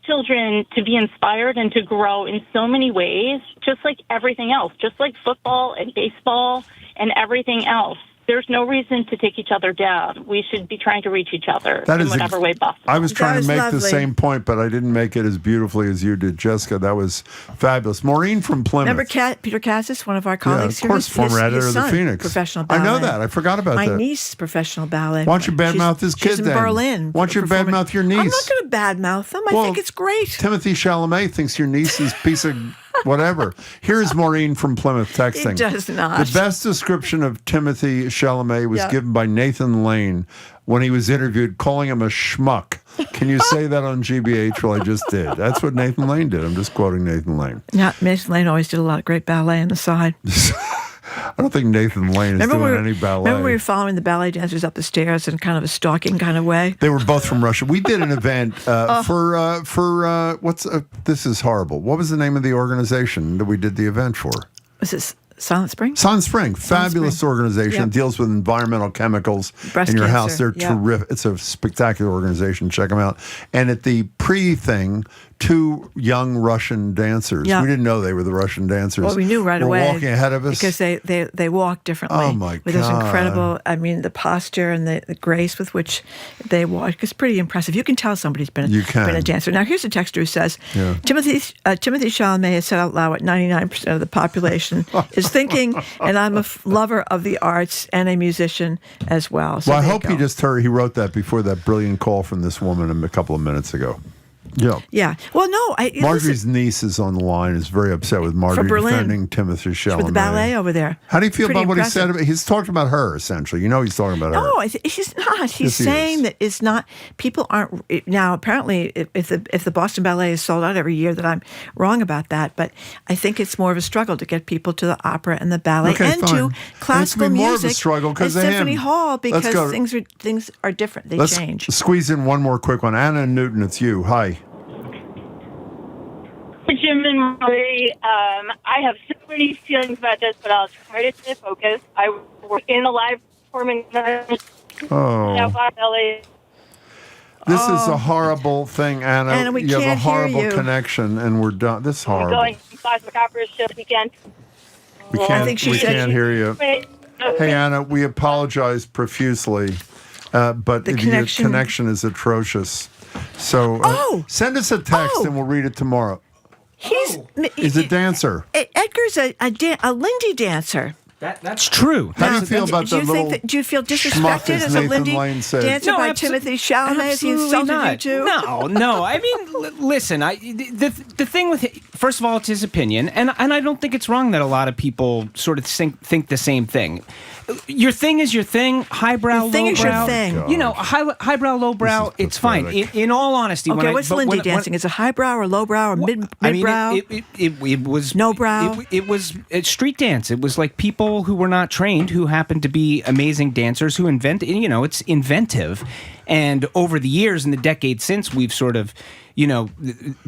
children to be inspired and to grow in so many ways, just like everything else, just like football and baseball and everything else. There's no reason to take each other down. We should be trying to reach each other in whatever way possible. I was trying to make the same point, but I didn't make it as beautifully as you did, Jessica. That was fabulous. Maureen from Plymouth. Remember Peter Cassis, one of our colleagues here? Yeah, of course, former editor of the Phoenix. Professional ballet. I know that. I forgot about that. My niece, professional ballet. Why don't you badmouth his kid then? She's in Berlin. Why don't you badmouth your niece? I'm not going to badmouth them. I think it's great. Timothy Chalamet thinks your niece is a piece of whatever. Here's Maureen from Plymouth texting. He does not. The best description of Timothy Chalamet was given by Nathan Lane when he was interviewed, calling him a schmuck. Can you say that on GBH? Well, I just did. That's what Nathan Lane did. I'm just quoting Nathan Lane. Yeah, Nathan Lane always did a lot of great ballet on the side. I don't think Nathan Lane is doing any ballet. Remember we were following the ballet dancers up the stairs in kind of a stalking kind of way? They were both from Russia. We did an event for this is horrible. What was the name of the organization that we did the event for? Was this Silent Spring? Silent Spring, fabulous organization. Yep. Deals with environmental chemicals Breast in your cancer. house. They're terrific. It's a spectacular organization. Check them out. And at the pre-thing, 2 young Russian dancers. Yeah. We didn't know they were the Russian dancers. Well, we knew right away. Walking ahead of us. Because they walk differently. Oh, my with those God. incredible, the posture and the grace with which they walk is pretty impressive. You can tell somebody's been a dancer. Now, here's a texter who says, Timothy Chalamet has said out loud what 99% of the population is thinking, and I'm a lover of the arts and a musician as well. So I hope he just heard, he wrote that before that brilliant call from this woman a couple of minutes ago. Yeah. Yeah. Well, no. Marjorie's niece is on the line, is very upset with Marjorie defending Timothy Chalamet. With the ballet over there. How do you feel Pretty about impressive. what he said? He's talking about her, essentially. You know he's talking about her. No, he's not. He's saying that it's not, people aren't, now apparently if the Boston Ballet is sold out every year, that I'm wrong about that, but I think it's more of a struggle to get people to the opera and the ballet and to classical music more of a struggle at because of Symphony him. Hall, because things are different. They change. Let's squeeze in one more quick one. Anna and Newton, it's you. Hi. Jim and Marie, I have so many feelings about this, but I'll try to stay focused. I work in the live performing. This is a horrible thing, Anna. Anna, we you have a can't hear horrible you. connection, and we're done. This is horrible. Going to Cosmic Opera show this weekend. We can't hear you. Wait, Hey, Anna, we apologize profusely, but your connection is atrocious. So send us a text, and we'll read it tomorrow. He's a dancer. Edgar's a Lindy dancer. That's true. How do you feel about that little do you feel schmuck, disrespected as as a Nathan Lindy Lane said? dancer by Timothy Chalamet? Is he insulted you too? No. I mean, listen. The thing with it, first of all, it's his opinion, and I don't think it's wrong that a lot of people sort of think the same thing. Your thing is your thing. Highbrow, Your thing lowbrow. is your thing. You know, highbrow, lowbrow. It's fine. In all honesty, Okay, what's Lindy dancing? Is it highbrow or lowbrow or midbrow? It was no brow. It was street dance. It was like people who were not trained, who happened to be amazing dancers, who invented. You know, it's inventive. And over the years and the decades since, we've sort of, you know,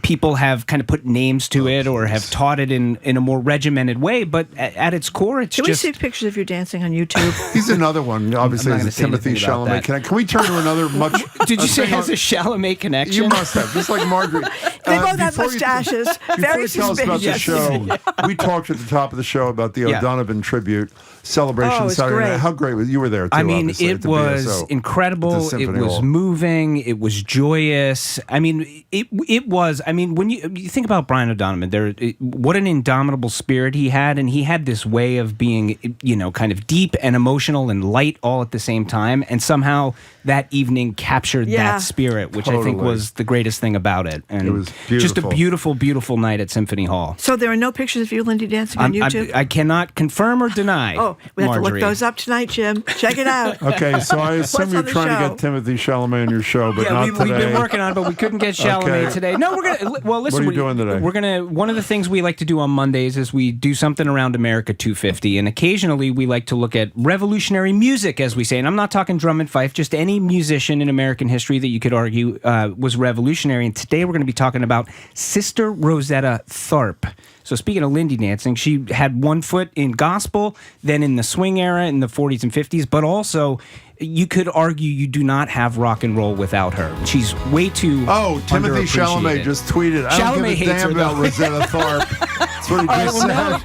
people have kind of put names to it or have taught it in a more regimented way. But at its core, it's Can just. we see pictures of you dancing on YouTube? He's another one. Obviously, I'm not has a gonna say Timothy anything about Chalamet. that. Can we turn to another much? Did you say has a Chalamet connection? You must have, just like Marjorie. They both have before you- mustaches. Before Very you tell us about the suspicious. show, we talked at the top of the show about the Yeah. O'Donovan tribute celebration Oh, it's Saturday night. great. How great was you? Were there too? I mean, obviously, at it the was BSO, incredible. at the It Symphony was Hall. moving. It was joyous. I mean, it was. I mean, when you think about Brian O'Donovan, what an indomitable spirit he had, and he had this way of being, you know, kind of deep and emotional and light all at the same time, and somehow that evening captured that spirit, which I think Totally. was the greatest thing about it. And It was just a beautiful. beautiful, beautiful night at Symphony Hall. So there are no pictures of you, Lindy, dancing on YouTube? I cannot confirm or deny. Oh, we have to Marjorie. look those up tonight, Jim. Check it out. Okay, so I assume What's you're on the trying to show? get Timothy Chalamet on your show, but not we've today. been working on it, but we couldn't get Chalamet Okay. today. No, we're gonna. Well, listen. What are you doing today? We're gonna. One of the things we like to do on Mondays is we do something around America 250, and occasionally we like to look at revolutionary music, as we say. And I'm not talking drum and fife, just any musician in American history that you could argue was revolutionary. And today we're going to be talking about Sister Rosetta Tharpe. So speaking of Lindy dancing, she had one foot in gospel, then in the swing era in the 40s and 50s, but also you could argue you do not have rock and roll without her. She's way too Timothy Chalamet underappreciated. just tweeted, I don't Chalamet give a hates her, damn about though. Rosetta Tharpe. That's what he All right, just well,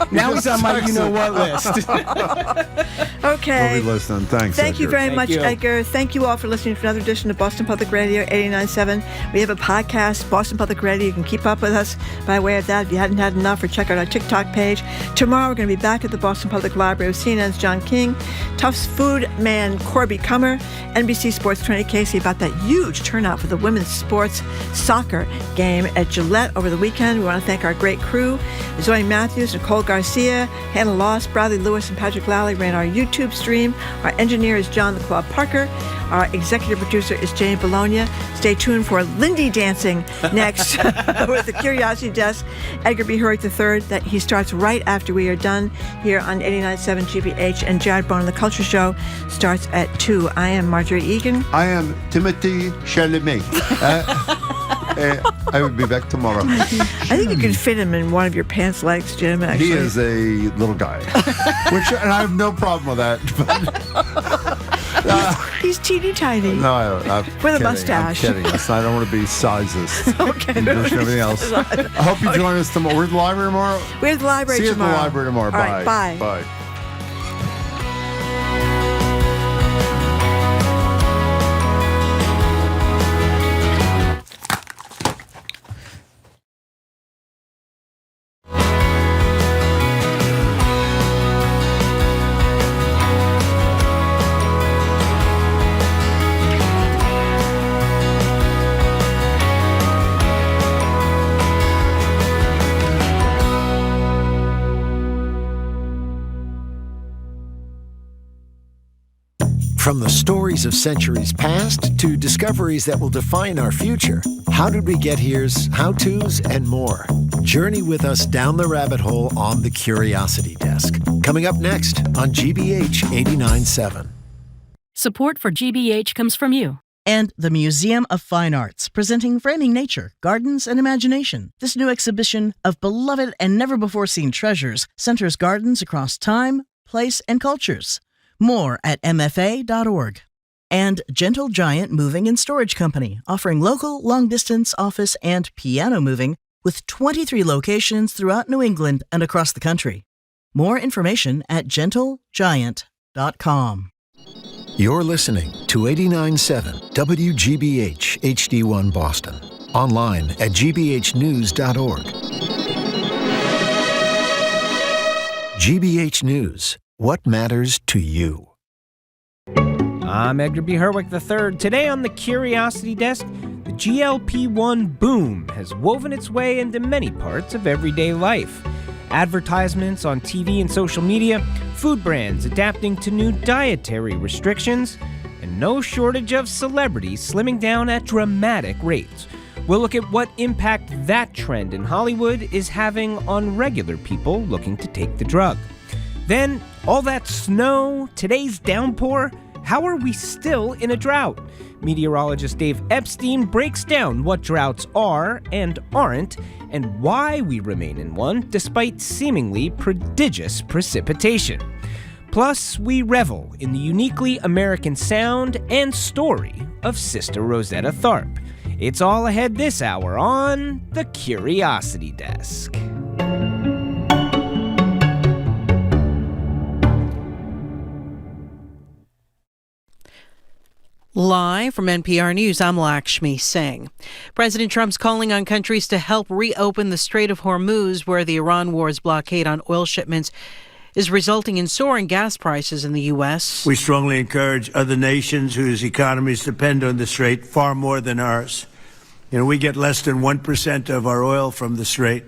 said. now he's on my you-know-what list. Okay. We'll be listening. Thanks, Thank you Edgar. very much, you. Edgar. Thank you all for listening to another edition of Boston Public Radio 89.7. We have a podcast, Boston Public Radio. You can keep up with us by way of that. If you hadn't had enough, or check out our TikTok page. Tomorrow, we're going to be back at the Boston Public Library with CNN's John King, Tufts food man Corby Cummer, NBC Sports 20 Casey about that huge turnout for the women's sports soccer game at Gillette over the weekend. We want to thank our great crew, Zoe Matthews, Nicole Garcia, Hannah Loss, Bradley Lewis, and Patrick Lally ran our YouTube stream. Our engineer is John the Claw Parker. Our executive producer is Jane Bologna. Stay tuned for Lindy dancing next with the Curiosity Desk. Edgar B. Hurwick III, that he starts right after we are done here on 89.7 GBH, and Jared Bone, the Culture Show, starts at 2. I am Marjorie Egan. I am Timothy Chalamet. I will be back tomorrow. I think you can fit him in one of your pants legs, Jim, actually. He is a little guy, and I have no problem with that. He's teeny tiny. No, I'm with kidding. a mustache. I'm kidding. I don't want to be sizist. Okay. And everything else. I hope you join us tomorrow. We're at the library tomorrow. We're at the library tomorrow. See you tomorrow. at the library tomorrow. All Bye. Right, bye. Bye. From the stories of centuries past to discoveries that will define our future, How Did We Get Here's, how-tos, and more. Journey with us down the rabbit hole on the Curiosity Desk. Coming up next on GBH 89.7. Support for GBH comes from you. And the Museum of Fine Arts, presenting Framing Nature, Gardens, and Imagination. This new exhibition of beloved and never-before-seen treasures centers gardens across time, place, and cultures. More at mfa.org. And Gentle Giant Moving and Storage Company, offering local, long-distance office and piano moving with 23 locations throughout New England and across the country. More information at gentlegiant.com. You're listening to 89.7 WGBH HD1 Boston. Online at gbhnews.org. GBH News. What matters to you? I'm Edgar B. Hurwick III. Today on the Curiosity Desk, the GLP-1 boom has woven its way into many parts of everyday life. Advertisements on TV and social media, food brands adapting to new dietary restrictions, and no shortage of celebrities slimming down at dramatic rates. We'll look at what impact that trend in Hollywood is having on regular people looking to take the drug. Then, all that snow, today's downpour, how are we still in a drought? Meteorologist Dave Epstein breaks down what droughts are and aren't, and why we remain in one despite seemingly prodigious precipitation. Plus, we revel in the uniquely American sound and story of Sister Rosetta Tharpe. It's all ahead this hour on the Curiosity Desk. Live from NPR News, I'm Lakshmi Singh. President Trump's calling on countries to help reopen the Strait of Hormuz, where the Iran war's blockade on oil shipments is resulting in soaring gas prices in the U.S. We strongly encourage other nations whose economies depend on the Strait far more than ours. We get less than 1% of our oil from the Strait,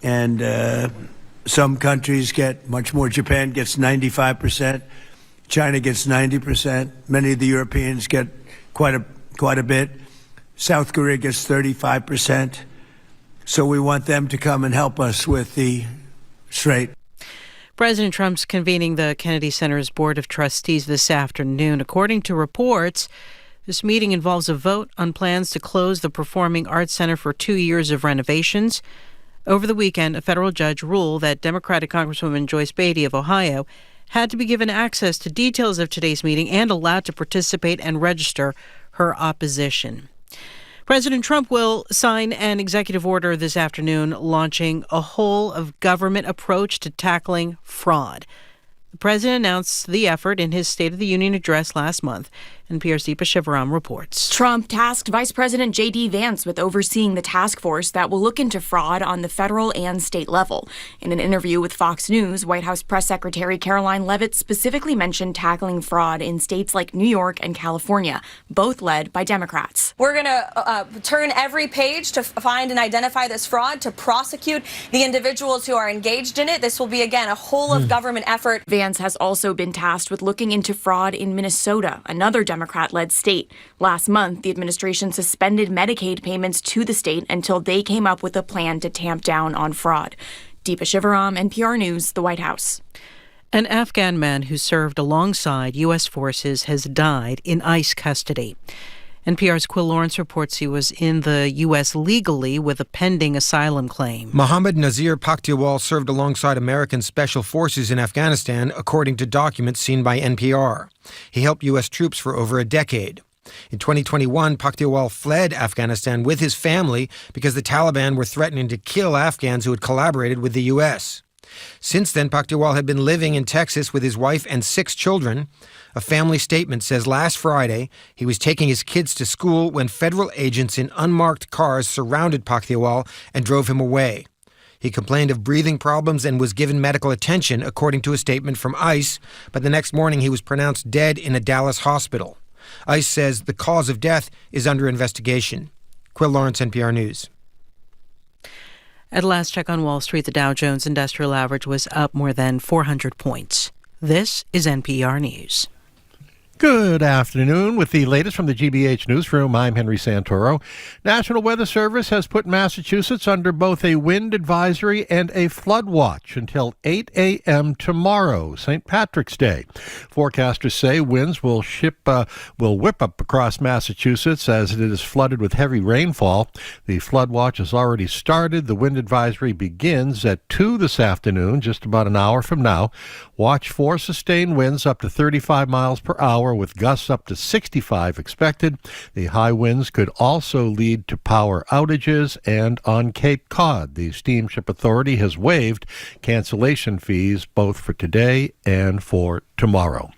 and some countries get much more. Japan gets 95%. China gets 90%. Many of the Europeans get quite a bit. South Korea gets 35%. So we want them to come and help us with the Strait. President Trump's convening the Kennedy Center's Board of Trustees this afternoon. According to reports, this meeting involves a vote on plans to close the Performing Arts Center for 2 years of renovations. Over the weekend, a federal judge ruled that Democratic Congresswoman Joyce Beatty of Ohio had to be given access to details of today's meeting and allowed to participate and register her opposition. President Trump will sign an executive order this afternoon launching a whole-of-government approach to tackling fraud. The president announced the effort in his State of the Union address last month NPR's Deepa Shivaram reports. Trump tasked Vice President J.D. Vance with overseeing the task force that will look into fraud on the federal and state level. In an interview with Fox News, White House Press Secretary Caroline Leavitt specifically mentioned tackling fraud in states like New York and California, both led by Democrats. We're going to turn every page to find and identify this fraud, to prosecute the individuals who are engaged in it. This will be, again, a whole-of-government effort. Vance has also been tasked with looking into fraud in Minnesota, another Democrat-led state. Last month, the administration suspended Medicaid payments to the state until they came up with a plan to tamp down on fraud. Deepa Shivaram, NPR News, the White House. An Afghan man who served alongside U.S. forces has died in ICE custody. NPR's Quill Lawrence reports he was in the U.S. legally with a pending asylum claim. Mohammed Nazir Pakhtiwal served alongside American special forces in Afghanistan, according to documents seen by NPR. He helped U.S. troops for over a decade. In 2021, Pakhtiwal fled Afghanistan with his family because the Taliban were threatening to kill Afghans who had collaborated with the U.S. Since then, Pakhtiwal had been living in Texas with his wife and 6 children. A family statement says last Friday he was taking his kids to school when federal agents in unmarked cars surrounded Pakhtiwal and drove him away. He complained of breathing problems and was given medical attention, according to a statement from ICE, but the next morning he was pronounced dead in a Dallas hospital. ICE says the cause of death is under investigation. Quill Lawrence, NPR News. At last check on Wall Street, the Dow Jones Industrial Average was up more than 400 points. This is NPR News. Good afternoon. With the latest from the GBH Newsroom, I'm Henry Santoro. National Weather Service has put Massachusetts under both a wind advisory and a flood watch until 8 a.m. tomorrow, St. Patrick's Day. Forecasters say winds will whip up across Massachusetts as it is flooded with heavy rainfall. The flood watch has already started. The wind advisory begins at 2 this afternoon, just about an hour from now. Watch for sustained winds up to 35 miles per hour, with gusts up to 65 expected. The high winds could also lead to power outages, and on Cape Cod, the Steamship Authority has waived cancellation fees both for today and for tomorrow.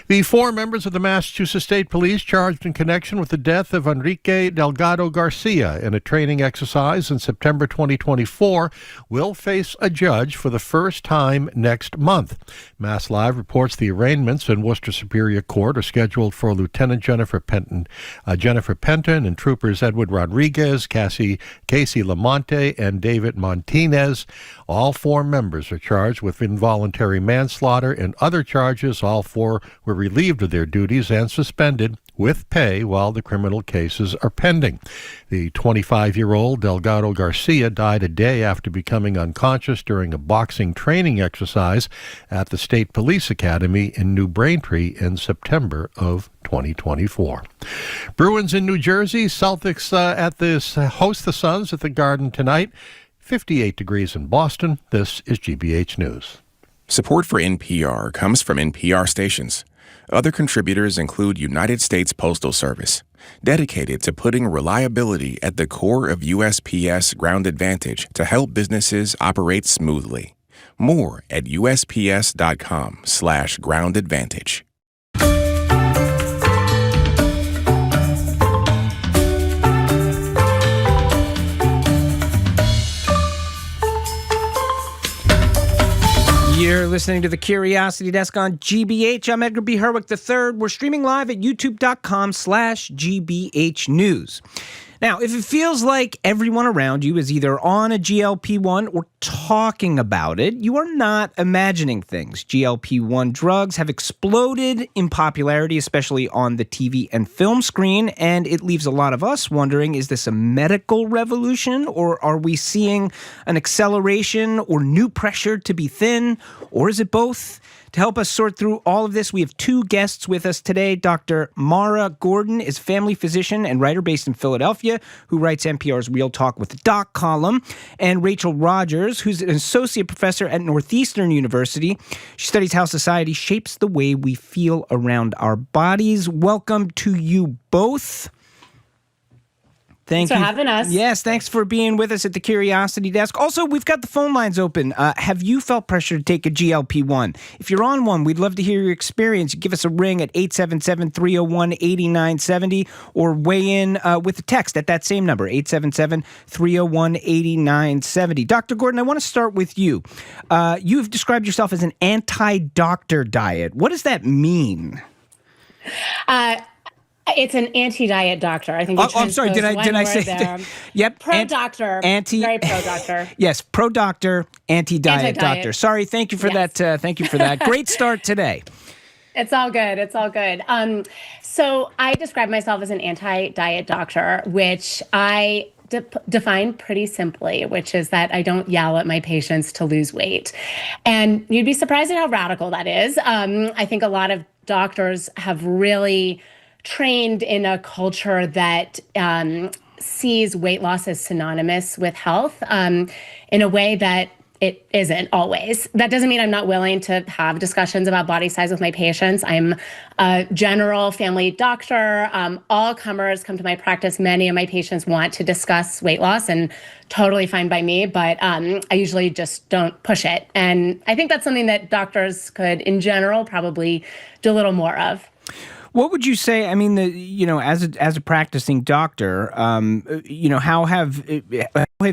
The 4 members of the Massachusetts State Police charged in connection with the death of Enrique Delgado Garcia in a training exercise in September 2024 will face a judge for the first time next month. Mass Live reports the arraignments in Worcester Superior Court are scheduled for Lieutenant Jennifer Penton and Troopers Edward Rodriguez, Casey Lamonte, and David Martinez. All 4 members are charged with involuntary manslaughter and other charges. All 4 were relieved of their duties and suspended with pay while the criminal cases are pending. The 25-year-old Delgado Garcia died a day after becoming unconscious during a boxing training exercise at the State Police Academy in New Braintree in September of 2024. Bruins in New Jersey, Celtics host the Suns at the Garden tonight. 58 degrees in Boston. This is GBH News. Support for NPR comes from NPR stations. Other contributors include United States Postal Service, dedicated to putting reliability at the core of USPS Ground Advantage to help businesses operate smoothly. More at USPS.com/Ground Advantage. You're listening to the Curiosity Desk on GBH. I'm Edgar B. Herwick III. We're streaming live at youtube.com/GBH News. Now, if it feels like everyone around you is either on a GLP-1 or talking about it, you are not imagining things. GLP-1 drugs have exploded in popularity, especially on the TV and film screen, and it leaves a lot of us wondering, is this a medical revolution, or are we seeing an acceleration or new pressure to be thin, or is it both? To help us sort through all of this, we have 2 guests with us today. Dr. Mara Gordon is a family physician and writer based in Philadelphia who writes NPR's Real Talk with the Doc column, and Rachel Rodgers, who's an associate professor at Northeastern University. She studies how society shapes the way we feel around our bodies. Welcome to you both. Thanks for having us. Yes, thanks for being with us at the Curiosity Desk. Also, we've got the phone lines open. Have you felt pressure to take a GLP-1? If you're on one, we'd love to hear your experience. Give us a ring at 877-301-8970 or weigh in with a text at that same number, 877-301-8970. Dr. Gordon, I want to start with you. You've described yourself as an anti-doctor diet. What does that mean? It's an anti-diet doctor. I think. I'm sorry. Did I say? Yep. Pro-doctor. Very pro-doctor. Yes, pro-doctor, anti-diet doctor. Sorry. Thank you for that. Thank you for that. Great start today. It's all good. It's all good. So I describe myself as an anti-diet doctor, which I define pretty simply, which is that I don't yell at my patients to lose weight. And you'd be surprised at how radical that is. I think a lot of doctors have really trained in a culture that sees weight loss as synonymous with health in a way that it isn't always. That doesn't mean I'm not willing to have discussions about body size with my patients. I'm a general family doctor. All comers come to my practice. Many of my patients want to discuss weight loss, and totally fine by me, but I usually just don't push it. And I think that's something that doctors could, in general, probably do a little more of. What would you say? I mean, as a practicing doctor, how have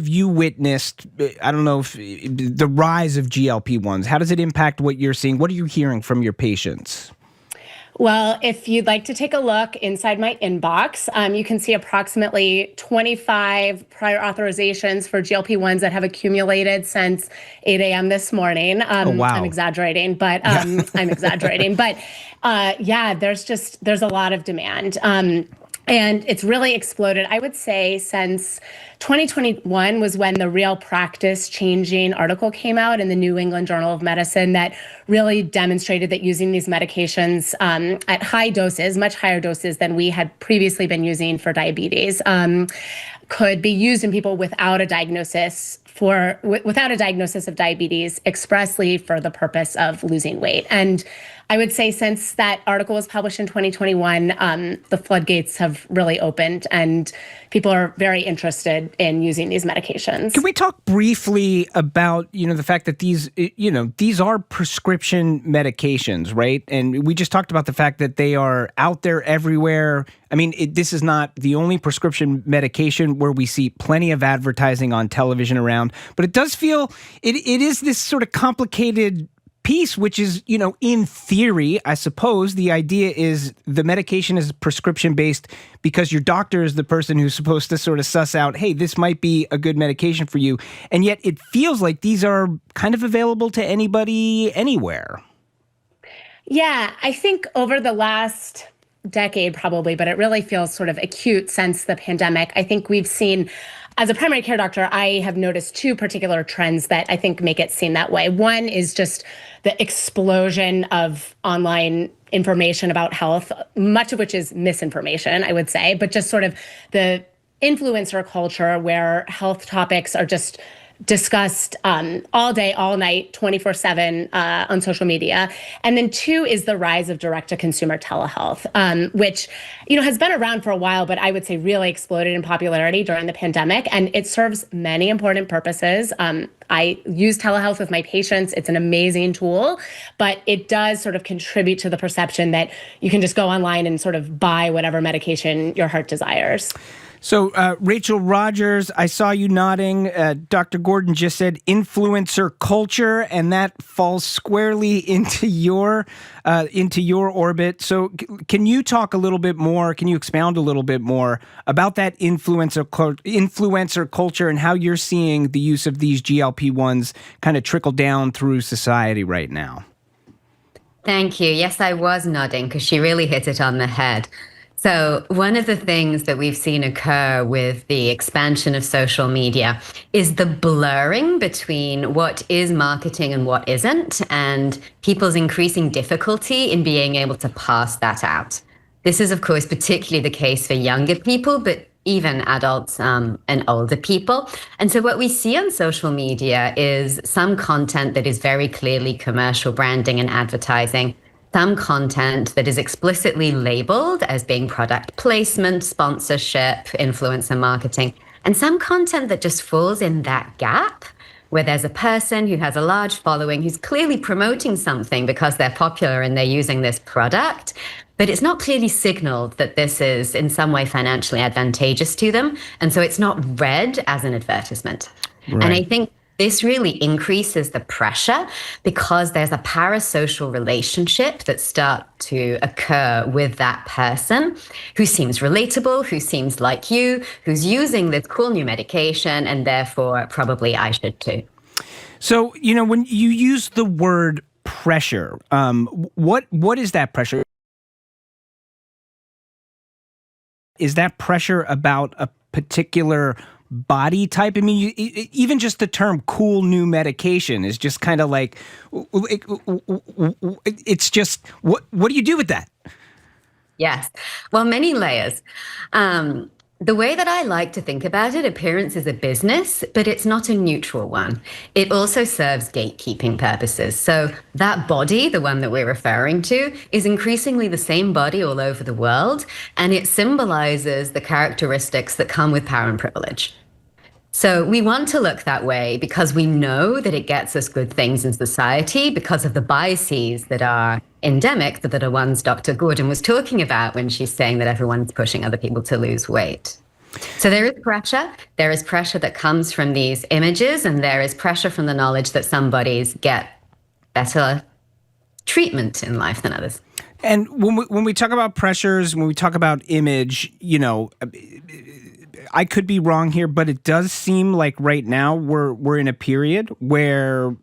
you witnessed? I don't know if the rise of GLP-1s. How does it impact what you're seeing? What are you hearing from your patients? Well, if you'd like to take a look inside my inbox, you can see approximately 25 prior authorizations for GLP-1s that have accumulated since 8 a.m. this morning. Oh, wow. I'm exaggerating, but I'm exaggerating. But there's a lot of demand. And it's really exploded, I would say, since 2021 was when the real practice-changing article came out in the New England Journal of Medicine that really demonstrated that using these medications at high doses, much higher doses than we had previously been using for diabetes, could be used in people without a diagnosis of diabetes expressly for the purpose of losing weight. And I would say since that article was published in 2021, the floodgates have really opened and people are very interested in using these medications. Can we talk briefly about, the fact that these are prescription medications, right? And we just talked about the fact that they are out there everywhere. I mean, this is not the only prescription medication where we see plenty of advertising on television around, but it does feel it is this sort of complicated piece, which is, in theory, I suppose the idea is the medication is prescription based because your doctor is the person who's supposed to sort of suss out, hey, this might be a good medication for you. And yet it feels like these are kind of available to anybody anywhere. Yeah, I think over the last decade probably, but it really feels sort of acute since the pandemic. I think we've seen, as a primary care doctor, I have noticed two particular trends that I think make it seem that way. One is just the explosion of online information about health, much of which is misinformation, I would say, but just sort of the influencer culture where health topics are just discussed all day, all night, 24/7 on social media. And then two is the rise of direct-to-consumer telehealth, which, has been around for a while, but I would say really exploded in popularity during the pandemic. And it serves many important purposes. I use telehealth with my patients. It's an amazing tool, but it does sort of contribute to the perception that you can just go online and sort of buy whatever medication your heart desires. So, Rachel Rodgers, I saw you nodding. Dr. Gordon just said influencer culture, and that falls squarely into your orbit. So, can you talk a little bit more? Can you expound a little bit more about that influencer culture and how you're seeing the use of these GLP-1s kind of trickle down through society right now? Thank you. Yes, I was nodding because she really hit it on the head. So one of the things that we've seen occur with the expansion of social media is the blurring between what is marketing and what isn't, and people's increasing difficulty in being able to parse that out. This is, of course, particularly the case for younger people, but even adults and older people. And so what we see on social media is some content that is very clearly commercial branding and advertising, some content that is explicitly labeled as being product placement, sponsorship, influencer marketing, and some content that just falls in that gap where there's a person who has a large following who's clearly promoting something because they're popular and they're using this product, but it's not clearly signaled that this is in some way financially advantageous to them. And so it's not read as an advertisement. Right. And I think this really increases the pressure because there's a parasocial relationship that starts to occur with that person who seems relatable, who seems like you, who's using this cool new medication, and therefore probably I should too. So, you know, when you use the word pressure, what is that pressure? Is that pressure about a particular body type? I mean, even just the term cool new medication is just kind of like, it's just, what do you do with that? Yes. Well, many layers. The way that I like to think about it, appearance is a business, but it's not a neutral one. It also serves gatekeeping purposes. So that body, the one that we're referring to, is increasingly the same body all over the world, and it symbolizes the characteristics that come with power and privilege. So we want to look that way because we know that it gets us good things in society because of the biases that are endemic, that are ones Dr. Gordon was talking about when she's saying that everyone's pushing other people to lose weight. So there is pressure. There is pressure that comes from these images, and there is pressure from the knowledge that some bodies get better treatment in life than others. And when we talk about pressures, when we talk about image, you know, I could be wrong here, but it does seem like right now we're in a period where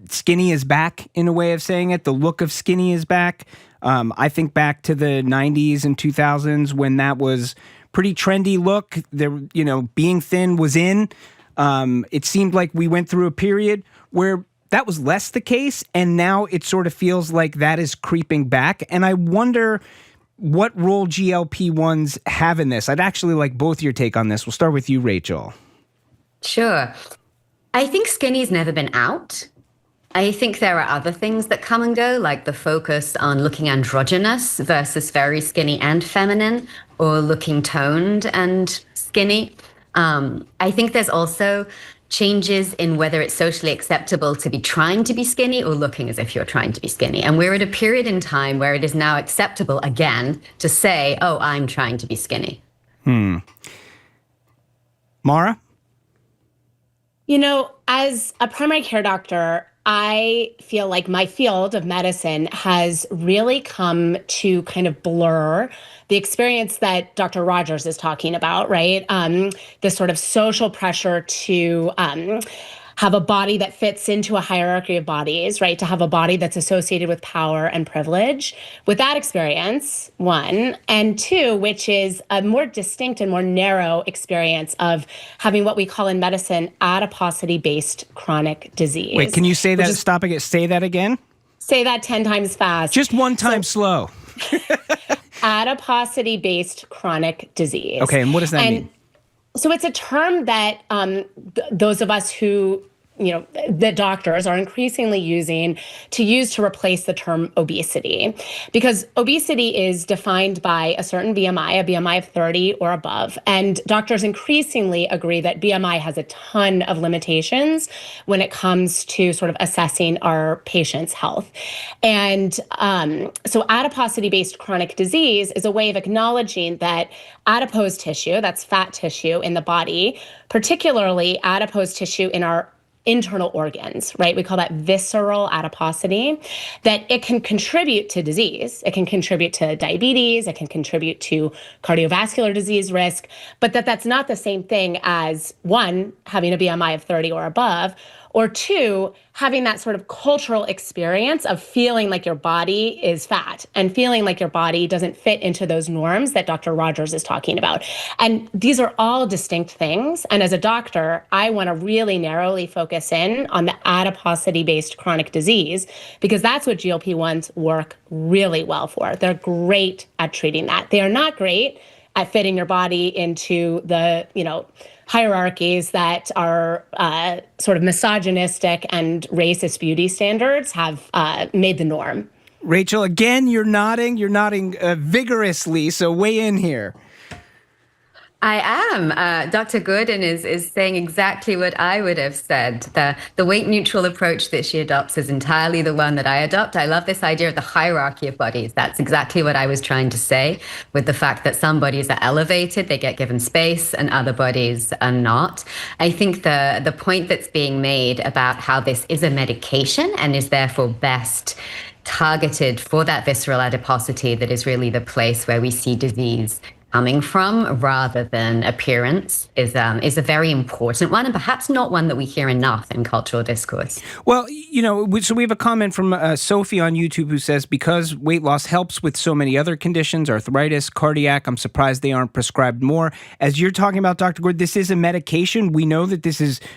skinny is back, in a way of saying it. The look of skinny is back. I think back to the 90s and 2000s when that was pretty trendy look. There, you know, being thin was in. It seemed like we went through a period where that was less the case, and now it sort of feels like that is creeping back. And I wonder what role GLP-1s have in this. I'd actually like both your take on this. We'll start with you, Rachel. Sure. I think skinny's never been out. I think there are other things that come and go, like the focus on looking androgynous versus very skinny and feminine, or looking toned and skinny. I think there's also changes in whether it's socially acceptable to be trying to be skinny or looking as if you're trying to be skinny. And we're at a period in time where it is now acceptable again to say, oh, I'm trying to be skinny. Mara? You know, as a primary care doctor, I feel like my field of medicine has really come to kind of blur the experience that Dr. Rodgers is talking about, right? This sort of social pressure to have a body that fits into a hierarchy of bodies, right? To have a body that's associated with power and privilege. With that experience, one, and two, which is a more distinct and more narrow experience of having what we call in medicine adiposity-based chronic disease. Wait, can you say that? Stop again. Say that again. Say that 10 times fast. Just one time slow. Adiposity-based chronic disease. Okay, and what does that mean? So it's a term that those of us who, you know, the doctors are increasingly using to replace the term obesity, because obesity is defined by a certain BMI, a BMI of 30 or above. And doctors increasingly agree that BMI has a ton of limitations when it comes to sort of assessing our patients' health. And so adiposity-based chronic disease is a way of acknowledging that adipose tissue, that's fat tissue in the body, particularly adipose tissue in our internal organs, right? We call that visceral adiposity, that it can contribute to disease. It can contribute to diabetes. It can contribute to cardiovascular disease risk, but that's not the same thing as, one, having a BMI of 30 or above, or two, having that sort of cultural experience of feeling like your body is fat and feeling like your body doesn't fit into those norms that Dr. Rodgers is talking about. And these are all distinct things. And as a doctor, I want to really narrowly focus in on the adiposity-based chronic disease, because that's what GLP-1s work really well for. They're great at treating that. They are not great at fitting your body into the, you know, hierarchies that are sort of misogynistic and racist beauty standards have made the norm. Rachel, again, you're nodding vigorously, so weigh in here. I am. Dr. Gordon is saying exactly what I would have said. The weight neutral approach that she adopts is entirely the one that I adopt. I love this idea of the hierarchy of bodies. That's exactly what I was trying to say, with the fact that some bodies are elevated, they get given space, and other bodies are not. I think the point that's being made about how this is a medication and is therefore best targeted for that visceral adiposity that is really the place where we see disease coming from rather than appearance is a very important one, and perhaps not one that we hear enough in cultural discourse. Well, so we have a comment from Sophie on YouTube who says, because weight loss helps with so many other conditions, arthritis, cardiac, I'm surprised they aren't prescribed more. As you're talking about, Dr. Gord, this is a medication. We know that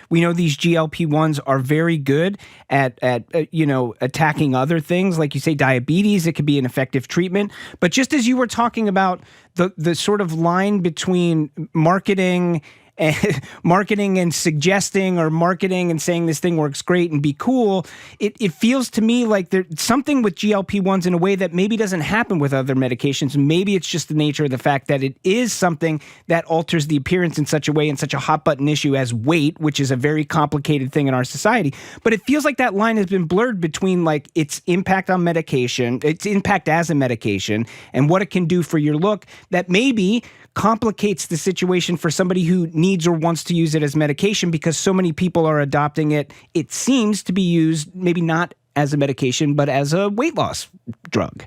we know these GLP-1s are very good at attacking other things, like you say, diabetes. It could be an effective treatment. But just as you were talking about the sort of line between marketing and suggesting, or marketing and saying this thing works great and be cool, it feels to me like there's something with GLP-1s in a way that maybe doesn't happen with other medications. Maybe it's just the nature of the fact that it is something that alters the appearance in such a way, in such a hot button issue as weight, which is a very complicated thing in our society. But it feels like that line has been blurred between like its impact on medication, its impact as a medication, and what it can do for your look, that maybe complicates the situation for somebody who needs or wants to use it as medication, because so many people are adopting it. It seems to be used maybe not as a medication, but as a weight loss drug.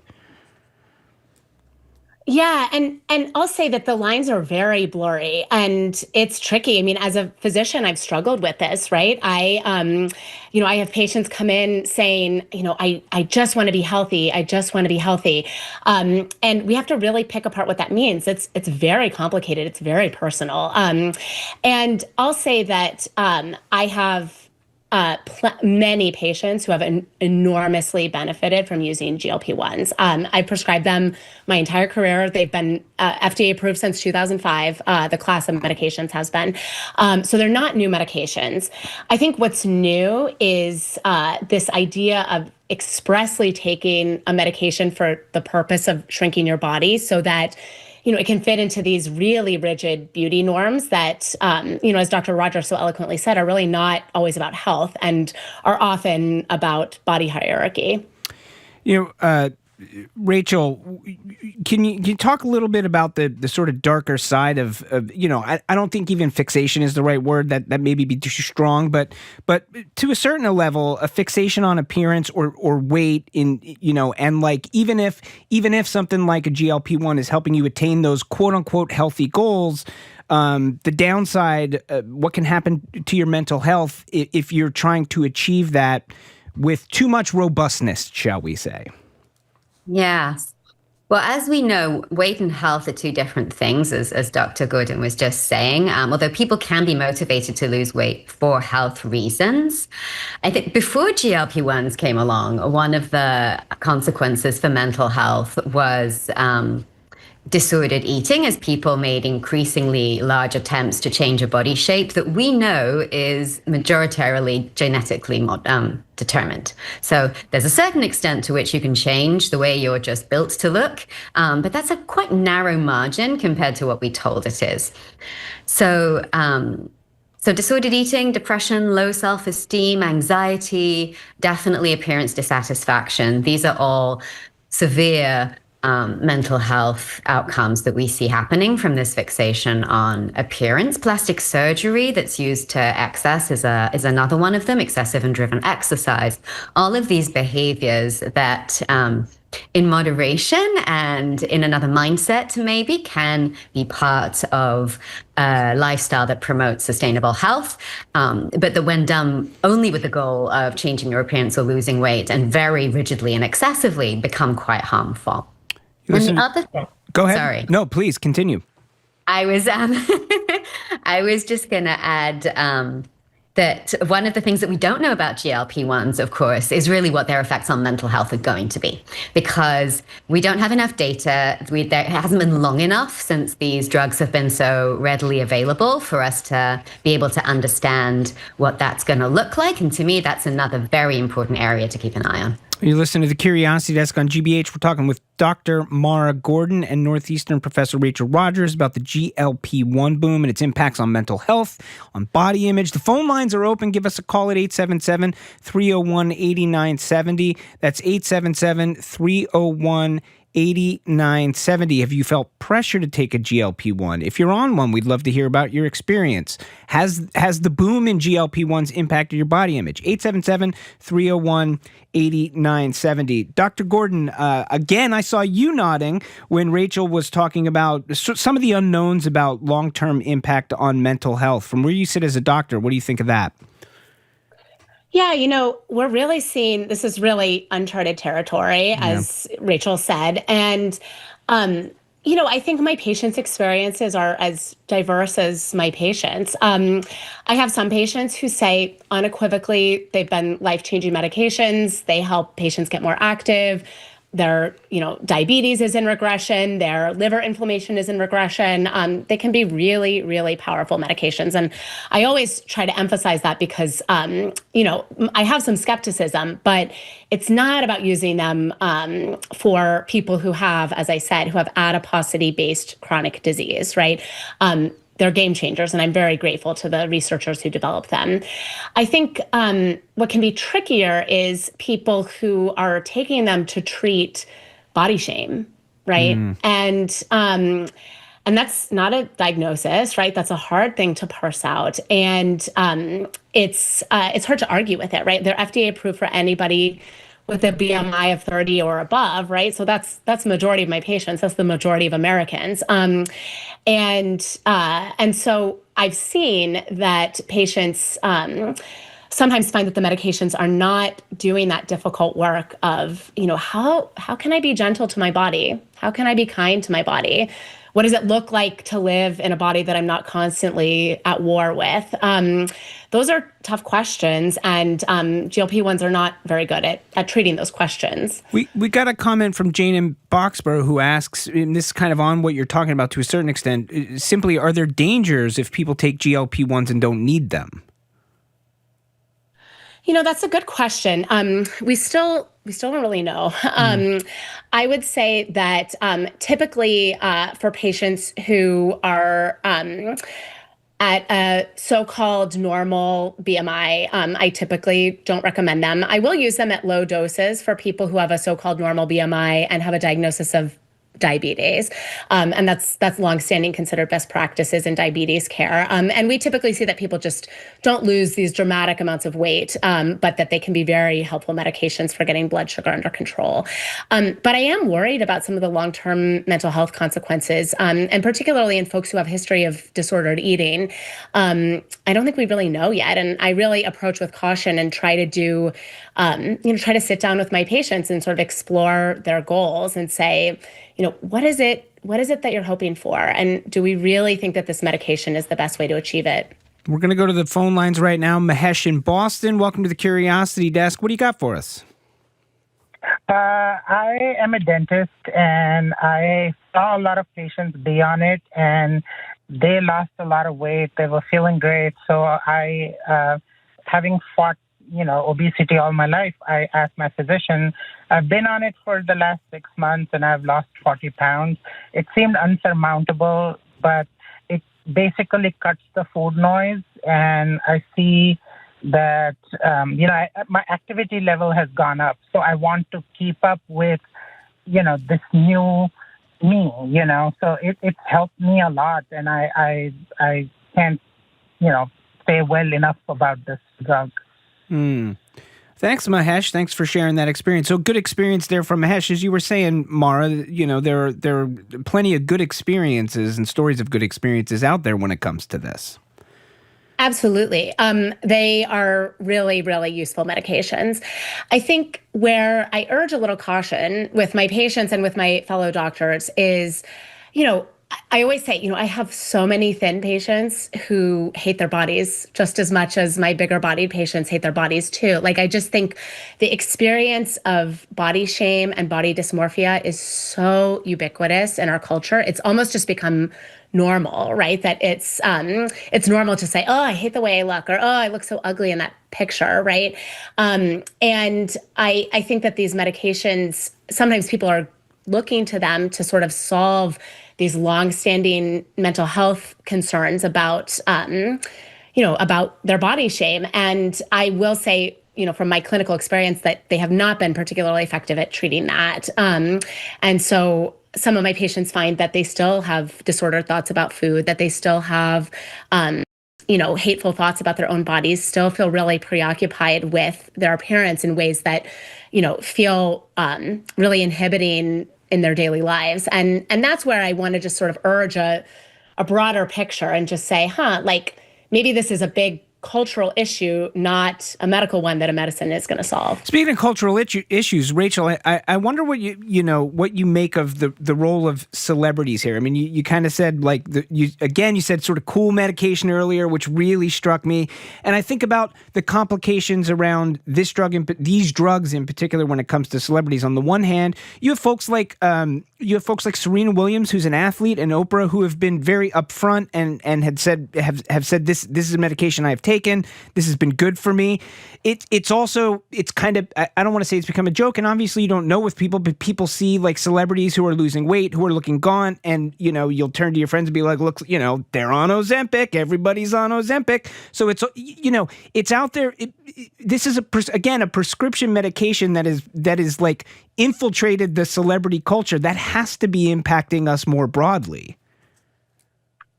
Yeah, and I'll say that the lines are very blurry and it's tricky. I mean, as a physician, I've struggled with this, right? I have patients come in saying, I just want to be healthy. I just want to be healthy. And we have to really pick apart what that means. It's very complicated. It's very personal. And I'll say that I have many patients who have enormously benefited from using GLP-1s. I prescribed them my entire career. They've been FDA approved since 2005. The class of medications has been. So they're not new medications. I think what's new is this idea of expressly taking a medication for the purpose of shrinking your body so that it can fit into these really rigid beauty norms that, as Dr. Rodgers so eloquently said, are really not always about health and are often about body hierarchy. Rachel, can you talk a little bit about the sort of darker side of I don't think even fixation is the right word, that maybe be too strong, but to a certain level, a fixation on appearance or weight and like even if something like a GLP-1 is helping you attain those quote unquote healthy goals, the downside, what can happen to your mental health if you're trying to achieve that with too much robustness, shall we say? Yes. Well, as we know, weight and health are two different things, as Dr. Gordon was just saying. Although people can be motivated to lose weight for health reasons, I think before GLP-1s came along, one of the consequences for mental health was disordered eating, as people made increasingly large attempts to change a body shape that we know is majoritarily genetically determined. So there's a certain extent to which you can change the way you're just built to look, but that's a quite narrow margin compared to what we told it is. So disordered eating, depression, low self-esteem, anxiety, definitely appearance dissatisfaction. These are all severe mental health outcomes that we see happening from this fixation on appearance. Plastic surgery that's used to excess is another one of them, excessive and driven exercise. All of these behaviors that in moderation and in another mindset maybe can be part of a lifestyle that promotes sustainable health, but that when done only with the goal of changing your appearance or losing weight and very rigidly and excessively become quite harmful. Listen, and the other thing, go ahead. Sorry. No, please continue. I was just going to add that one of the things that we don't know about GLP-1s, of course, is really what their effects on mental health are going to be, because we don't have enough data. There hasn't been long enough since these drugs have been so readily available for us to be able to understand what that's going to look like. And to me, that's another very important area to keep an eye on. You listen to the Curiosity Desk on GBH. We're talking with Dr. Mara Gordon and Northeastern Professor Rachel Rodgers about the GLP-1 boom and its impacts on mental health, on body image. The phone lines are open. Give us a call at 877-301-8970. That's 877-301-8970. 8970. Have you felt pressure to take a GLP-1? If you're on one, we'd love to hear about your experience. Has the boom in GLP-1s impacted your body image? 877-301-8970. Dr. Gordon, again, I saw you nodding when Rachel was talking about some of the unknowns about long-term impact on mental health. From where you sit as a doctor, what do you think of that? Yeah, we're really seeing this is really uncharted territory, as Rachel said. And, I think my patients' experiences are as diverse as my patients. I have some patients who say unequivocally they've been life-changing medications. They help patients get more active. Their, diabetes is in regression. Their liver inflammation is in regression. They can be really, really powerful medications. And I always try to emphasize that because, I have some skepticism, but it's not about using them for people who have, as I said, who have adiposity-based chronic disease, right? They're game changers, and I'm very grateful to the researchers who developed them. I think what can be trickier is people who are taking them to treat body shame, right? And that's not a diagnosis, right? That's a hard thing to parse out, and it's hard to argue with it, right? They're FDA approved for anybody with a BMI of 30 or above, right? So that's the majority of my patients. That's the majority of Americans. And so I've seen that patients sometimes find that the medications are not doing that difficult work of, how can I be gentle to my body? How can I be kind to my body? What does it look like to live in a body that I'm not constantly at war with? Those are tough questions, and GLP-1s are not very good at treating those questions. We got a comment from Jane in Boxborough who asks, and this is kind of on what you're talking about to a certain extent, simply, are there dangers if people take GLP-1s and don't need them? That's a good question. We still don't really know. I would say that typically for patients who are at a so-called normal BMI, I typically don't recommend them. I will use them at low doses for people who have a so-called normal BMI and have a diagnosis of diabetes. And that's longstanding considered best practices in diabetes care. And we typically see that people just don't lose these dramatic amounts of weight, but that they can be very helpful medications for getting blood sugar under control. But I am worried about some of the long-term mental health consequences, and particularly in folks who have history of disordered eating. I don't think we really know yet. And I really approach with caution and try to do, try to sit down with my patients and sort of explore their goals and say, what is it that you're hoping for? And do we really think that this medication is the best way to achieve it? We're going to go to the phone lines right now. Mahesh in Boston, welcome to the Curiosity Desk. What do you got for us? I am a dentist, and I saw a lot of patients be on it, and they lost a lot of weight. They were feeling great. So I, having fought obesity all my life, I asked my physician, I've been on it for the last 6 months and I've lost 40 pounds. It seemed unsurmountable, but it basically cuts the food noise. And I see that, my activity level has gone up. So I want to keep up with, this new me, so it's helped me a lot. And I can't, say well enough about this drug. Thanks, Mahesh. Thanks for sharing that experience. So good experience there from Mahesh. As you were saying, Mara, there are plenty of good experiences and stories of good experiences out there when it comes to this. Absolutely. They are really, really useful medications. I think where I urge a little caution with my patients and with my fellow doctors is, I always say, I have so many thin patients who hate their bodies just as much as my bigger bodied patients hate their bodies too. Like, I just think the experience of body shame and body dysmorphia is so ubiquitous in our culture. It's almost just become normal, right? That it's normal to say, oh, I hate the way I look, or oh, I look so ugly in that picture, right? And I think that these medications, sometimes people are looking to them to sort of solve these longstanding mental health concerns about, about their body shame. And I will say, from my clinical experience, that they have not been particularly effective at treating that. And so some of my patients find that they still have disordered thoughts about food, that they still have, hateful thoughts about their own bodies, still feel really preoccupied with their appearance in ways that, feel really inhibiting in their daily lives. And that's where I want to just sort of urge a broader picture and just say, maybe this is a big cultural issue, not a medical one that a medicine is going to solve. Speaking of cultural issues, Rachel, I wonder what what you make of the role of celebrities here. I mean, you kind of said you said sort of cool medication earlier, which really struck me, and I think about the complications around these drugs in particular when it comes to celebrities. On the one hand, you have folks like Serena Williams, who's an athlete, and Oprah, who have been very upfront and have said this is a medication I have taken. This has been good for me. It's kind of, I don't want to say it's become a joke, and obviously you don't know with people, but people see like celebrities who are losing weight, who are looking gaunt, and you'll turn to your friends and be like, look, they're on Ozempic. Everybody's on Ozempic. So it's it's out there. This is a prescription medication that is like infiltrated the celebrity culture. That has to be impacting us more broadly.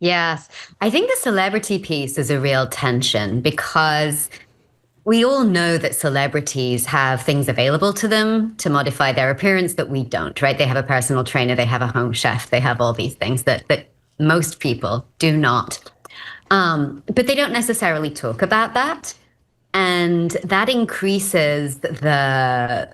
Yes. I think the celebrity piece is a real tension because we all know that celebrities have things available to them to modify their appearance that we don't, right? They have a personal trainer, they have a home chef, they have all these things that most people do not. But they don't necessarily talk about that. And that increases the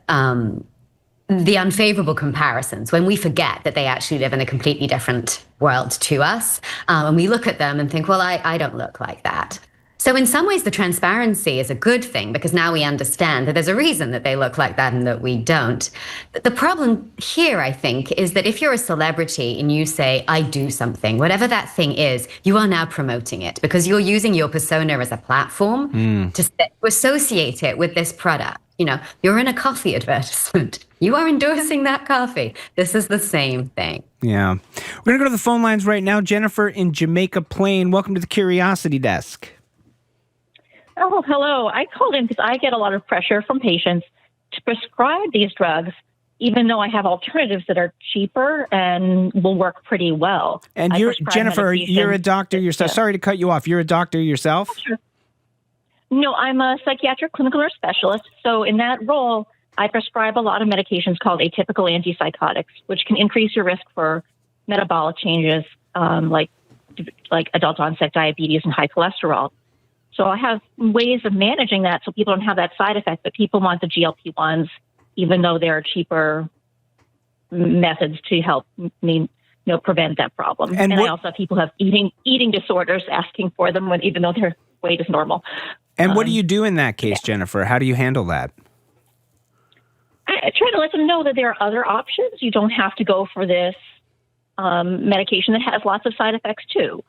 unfavorable comparisons when we forget that they actually live in a completely different world to us. And we look at them and think, well, I don't look like that. So in some ways, the transparency is a good thing because now we understand that there's a reason that they look like that and that we don't. But the problem here, I think, is that if you're a celebrity and you say, I do something, whatever that thing is, you are now promoting it because you're using your persona as a platform to associate it with this product. You're in a coffee advertisement. You are endorsing that coffee. This is the same thing. Yeah. We're going to go to the phone lines right now. Jennifer in Jamaica Plain. Welcome to the Curiosity Desk. Oh, hello. I called in because I get a lot of pressure from patients to prescribe these drugs, even though I have alternatives that are cheaper and will work pretty well. And Jennifer, you're a doctor yourself. Yeah. Sorry to cut you off. You're a doctor yourself? Sure. No, I'm a psychiatric clinical nurse specialist. So in that role, I prescribe a lot of medications called atypical antipsychotics, which can increase your risk for metabolic changes like adult onset diabetes and high cholesterol. So I have ways of managing that so people don't have that side effect, but people want the GLP-1s, even though there are cheaper methods to help prevent that problem. And I also have people who have eating disorders asking for them even though their weight is normal. And what do you do in that case, Jennifer? How do you handle that? I try to let them know that there are other options. You don't have to go for this medication that has lots of side effects too.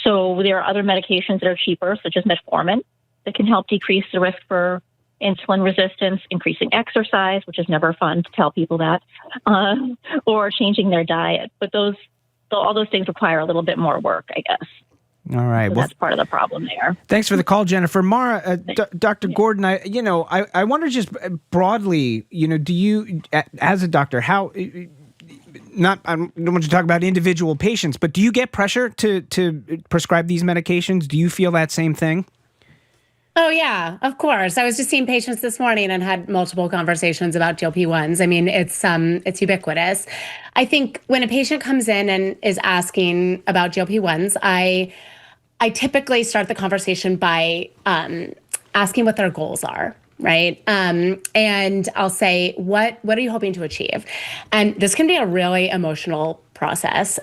So there are other medications that are cheaper, such as metformin, that can help decrease the risk for insulin resistance, increasing exercise, which is never fun to tell people that, or changing their diet. But all those things require a little bit more work, I guess. All right. So that's part of the problem there. Thanks for the call, Jennifer. Mara, Dr. Gordon, I wonder just broadly, do you, as a doctor, I don't want to talk about individual patients, but do you get pressure to prescribe these medications? Do you feel that same thing? Oh, yeah, of course. I was just seeing patients this morning and had multiple conversations about GLP-1s. I mean, it's ubiquitous. I think when a patient comes in and is asking about GLP-1s, I typically start the conversation by asking what their goals are. right? And I'll say, what are you hoping to achieve? And this can be a really emotional process.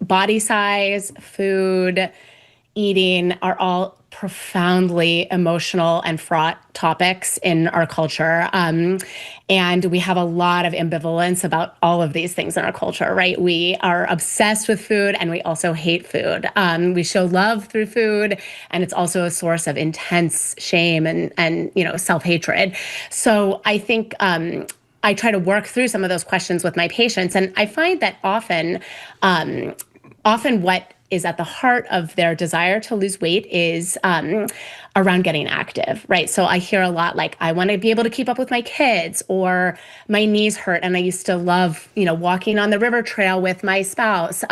Body size, food, eating are all profoundly emotional and fraught topics in our culture. And we have a lot of ambivalence about all of these things in our culture, right? We are obsessed with food and we also hate food. We show love through food, and it's also a source of intense shame and self-hatred. So I think I try to work through some of those questions with my patients, and I find that often what is at the heart of their desire to lose weight is around getting active, right? So I hear a lot like, I want to be able to keep up with my kids, or my knees hurt and I used to love, walking on the river trail with my spouse,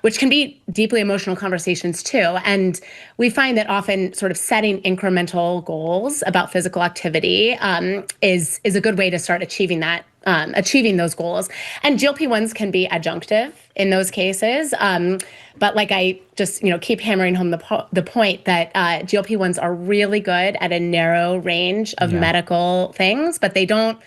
which can be deeply emotional conversations too. And we find that often sort of setting incremental goals about physical activity is a good way to start achieving those goals. And GLP-1s can be adjunctive in those cases. But like I just, keep hammering home the point that GLP-1s are really good at a narrow range of medical things, but they don't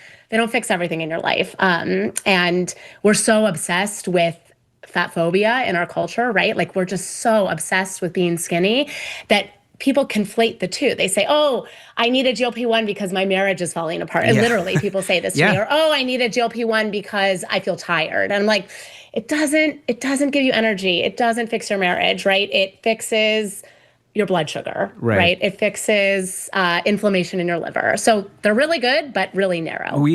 fix everything in your life. And we're so obsessed with fat phobia in our culture, right? Like we're just so obsessed with being skinny that people conflate the two. They say, oh, I need a GLP-1 because my marriage is falling apart. And literally people say this to me, or, oh, I need a GLP-1 because I feel tired. And I'm like, it doesn't give you energy. It doesn't fix your marriage, right? It fixes your blood sugar, right? It fixes inflammation in your liver. So they're really good, but really narrow.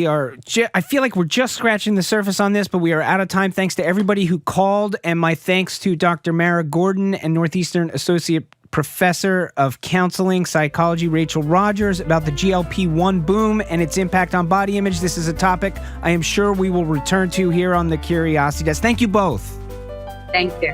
I feel like we're just scratching the surface on this, but we are out of time. Thanks to everybody who called, and my thanks to Dr. Mara Gordon and Northeastern Associate Professor of Counseling Psychology Rachel Rodgers about the GLP-1 boom and its impact on body image. This is a topic I am sure we will return to here on the Curiosity Desk. Thank you both. Thank you.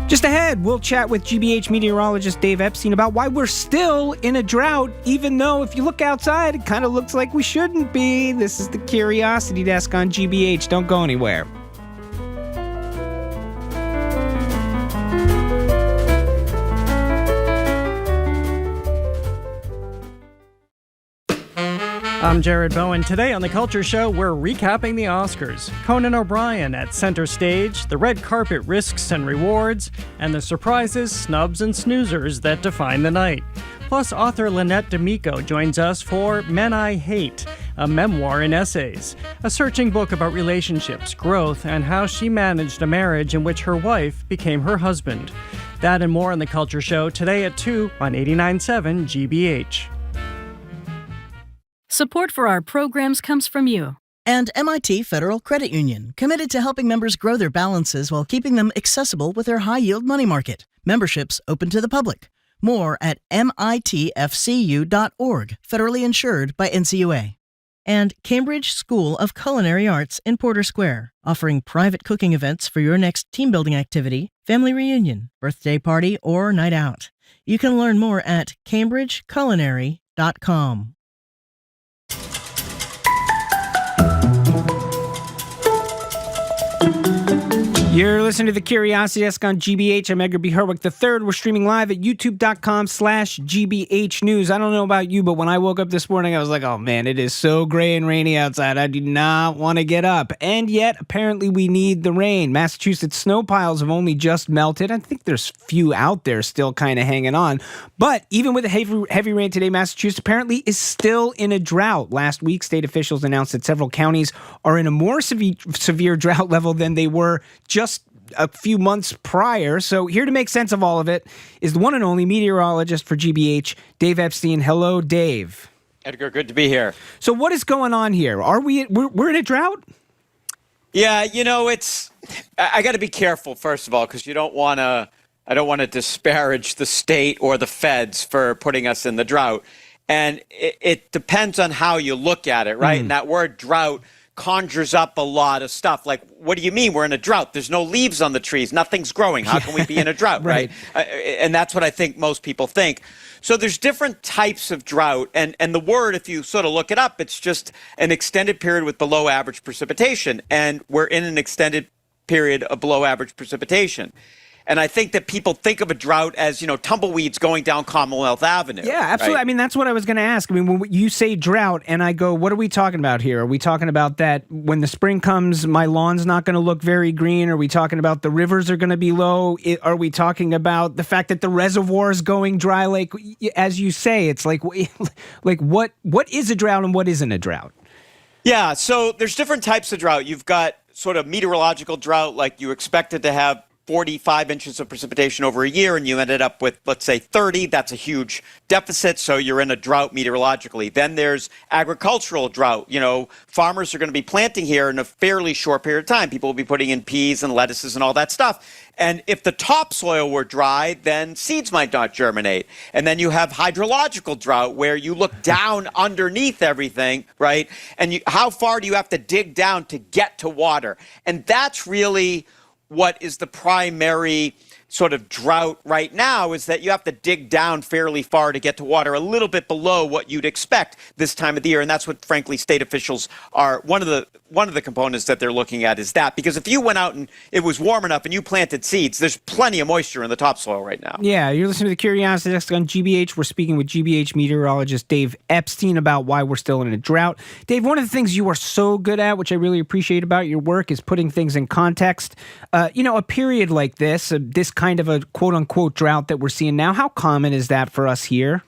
Just ahead, we'll chat with GBH meteorologist Dave Epstein about why we're still in a drought, even though if you look outside, it kind of looks like we shouldn't be. This is the Curiosity Desk on GBH. Don't go anywhere. I'm Jared Bowen. Today on The Culture Show, we're recapping the Oscars, Conan O'Brien at center stage, the red carpet risks and rewards, and the surprises, snubs, and snoozers that define the night. Plus, author Lynette D'Amico joins us for Men I Hate, a memoir in essays, a searching book about relationships, growth, and how she managed a marriage in which her wife became her husband. That and more on The Culture Show today at 2 on 89.7 GBH. Support for our programs comes from you. And MIT Federal Credit Union, committed to helping members grow their balances while keeping them accessible with their high-yield money market. Memberships open to the public. More at mitfcu.org, federally insured by NCUA. And Cambridge School of Culinary Arts in Porter Square, offering private cooking events for your next team-building activity, family reunion, birthday party, or night out. You can learn more at cambridgeculinary.com. You're listening to the Curiosity Desk on GBH. I'm Edgar B. Herwick III. We're streaming live at youtube.com/GBH News. I don't know about you, but when I woke up this morning, I was like, oh man, it is so gray and rainy outside. I do not want to get up. And yet, apparently we need the rain. Massachusetts snow piles have only just melted. I think there's few out there still kind of hanging on. But even with the heavy rain today, Massachusetts apparently is still in a drought. Last week, state officials announced that several counties are in a more severe drought level than they were just a few months prior. So here to make sense of all of it is the one and only meteorologist for GBH, Dave Epstein. Hello, Dave. Edgar, good to be here. So what is going on here? We're in a drought? Yeah, I got to be careful, first of all, because I don't want to disparage the state or the feds for putting us in the drought. And it depends on how you look at it, right? And that word drought conjures up a lot of stuff. Like, what do you mean we're in a drought? There's no leaves on the trees. Nothing's growing. How can we be in a drought, right? And that's what I think most people think. So there's different types of drought. And the word, if you sort of look it up, it's just an extended period with below average precipitation. And we're in an extended period of below average precipitation. And I think that people think of a drought as, tumbleweeds going down Commonwealth Avenue. Yeah, absolutely. Right? I mean, that's what I was going to ask. I mean, when you say drought and I go, what are we talking about here? Are we talking about that when the spring comes, my lawn's not going to look very green? Are we talking about the rivers are going to be low? Are we talking about the fact that the reservoir is going dry? Like, as you say, it's like what is a drought and what isn't a drought? Yeah, so there's different types of drought. You've got sort of meteorological drought, like you expected to have 45 inches of precipitation over a year, and you ended up with, let's say, 30. That's a huge deficit, so you're in a drought meteorologically. Then there's agricultural drought. Farmers are going to be planting here in a fairly short period of time. People will be putting in peas and lettuces and all that stuff. And if the topsoil were dry, then seeds might not germinate. And then you have hydrological drought, where you look down underneath everything, right? And how far do you have to dig down to get to water? And that's really what is the primary sort of drought right now, is that you have to dig down fairly far to get to water, a little bit below what you'd expect this time of the year. And that's what, frankly, state officials are, one of the components that they're looking at is that. Because if you went out and it was warm enough and you planted seeds, there's plenty of moisture in the topsoil right now. Yeah, you're listening to the Curiosity Desk on GBH. We're speaking with GBH meteorologist Dave Epstein about why we're still in a drought. Dave, one of the things you are so good at, which I really appreciate about your work, is putting things in context. A period like this kind of a quote-unquote drought that we're seeing now, how common is that for us here?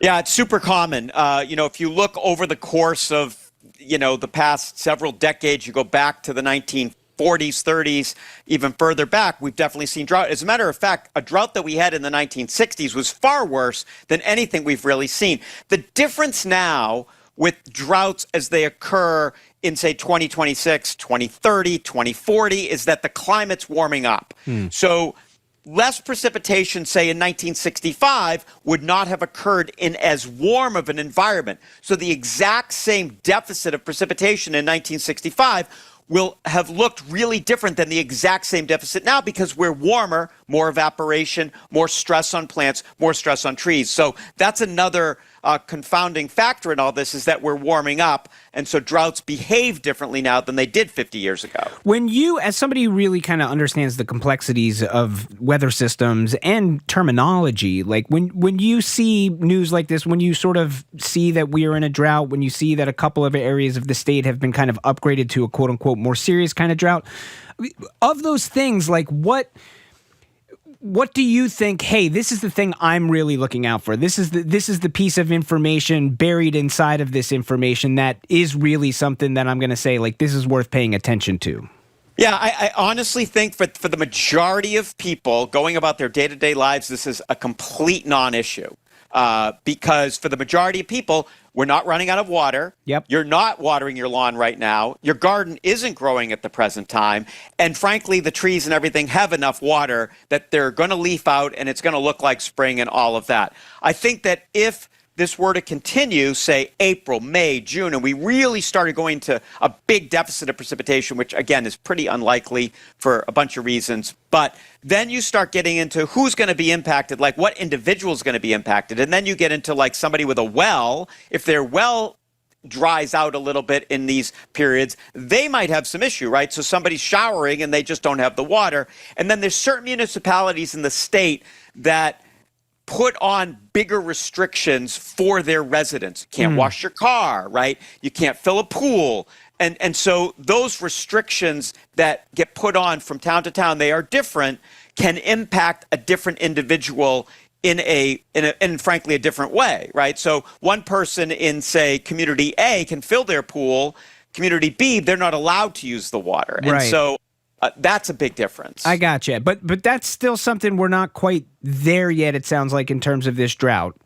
Yeah, it's super common. If you look over the course of, the past several decades, you go back to the 1940s, 30s, even further back, we've definitely seen drought. As a matter of fact, a drought that we had in the 1960s was far worse than anything we've really seen. The difference now with droughts as they occur in, say, 2026, 2030, 2040, is that the climate's warming up. So less precipitation, say, in 1965 would not have occurred in as warm of an environment. So the exact same deficit of precipitation in 1965 will have looked really different than the exact same deficit now, because we're warmer, more evaporation, more stress on plants, more stress on trees. So that's another confounding factor in all this, is that we're warming up. And so droughts behave differently now than they did 50 years ago. When you, as somebody who really kind of understands the complexities of weather systems and terminology, like when you see news like this, when you sort of see that we are in a drought, when you see that a couple of areas of the state have been kind of upgraded to a quote unquote more serious kind of drought, of those things, like what do you think, hey, this is the thing I'm really looking out for? This is the piece of information buried inside of this information that is really something that I'm going to say, like, this is worth paying attention to. Yeah, I honestly think for the majority of people going about their day-to-day lives, this is a complete non-issue. Because for the majority of people, we're not running out of water. Yep. You're not watering your lawn right now. Your garden isn't growing at the present time. And frankly, the trees and everything have enough water that they're going to leaf out and it's going to look like spring and all of that. I think that if this were to continue, say, April, May, June, and we really started going to a big deficit of precipitation, which, again, is pretty unlikely for a bunch of reasons, but then you start getting into who's going to be impacted, like what individual is going to be impacted, and then you get into, like, somebody with a well. If their well dries out a little bit in these periods, they might have some issue, right? So somebody's showering and they just don't have the water. And then there's certain municipalities in the state that put on bigger restrictions for their residents. You can't wash your car, right? You can't fill a pool. And so those restrictions that get put on from town to town, they are different, can impact a different individual in frankly a different way, right? So one person in, say, community A can fill their pool. Community B, they're not allowed to use the water. And so that's a big difference. I gotcha. But that's still something we're not quite there yet, it sounds like, in terms of this drought.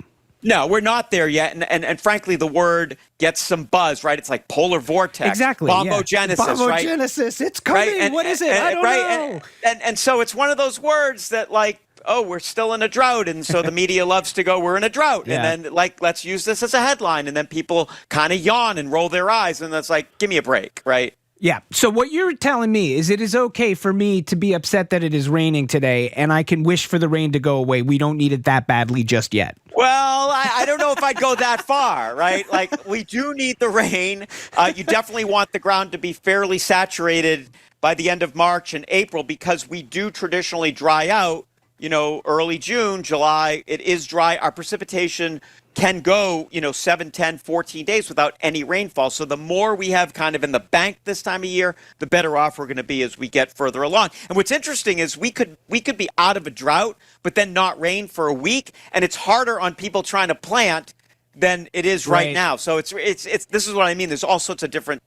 No, we're not there yet. And frankly, the word gets some buzz, right? It's like polar vortex. Exactly. Bombogenesis, right? Bombogenesis. It's coming. Right? What is it? I don't know. And so it's one of those words that, like, oh, we're still in a drought. And so the media loves to go, we're in a drought. Yeah. And then, like, let's use this as a headline. And then people kind of yawn and roll their eyes. And that's like, give me a break, right? Yeah. So what you're telling me is it is okay for me to be upset that it is raining today, and I can wish for the rain to go away. We don't need it that badly just yet. Well, I don't know if I'd go that far, right? Like, we do need the rain. You definitely want the ground to be fairly saturated by the end of March and April, because we do traditionally dry out, early June, July, it is dry. Our precipitation can go, 7, 10, 14 days without any rainfall. So the more we have kind of in the bank this time of year, the better off we're going to be as we get further along. And what's interesting is we could be out of a drought, but then not rain for a week. And it's harder on people trying to plant than it is right now. So it's this is what I mean. There's all sorts of different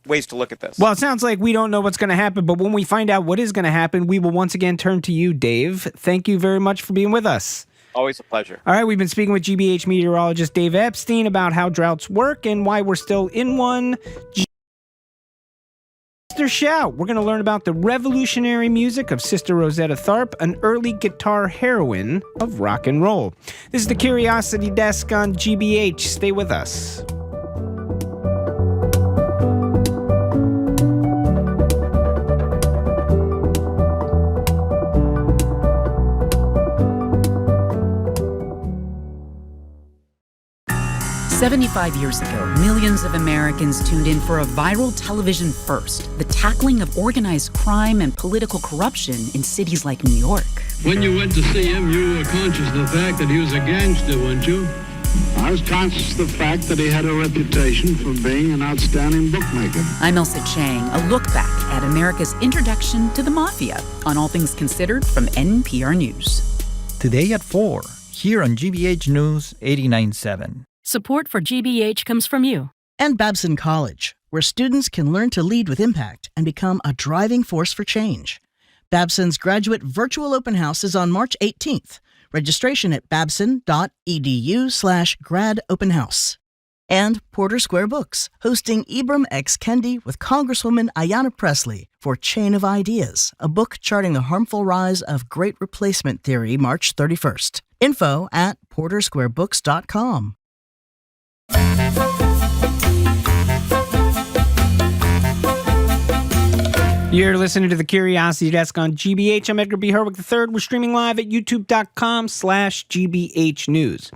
ways to look at this. Well, it sounds like we don't know what's going to happen, but when we find out what is going to happen, we will once again turn to you, Dave. Thank you very much for being with us. Always a pleasure. All right, we've been speaking with GBH meteorologist Dave Epstein about how droughts work and why we're still in one. Sister Shout. We're going to learn about the revolutionary music of Sister Rosetta Tharpe, an early guitar heroine of rock and roll. This is the Curiosity Desk on GBH. Stay with us. "75 years ago, millions of Americans tuned in for a viral television first, the tackling of organized crime and political corruption in cities like New York. When you went to see him, you were conscious of the fact that he was a gangster, weren't you? I was conscious of the fact that he had a reputation for being an outstanding bookmaker. I'm Elsa Chang, a look back at America's introduction to the mafia on All Things Considered from NPR News. Today at 4, here on GBH News 89.7. Support for GBH comes from you. And Babson College, where students can learn to lead with impact and become a driving force for change. Babson's graduate virtual open house is on March 18th. Registration at babson.edu/gradopenhouse. And Porter Square Books, hosting Ibram X. Kendi with Congresswoman Ayanna Pressley for Chain of Ideas, a book charting the harmful rise of Great Replacement Theory, March 31st. Info at portersquarebooks.com. You're listening to the Curiosity Desk on GBH. I'm Edgar B. Herwick III. We're streaming live at youtube.com/GBH News.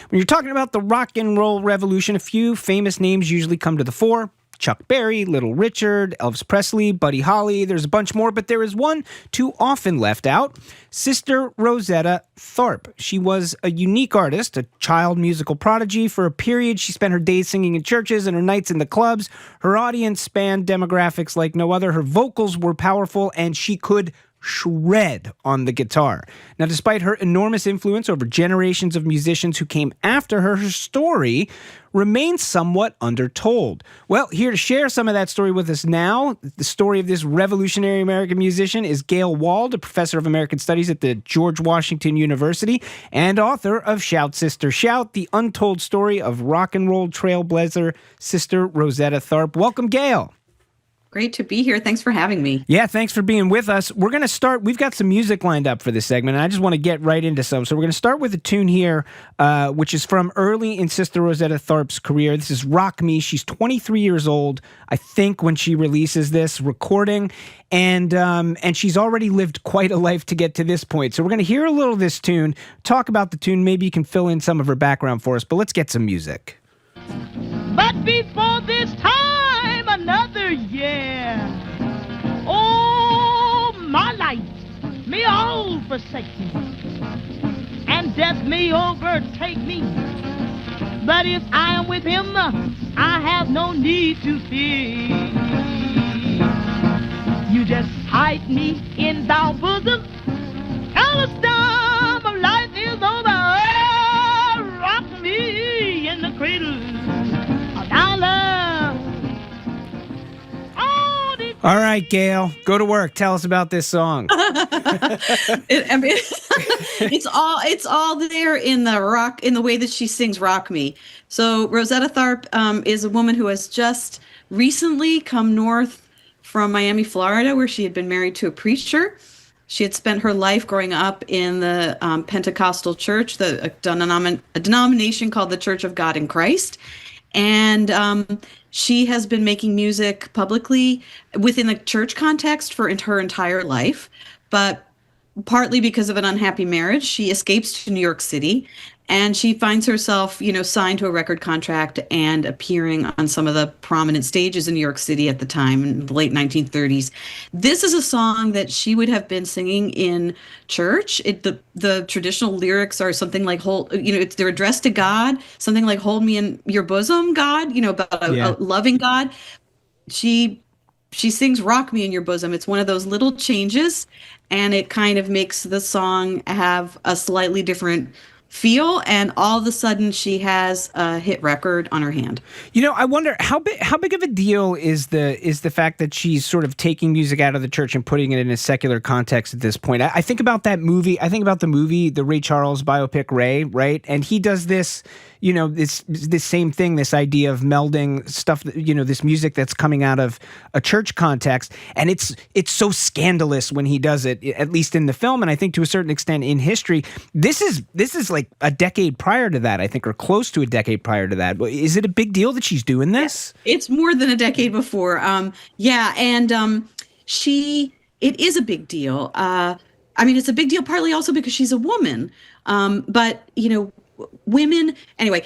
When you're talking about the rock and roll revolution, a few famous names usually come to the fore. Chuck Berry, Little Richard, Elvis Presley, Buddy Holly. There's a bunch more, but there is one too often left out. Sister Rosetta Tharpe. She was a unique artist, a child musical prodigy. For a period, she spent her days singing in churches and her nights in the clubs. Her audience spanned demographics like no other. Her vocals were powerful, and she could shred on the guitar. Now, despite her enormous influence over generations of musicians who came after her, her story remains somewhat undertold. Well, here to share some of that story with us now, the story of this revolutionary American musician, is Gayle Wald, a professor of American Studies at the George Washington University and author of Shout, Sister Shout, the untold story of rock and roll trailblazer Sister Rosetta Tharpe. Welcome, Gayle. Great to be here. Thanks for having me. Yeah, thanks for being with us. We're going to start. We've got some music lined up for this segment, and I just want to get right into some. So we're going to start with a tune here, which is from early in Sister Rosetta Tharpe's career. This is Rock Me. She's 23 years old, I think, when she releases this recording, and she's already lived quite a life to get to this point. So we're going to hear a little of this tune, talk about the tune. Maybe you can fill in some of her background for us, but let's get some music. But before this time, another year. Oh, my life may all forsake me, and death may overtake me. But if I am with him, I have no need to fear. You just hide me in thy bosom, and the storm of life is over. Oh, rock me in the cradle of thy love. All right, Gayle, go to work. Tell us about this song. It's all there in the way that she sings "Rock Me." So Rosetta Tharpe is a woman who has just recently come north from Miami, Florida, where she had been married to a preacher. She had spent her life growing up in the Pentecostal church, a denomination called the Church of God in Christ. And she has been making music publicly within the church context for her entire life. But partly because of an unhappy marriage, she escapes to New York City And she finds herself, signed to a record contract and appearing on some of the prominent stages in New York City at the time in the late 1930s. This is a song that she would have been singing in church. The traditional lyrics are something like they're addressed to God, something like "Hold me in your bosom, God," about a loving God. She sings "Rock Me in Your Bosom." It's one of those little changes, and it kind of makes the song have a slightly different feel, and all of a sudden she has a hit record on her hand. I wonder how big of a deal is the fact that she's sort of taking music out of the church and putting it in a secular context at this point. I think about that movie. I think about the movie, the Ray Charles biopic Ray, right? And he does this, this same thing, this idea of melding stuff, this music that's coming out of a church context, and it's so scandalous when he does it, at least in the film, and I think to a certain extent in history. This is like a decade prior to that, I think, or close to a decade prior to that. Is it a big deal that she's doing this? It's more than a decade before. It is a big deal. It's a big deal partly also because she's a woman. But women, anyway,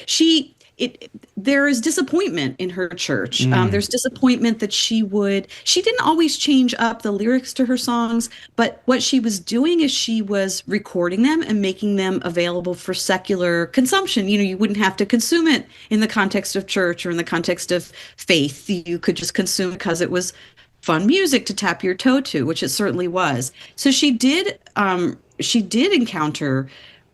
there is disappointment in her church. There's disappointment that she didn't always change up the lyrics to her songs, but what she was doing is she was recording them and making them available for secular consumption. You wouldn't have to consume it in the context of church or in the context of faith. You could just consume it because it was fun music to tap your toe to, which it certainly was. So she did encounter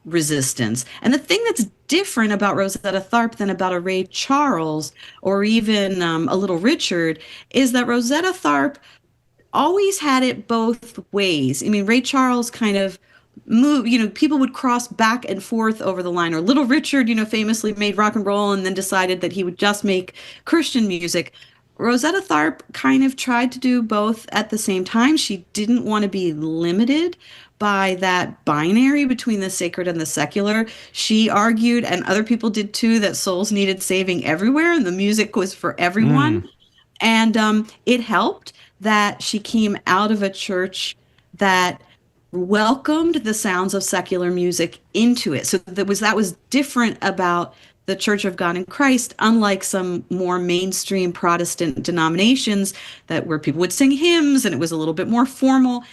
resistance. And the thing that's different about Rosetta Tharpe than about a Ray Charles or even a Little Richard is that Rosetta Tharpe always had it both ways. Ray Charles kind of moved, people would cross back and forth over the line, or Little Richard, famously made rock and roll and then decided that he would just make Christian music. Rosetta Tharpe kind of tried to do both at the same time. She didn't want to be limited by that binary between the sacred and the secular. She argued, and other people did too, that souls needed saving everywhere and the music was for everyone. And it helped that she came out of a church that welcomed the sounds of secular music into it. So that was different about the Church of God in Christ, unlike some more mainstream Protestant denominations where people would sing hymns and it was a little bit more formal.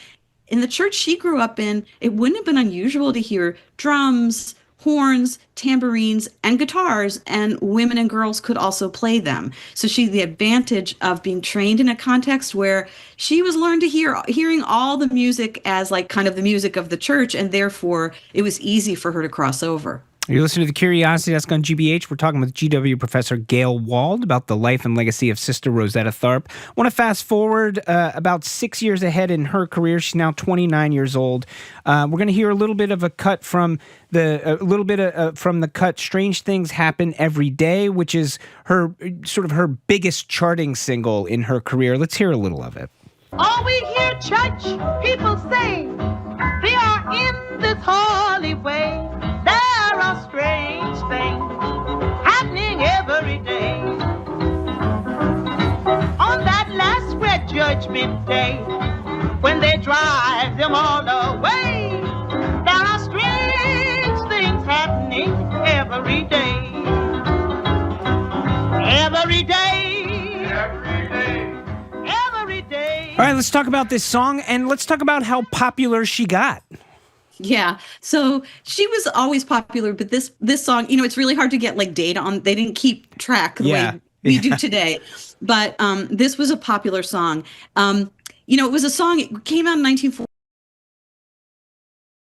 In the church she grew up in, it wouldn't have been unusual to hear drums, horns, tambourines, and guitars, and women and girls could also play them. So she had the advantage of being trained in a context where she was learned to hearing all the music as like kind of the music of the church, and therefore it was easy for her to cross over. You're listening to The Curiosity Desk on GBH. We're talking with GW professor Gayle Wald about the life and legacy of Sister Rosetta Tharpe. I want to fast forward about 6 years ahead in her career. She's now 29 years old. We're going to hear a little bit of a cut from the cut "Strange Things Happen Every Day," which is her biggest charting single in her career. Let's hear a little of it. All we hear church people say, they are in this holy way. There are strange things happening every day. On that last great judgment day, when they drive them all away, there are strange things happening every day. Every day. Every day. Every day. All right, let's talk about this song, and let's talk about how popular she got. Yeah. So she was always popular, but this song, it's really hard to get like data on. They didn't keep track the way we do today. But this was a popular song. It was a song, it came out in 1940.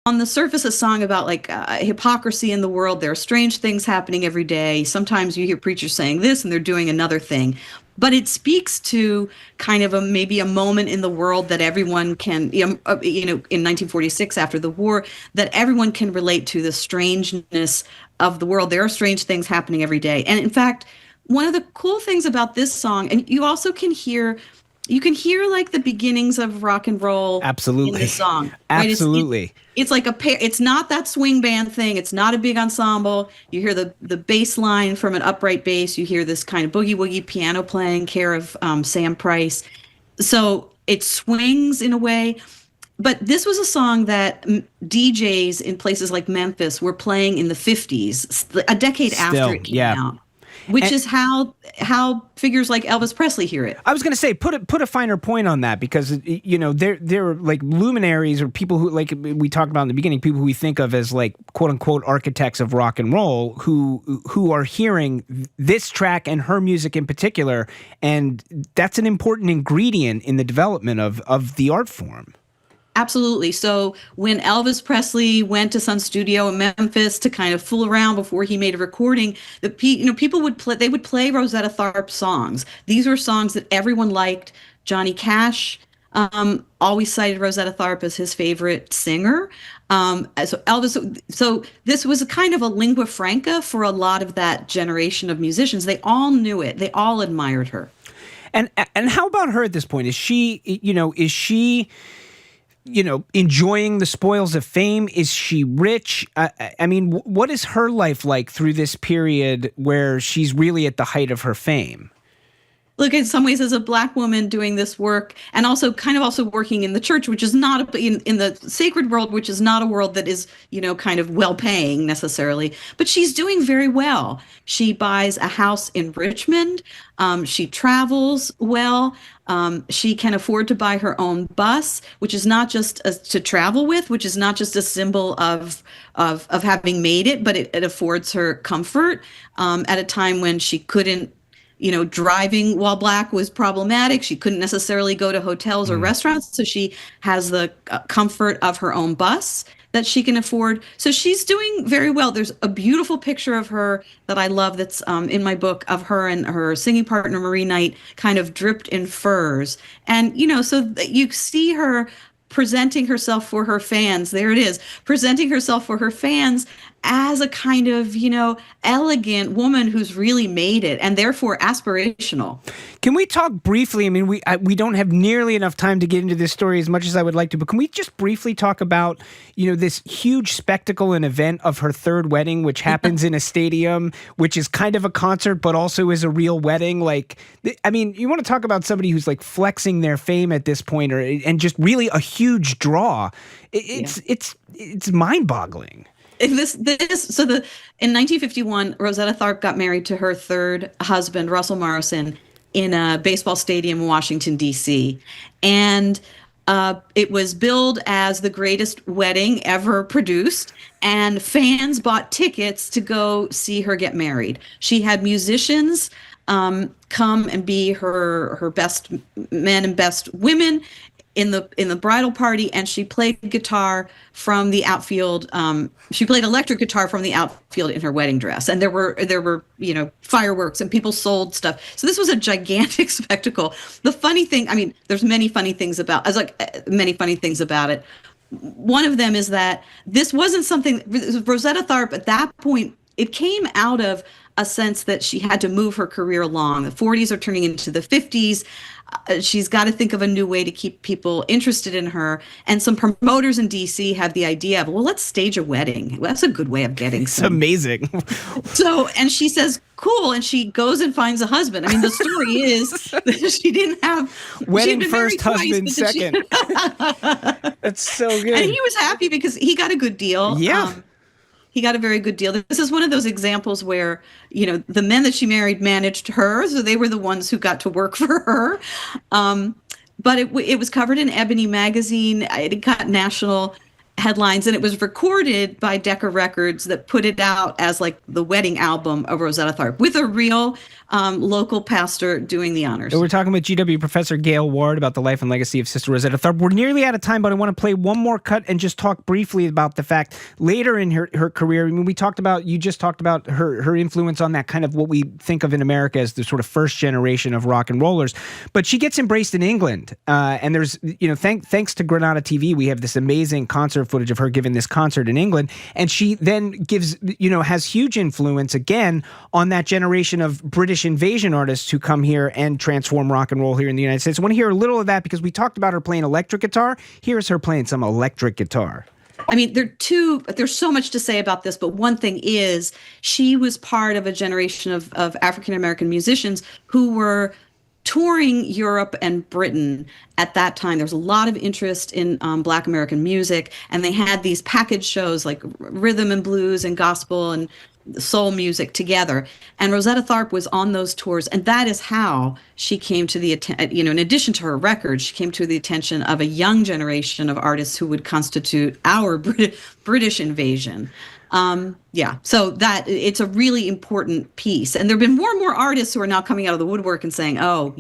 On the surface, a song about like hypocrisy in the world. There are strange things happening every day. Sometimes you hear preachers saying this and they're doing another thing. But it speaks to kind of maybe a moment in the world that everyone can, in 1946 after the war, that everyone can relate to the strangeness of the world. There are strange things happening every day. And in fact, one of the cool things about this song, and you also can hear like the beginnings of rock and roll absolutely in the song. Right? Absolutely. It's like it's not that swing band thing. It's not a big ensemble. You hear the bass line from an upright bass. You hear this kind of boogie woogie piano playing care of Sam Price. So it swings in a way. But this was a song that DJs in places like Memphis were playing in the 50s, a decade after it came out. Which is how figures like Elvis Presley hear it. I was going to say, put a finer point on that, because they're like luminaries, or people who, like we talked about in the beginning, people who we think of as like quote unquote architects of rock and roll, who are hearing this track and her music in particular, and that's an important ingredient in the development of the art form. Absolutely. So when Elvis Presley went to Sun Studio in Memphis to kind of fool around before he made a recording, people would play Rosetta Tharpe songs. These were songs that everyone liked. Johnny Cash always cited Rosetta Tharpe as his favorite singer. So this was a kind of a lingua franca for a lot of that generation of musicians. They all knew it. They all admired her. And how about her at this point? Is she enjoying the spoils of fame? Is she rich? I mean, what is her life like through this period where she's really at the height of her fame? Look, in some ways, as a Black woman doing this work, and also working in the church, which is not in the sacred world, which is not a world that is, kind of well-paying necessarily, but she's doing very well. She buys a house in Richmond. She travels well. She can afford to buy her own bus, which is not just to travel with, which is not just a symbol of having made it, but it affords her comfort at a time when she couldn't. Driving while Black was problematic. She couldn't necessarily go to hotels or restaurants. So she has the comfort of her own bus that she can afford. So she's doing very well. There's a beautiful picture of her that I love that's in my book, of her and her singing partner, Marie Knight, kind of dripped in furs. And, so you see her presenting herself for her fans. There it is, presenting herself for her fans as a kind of, elegant woman who's really made it, and therefore aspirational. Can we talk briefly? I mean, we don't have nearly enough time to get into this story as much as I would like to, but can we just briefly talk about, this huge spectacle and event of her third wedding, which happens in a stadium, which is kind of a concert, but also is a real wedding? Like, I mean, you want to talk about somebody who's like flexing their fame at this point, and just really a huge draw. It's mind-boggling. In 1951, Rosetta Tharpe got married to her third husband, Russell Morrison, in a baseball stadium in Washington, D.C. And it was billed as the greatest wedding ever produced, and fans bought tickets to go see her get married. She had musicians come and be her best men and best women in the bridal party, and she played guitar from the outfield. She played electric guitar from the outfield in her wedding dress, and there were fireworks, and people sold stuff. So this was a gigantic spectacle. The funny thing, I mean, there's many funny things about it. One of them is that this wasn't something Rosetta Tharpe at that point. It came out of a sense that she had to move her career along. The 40s are turning into the 50s. She's got to think of a new way to keep people interested in her. And some promoters in D.C. have the idea of, well, let's stage a wedding. Well, that's a good way of getting some. It's amazing. And she says, cool. And she goes and finds a husband. I mean, the story is that she didn't have... Wedding first, husband second. That's so good. And he was happy because he got a good deal. Yeah. He got a very good deal. This is one of those examples where, the men that she married managed her, so they were the ones who got to work for her. But it was covered in Ebony magazine. It got national headlines, and it was recorded by Decca Records that put it out as like the wedding album of Rosetta Tharpe, with a real local pastor doing the honors. So we're talking with GW professor Gayle Ward about the life and legacy of Sister Rosetta Tharpe. We're nearly out of time, but I want to play one more cut and just talk briefly about the fact later in her career. I mean, you just talked about her influence on that kind of what we think of in America as the sort of first generation of rock and rollers, but she gets embraced in England. And there's, thanks to Granada TV, we have this amazing concert footage of her giving this concert in England. And she then gives, has huge influence again on that generation of British invasion artists who come here and transform rock and roll here in the United States. I want to hear a little of that because we talked about her playing electric guitar. Here's her playing some electric guitar. I mean, there's so much to say about this, but one thing is she was part of a generation of African-American musicians who were touring Europe and Britain at that time. There was a lot of interest in Black American music, and they had these package shows like rhythm and blues and gospel and soul music together. And Rosetta Tharpe was on those tours, and that is how she came to the in addition to her records, she came to the attention of a young generation of artists who would constitute our British invasion. So that it's a really important piece. And there have been more and more artists who are now coming out of the woodwork and saying, oh,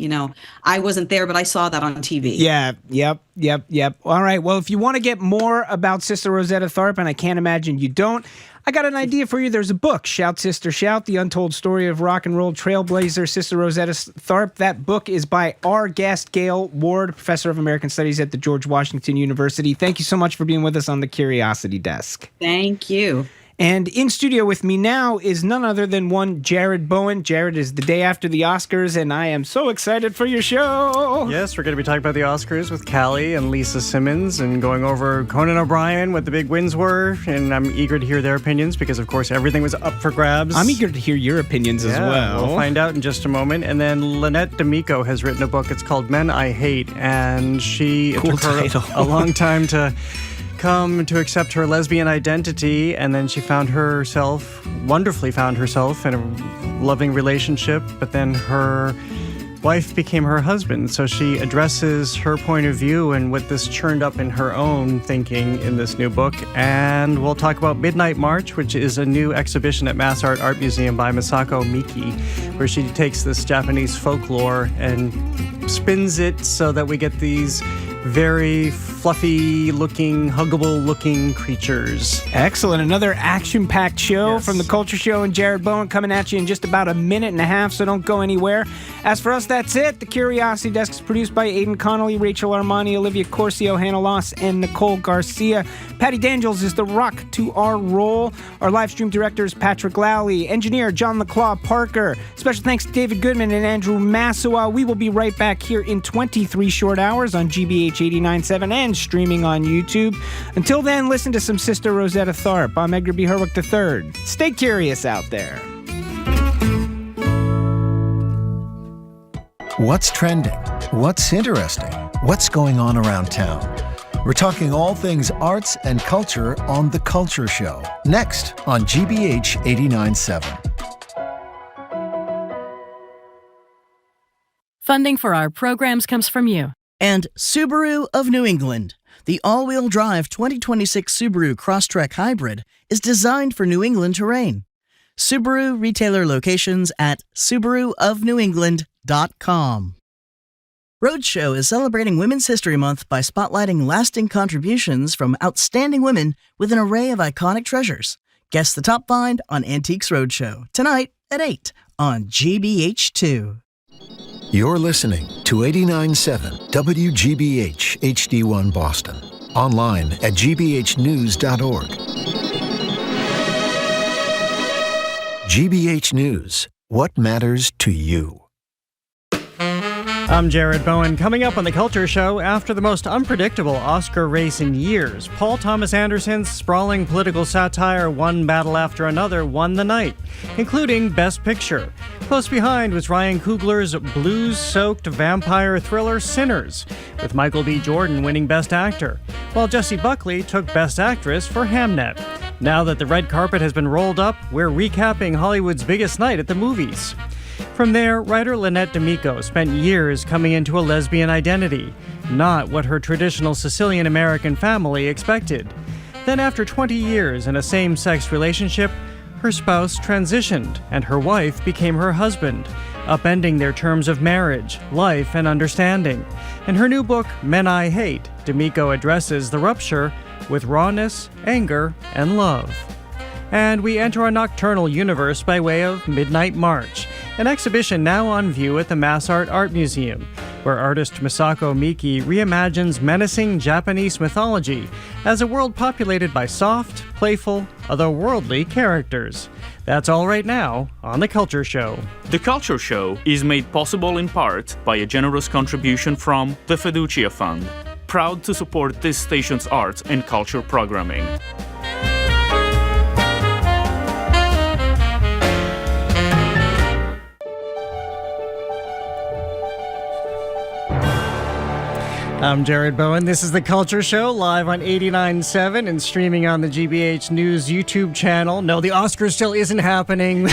I wasn't there, but I saw that on TV. Yeah. Yep. All right. Well, if you want to get more about Sister Rosetta Tharpe, and I can't imagine you don't, I got an idea for you. There's a book, Shout, Sister, Shout, The Untold Story of Rock and Roll Trailblazer, Sister Rosetta Tharpe. That book is by our guest, Gayle Ward, Professor of American Studies at the George Washington University. Thank you so much for being with us on the Curiosity Desk. Thank you. And in studio with me now is none other than one Jared Bowen. Jared, is the day after the Oscars, and I am so excited for your show. Yes, we're going to be talking about the Oscars with Callie and Lisa Simmons and going over Conan O'Brien, what the big wins were, and I'm eager to hear their opinions because, of course, everything was up for grabs. I'm eager to hear your opinions as well. We'll find out in just a moment. And then Lynette D'Amico has written a book. It's called Men I Hate, and it took her a long time to come to accept her lesbian identity, and then she wonderfully found herself in a loving relationship, but then her wife became her husband. So she addresses her point of view and what this churned up in her own thinking in this new book. And we'll talk about Midnight March, which is a new exhibition at MassArt Art Museum by Masako Miki, where she takes this Japanese folklore and spins it so that we get these very fluffy-looking, huggable-looking creatures. Excellent. Another action-packed show from The Culture Show and Jared Bowen coming at you in just about a minute and a half, so don't go anywhere. As for us, that's it. The Curiosity Desk is produced by Aidan Connolly, Rachel Armani, Olivia Corcio, Hannah Loss, and Nicole Garcia. Patty Daniels is the rock to our roll. Our live stream director is Patrick Lowley. Engineer John LaClaw Parker. Special thanks to David Goodman and Andrew Massawa. We will be right back here in 23 short hours on GBH 89.7 and streaming on YouTube. Until then, listen to some Sister Rosetta Tharpe. I'm Edgar B. Herwick III. Stay curious out there. What's trending? What's interesting? What's going on around town? We're talking all things arts and culture on The Culture Show. Next on GBH 89.7. Funding for our programs comes from you. And Subaru of New England. The all-wheel drive 2026 Subaru Crosstrek Hybrid is designed for New England terrain. Subaru retailer locations at SubaruofNewEngland.com. Roadshow is celebrating Women's History Month by spotlighting lasting contributions from outstanding women with an array of iconic treasures. Guess the top find on Antiques Roadshow, tonight at 8 on GBH2. You're listening to 89.7 WGBH HD1 Boston. Online at gbhnews.org. GBH News. What matters to you? I'm Jared Bowen. Coming up on The Culture Show, after the most unpredictable Oscar race in years, Paul Thomas Anderson's sprawling political satire One Battle After Another won the night, including Best Picture. Close behind was Ryan Coogler's blues-soaked vampire thriller Sinners, with Michael B. Jordan winning Best Actor, while Jessie Buckley took Best Actress for Hamnet. Now that the red carpet has been rolled up, we're recapping Hollywood's biggest night at the movies. From there, writer Lynette D'Amico spent years coming into a lesbian identity, not what her traditional Sicilian-American family expected. Then after 20 years in a same-sex relationship, her spouse transitioned and her wife became her husband, upending their terms of marriage, life, and understanding. In her new book, Men I Hate, D'Amico addresses the rupture with rawness, anger, and love. And we enter a nocturnal universe by way of Midnight March, an exhibition now on view at the MassArt Art Museum, where artist Masako Miki reimagines menacing Japanese mythology as a world populated by soft, playful, otherworldly characters. That's all right now on The Culture Show. The Culture Show is made possible in part by a generous contribution from the Fiducia Fund, proud to support this station's arts and culture programming. I'm Jared Bowen. This is The Culture Show, live on 89.7 and streaming on the GBH News YouTube channel. No, the Oscars still isn't happening.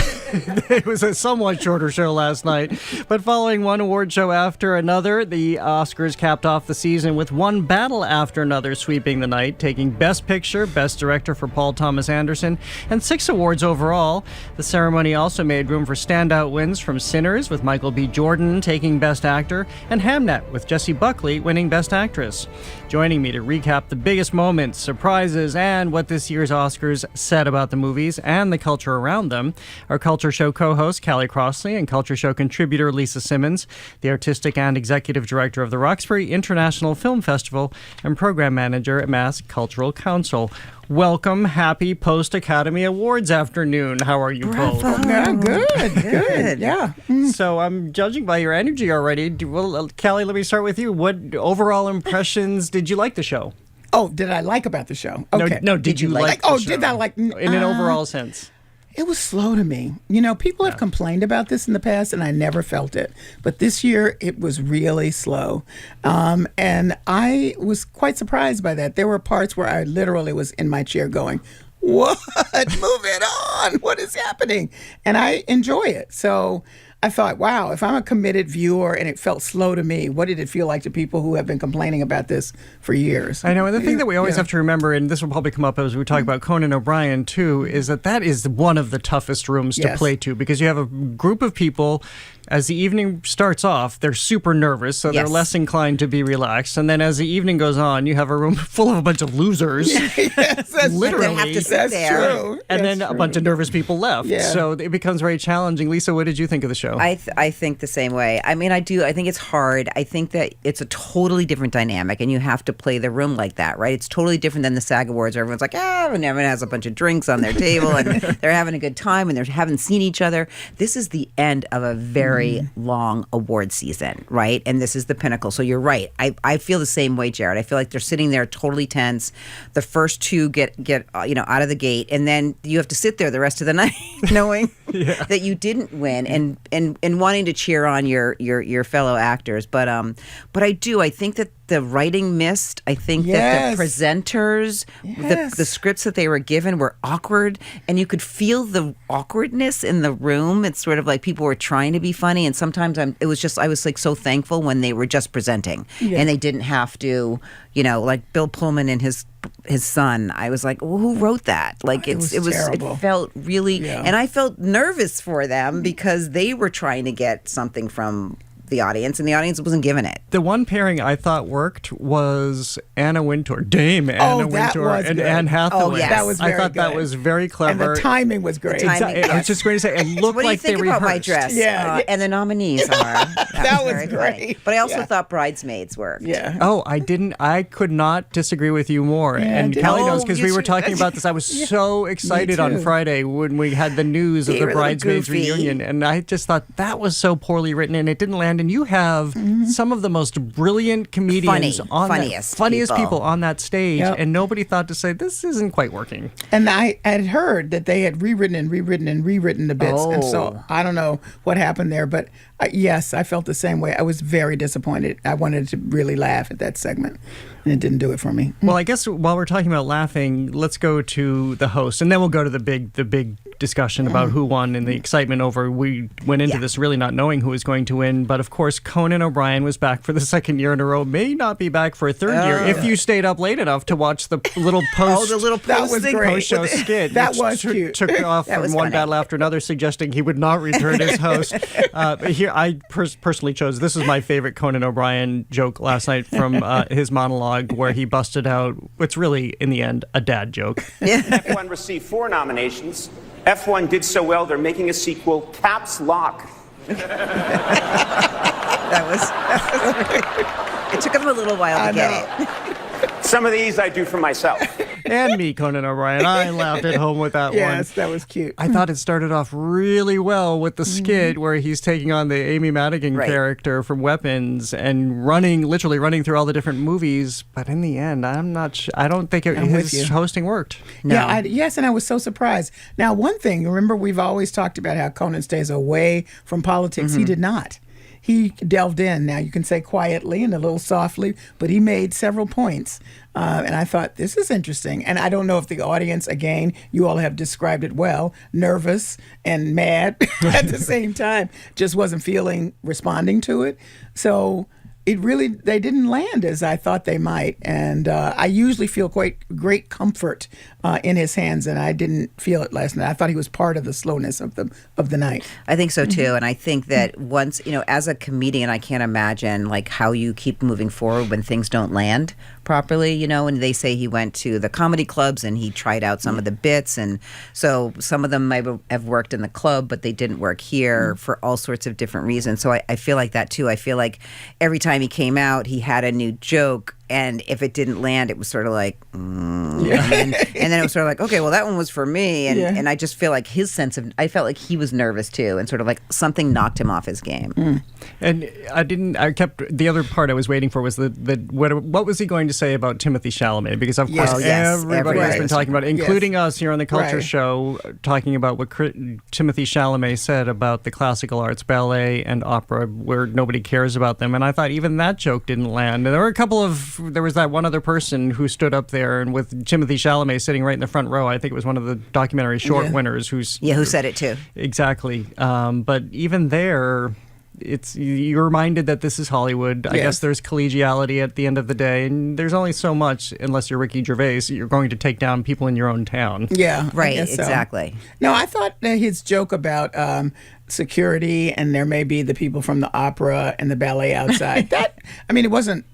It was a somewhat shorter show last night. But following one award show after another, the Oscars capped off the season with one battle after another sweeping the night, taking Best Picture, Best Director for Paul Thomas Anderson, and 6 awards overall. The ceremony also made room for standout wins from Sinners, with Michael B. Jordan taking Best Actor, and Hamnet, with Jessie Buckley winning Best Actress. Joining me to recap the biggest moments, surprises, and what this year's Oscars said about the movies and the culture around them are Culture Show co-host Callie Crossley and Culture Show contributor Lisa Simmons, the artistic and executive director of the Roxbury International Film Festival and program manager at Mass Cultural Council. Welcome. Happy Post-Academy Awards afternoon. How are you both? Yeah, good. Yeah. So I'm judging by your energy already. Well, Callie, let me start with you. What overall impressions did you like the show? Oh, did I like about the show? Okay. No, did you like the show? Did I like? In an overall sense. It was slow to me. You know, people have complained about this in the past, and I never felt it. But this year, it was really slow. And I was quite surprised by that. There were parts where I literally was in my chair going, what? Move it on. What is happening? And I enjoy it. So I thought, wow, if I'm a committed viewer and it felt slow to me, what did it feel like to people who have been complaining about this for years? I know, and the thing that we always have to remember, and this will probably come up as we talk about Conan O'Brien too, is that is one of the toughest rooms to play to, because you have a group of people. As the evening starts off, they're super nervous, so they're less inclined to be relaxed. And then as the evening goes on, you have a room full of a bunch of losers. Yes, that's literally. Have to sit there. True. And then a bunch of nervous people left. Yeah. So it becomes very challenging. Lisa, what did you think of the show? I think the same way. I mean, I do. I think it's hard. I think that it's a totally different dynamic, and you have to play the room like that, right? It's totally different than the SAG Awards, where everyone's like, and everyone has a bunch of drinks on their table, and they're having a good time, and they haven't seen each other. This is the end of a very long award season, right? And this is the pinnacle. So you're right. I feel the same way, Jared. I feel like they're sitting there totally tense. The first two get out of the gate, and then you have to sit there the rest of the night knowing that you didn't win and wanting to cheer on your fellow actors. But I think that the writing missed. I think that the presenters, the scripts that they were given were awkward, and you could feel the awkwardness in the room. It's sort of like people were trying to be funny, and sometimes I was like so thankful when they were just presenting and they didn't have to, like Bill Pullman and his son. I was like, well, who wrote that? Like it felt really, and I felt nervous for them because they were trying to get something from the audience, and the audience wasn't giving it. The one pairing I thought worked was Anna Wintour, Dame Anna Wintour, and Anne Hathaway. Oh, yes. That was very good. That was very clever. And the timing was great. I was just going to say, it looked like they rehearsed. What do you think about my dress? Yeah. And the nominees are. That was very great. Funny. But I also thought Bridesmaids worked. Yeah. Oh, I could not disagree with you more. And Callie knows, because we were talking about this. I was so excited on Friday when we had the news of the Bridesmaids reunion, and I just thought that was so poorly written, and it didn't land. And you have some of the most brilliant comedians funniest people on that stage, and nobody thought to say, this isn't quite working. And I had heard that they had rewritten the bits, and so I don't know what happened there, but yes, I felt the same way. I was very disappointed. I wanted to really laugh at that segment, and it didn't do it for me. Well, I guess while we're talking about laughing, let's go to the host, and then we'll go to the big discussion about who won and the excitement over. We went into this really not knowing who was going to win, but of course Conan O'Brien was back for the second year in a row. May not be back for a third year if you stayed up late enough to watch the little post. Post-show skit. That was cute. Took off from one battle after another, suggesting he would not return as host. Here, I personally chose. This was my favorite Conan O'Brien joke last night from his monologue, where he busted out what's really, in the end, a dad joke. F1 received 4 nominations. F1 did so well, they're making a sequel, Caps Lock. That was it took him a little while to get it. Some of these I do for myself. And me, Conan O'Brien. I laughed at home with that one. Yes, that was cute. I thought it started off really well with the skit where he's taking on the Amy Madigan character from Weapons and literally running through all the different movies. But in the end, I'm not sure. I don't think his hosting worked. No. Yeah, yes, and I was so surprised. Now, one thing, remember, we've always talked about how Conan stays away from politics. He did not. he delved in. Now, you can say quietly and a little softly, but he made several points. And I thought, this is interesting. And I don't know if the audience, again, you all have described it well, nervous and mad at the same time, just wasn't responding to it. So they didn't land as I thought they might. And I usually feel quite great comfort in his hands, and I didn't feel it last night. I thought he was part of the slowness of the night. I think so too. And I think that once, as a comedian, I can't imagine like how you keep moving forward when things don't land properly, and they say he went to the comedy clubs and he tried out some of the bits, and so some of them might have worked in the club, but they didn't work here for all sorts of different reasons. So I feel like that too. I feel like every time he came out, he had a new joke, and if it didn't land, it was sort of like, and then it was sort of like, okay, well, that one was for me. And I just feel like I felt like he was nervous too, and sort of like something knocked him off his game. And the other part I was waiting for was what was he going to say about Timothy Chalamet? Because of course, everybody has been talking about it, including us here on the Culture Show, talking about what Timothy Chalamet said about the classical arts, ballet and opera, where nobody cares about them. And I thought even that joke didn't land. And there was that one other person who stood up there, and with Timothy Chalamet sitting right in the front row. I think it was one of the documentary short winners who said it too. Exactly. But even there, you're reminded that this is Hollywood. I guess there's collegiality at the end of the day, and there's only so much, unless you're Ricky Gervais, you're going to take down people in your own town. Yeah, right. Exactly. No, I thought his joke about security, and there may be the people from the opera and the ballet outside. It wasn't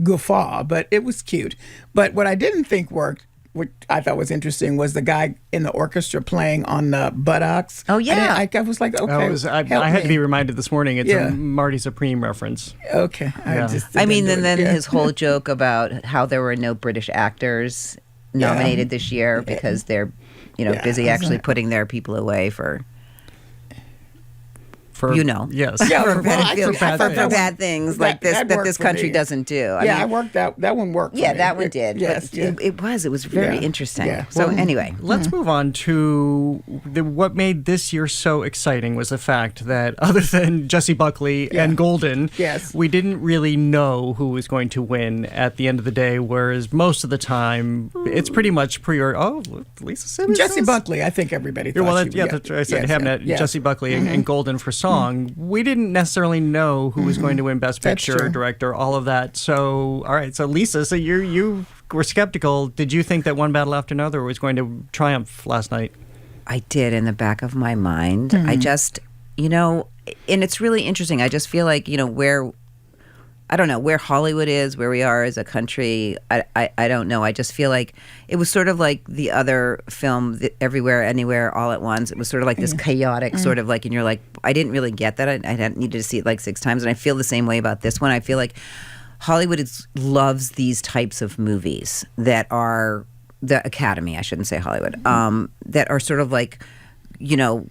guffaw, but it was cute. But what I didn't think worked, which I thought was interesting, was the guy in the orchestra playing on the buttocks. Oh, yeah. I was like, okay, I had to be reminded this morning. It's a Marty Supreme reference. Okay. Then his whole joke about how there were no British actors nominated this year because they're, busy actually putting their people away for... Yes. For bad things like this that this country doesn't do. I worked that one worked. Yeah, that one did. Yes, but it was very interesting. Yeah. So anyway, let's move on to what made this year so exciting was the fact that other than Jessie Buckley and Golden, we didn't really know who was going to win at the end of the day. Whereas most of the time, it's pretty much Lisa Simmons. Jessie Buckley, I think everybody thought. That's right. I said having Jessie Buckley and Golden for song. We didn't necessarily know who was going to win Best Picture, Director, all of that. So, all right. So, Lisa, you were skeptical. Did you think that One Battle After Another was going to triumph last night? I did in the back of my mind. I just, and it's really interesting. I just feel like, I don't know where Hollywood is, where we are as a country. I don't know. I just feel like it was sort of like the other film, Everywhere, Anywhere, All at Once. It was sort of like this chaotic sort of like, and you're like, I didn't really get that. I needed to see it like 6 times. And I feel the same way about this one. I feel like Hollywood loves these types of movies that are, the Academy, I shouldn't say Hollywood, that are sort of like, not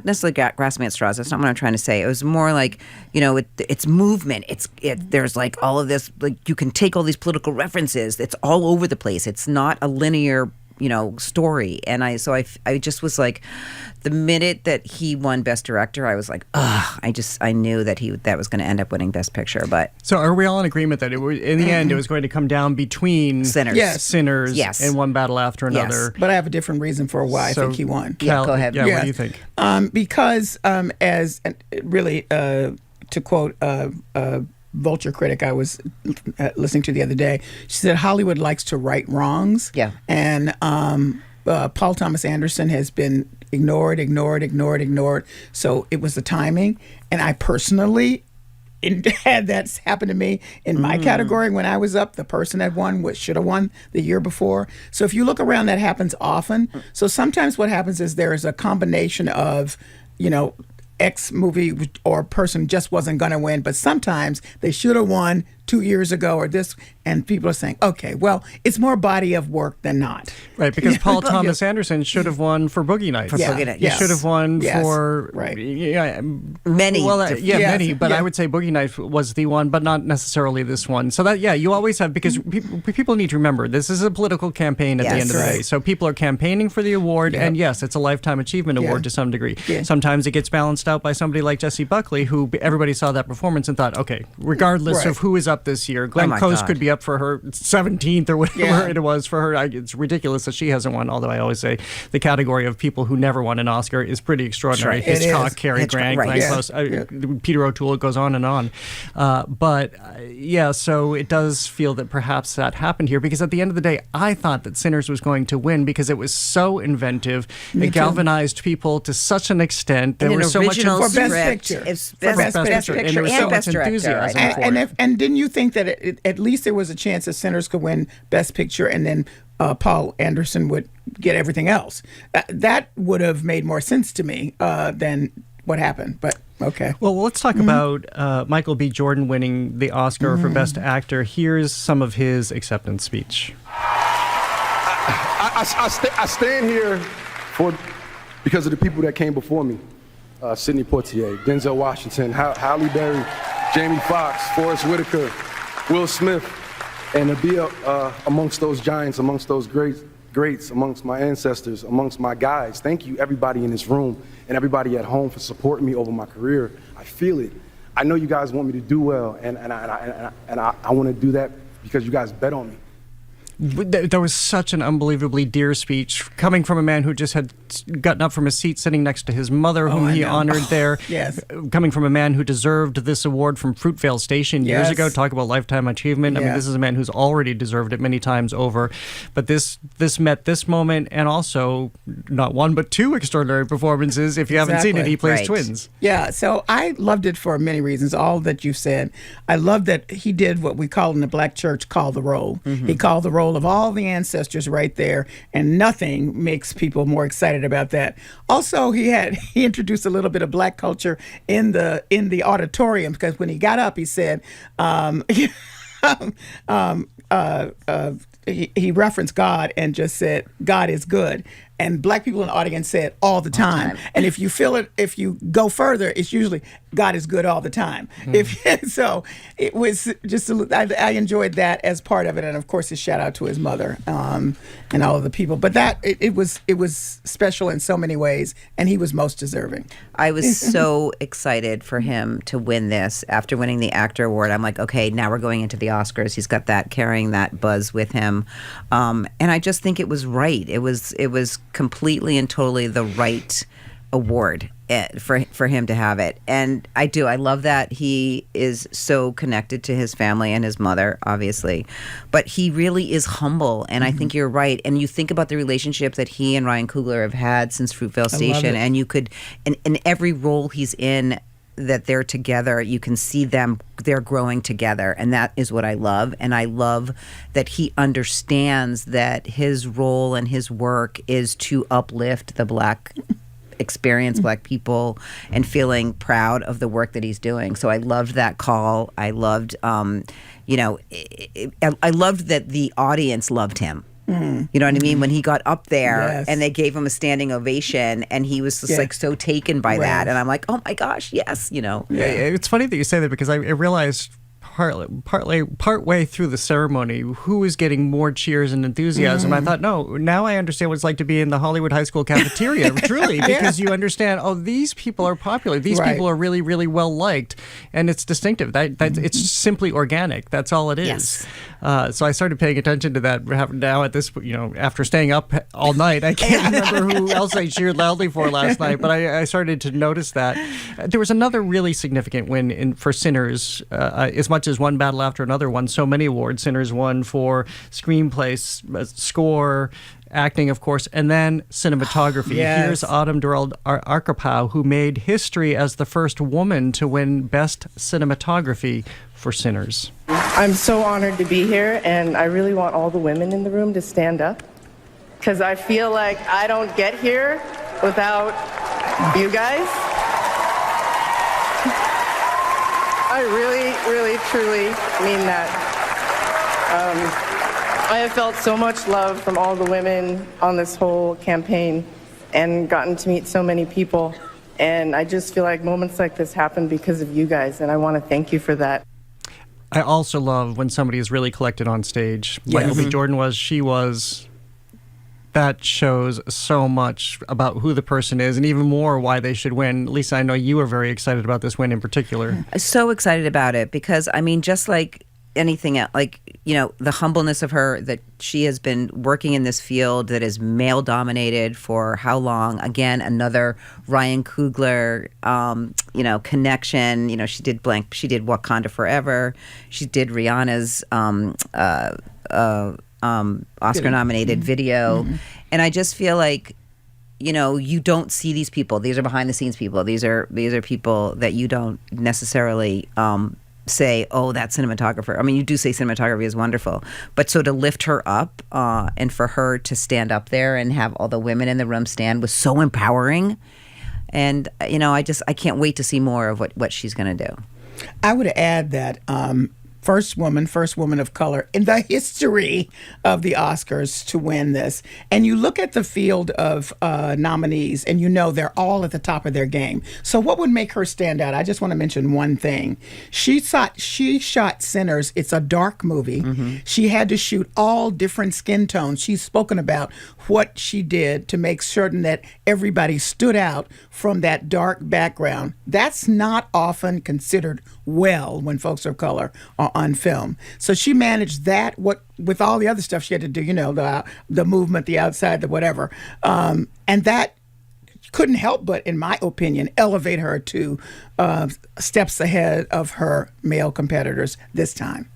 necessarily grasping at straws. That's not what I'm trying to say. It was more like, it's movement. There's like all of this, like you can take all these political references. It's all over the place. It's not a linear, story. And I just was like, the minute that he won Best Director, I was like, ugh. I knew that that was going to end up winning Best Picture. But so are we all in agreement that in the end it was going to come down between Sinners, and One Battle After Another? Yes. But I have a different reason for why I think he won. Go ahead. Yeah, what do you think? Because to quote Vulture critic I was listening to the other day, she said Hollywood likes to right wrongs. Yeah. And Paul Thomas Anderson has been ignored. So it was the timing. And I personally had that happen to me in my category when I was up. The person that won should have won the year before. So if you look around, that happens often. So sometimes what happens is there is a combination of, X movie or person just wasn't going to win, but sometimes they should have won 2 years ago or this, and people are saying, okay, well, it's more body of work than not. Right, because Paul Thomas Anderson should have won for Boogie Nights. He should have won for many. Well, many, but I would say Boogie Nights was the one, but not necessarily this one. So that, you always have, because people need to remember, this is a political campaign at the end of the day. So people are campaigning for the award, and yes, it's a Lifetime Achievement Award to some degree. Sometimes it gets balanced out by somebody like Jessie Buckley, who everybody saw that performance and thought, okay, regardless of who is up this year, Glenn Close could be up for her 17th or whatever it was for her. It's ridiculous that she hasn't won, although I always say the category of people who never won an Oscar is pretty extraordinary. Hitchcock, Cary Grant, Glenn Close, Peter O'Toole, it goes on and on. So it does feel that perhaps that happened here, because at the end of the day, I thought that Sinners was going to win because it was so inventive. It galvanized people to such an extent. There was so much for Best Picture. It's Best Picture. And there was so much enthusiasm for it. And didn't you think that at least there was a chance that Sinners could win Best Picture, and then Paul Anderson would get everything else? That would have made more sense to me than what happened. But okay. Well, let's talk about Michael B. Jordan winning the Oscar for Best Actor. Here's some of his acceptance speech. I stand here because of the people that came before me. Sidney Poitier, Denzel Washington, Halle Berry, Jamie Foxx, Forrest Whitaker, Will Smith, and to be amongst those giants, amongst those greats, amongst my ancestors, amongst my guys. Thank you, everybody in this room and everybody at home, for supporting me over my career. I feel it. I know you guys want me to do well, and I want to do that because you guys bet on me. There was such an unbelievably dear speech coming from a man who just had gotten up from his seat sitting next to his mother, whom he honored there. Coming from a man who deserved this award from Fruitvale Station years ago. Talk about Lifetime Achievement. I mean, this is a man who's already deserved it many times over. But this met this moment, and also not one but two extraordinary performances. If you haven't seen it, he plays twins. Yeah, so I loved it for many reasons, all that you said. I love that he did what we call in the Black church call the roll. He called the roll of all the ancestors right there, and nothing makes people more excited about that. Also, he introduced a little bit of Black culture in the auditorium, because when he got up, he said, he referenced God and just said, God is good. And Black people in the audience said all the time. And if you feel it, if you go further, it's usually God is good all the time. So it was just, I enjoyed that as part of it. And of course, a shout out to his mother and all of the people. But it was special in so many ways, and he was most deserving. I was so excited for him to win this. After winning the actor award, I'm like, okay, now we're going into the Oscars. He's got that, carrying that buzz with him. And I just think it was right. It was completely and totally the right award for him to have it. And I love that he is so connected to his family and his mother, obviously, but he really is humble. And I think you're right. And you think about the relationship that he and Ryan Coogler have had since Fruitvale Station, and you could, in every role he's in, that they're together, you can see they're growing together, and that is what I love. And I love that he understands that his role and his work is to uplift the Black experience, Black people, and feeling proud of the work that he's doing. So I loved that call. I loved, I loved that the audience loved him. You know what I mean? When he got up there and they gave him a standing ovation, and he was just like so taken by that. And I'm like, oh my gosh, yes, Yeah, it's funny that you say that, because I realized partway through the ceremony who was getting more cheers and enthusiasm. I thought, no, now I understand what it's like to be in the Hollywood high school cafeteria, truly, because you understand, these people are popular. These people are really, really well liked, and it's distinctive. It's simply organic. That's all it is. So I started paying attention to that now at this, after staying up all night. I can't remember who else I cheered loudly for last night, but I started to notice that. There was another really significant win for Sinners, as much as one battle after another won so many awards. Sinners won for screenplay, score, acting, of course, and then cinematography. Here's Autumn Durrell Arkapow, who made history as the first woman to win Best Cinematography for Sinners. I'm so honored to be here, and I really want all the women in the room to stand up, because I feel like I don't get here without you guys. I really really, truly mean that. I have felt so much love from all the women on this whole campaign and gotten to meet so many people. And I just feel like moments like this happen because of you guys, and I want to thank you for that. I also love when somebody is really collected on stage. Like Michael B. Jordan was, she was. That shows so much about who the person is and even more why they should win. Lisa, I know you were very excited about this win in particular. So excited about it because, I mean, just like anything else, like, you know, the humbleness of her, that she has been working in this field that is male dominated for how long? Again, another Ryan Coogler, you know, connection. You know, she did Wakanda Forever. She did Rihanna's Oscar-nominated video. And I just feel like, you know, you don't see these people. These are behind-the-scenes people. These are people that you don't necessarily say, oh, that cinematographer. I mean, you do say cinematography is wonderful, but so to lift her up and for her to stand up there and have all the women in the room stand was so empowering. And, you know, I can't wait to see more of what she's going to do. I would add that first woman of color in the history of the Oscars to win this. And you look at the field of nominees and you know they're all at the top of their game. So what would make her stand out? I just want to mention one thing. She shot Sinners. It's a dark movie. She had to shoot all different skin tones. She's spoken about what she did to make certain that everybody stood out from that dark background. That's not often considered well when folks of color are on film. So she managed that with all the other stuff she had to do, you know, the movement, the outside, the whatever. And that couldn't help but, in my opinion, elevate her to steps ahead of her male competitors this time.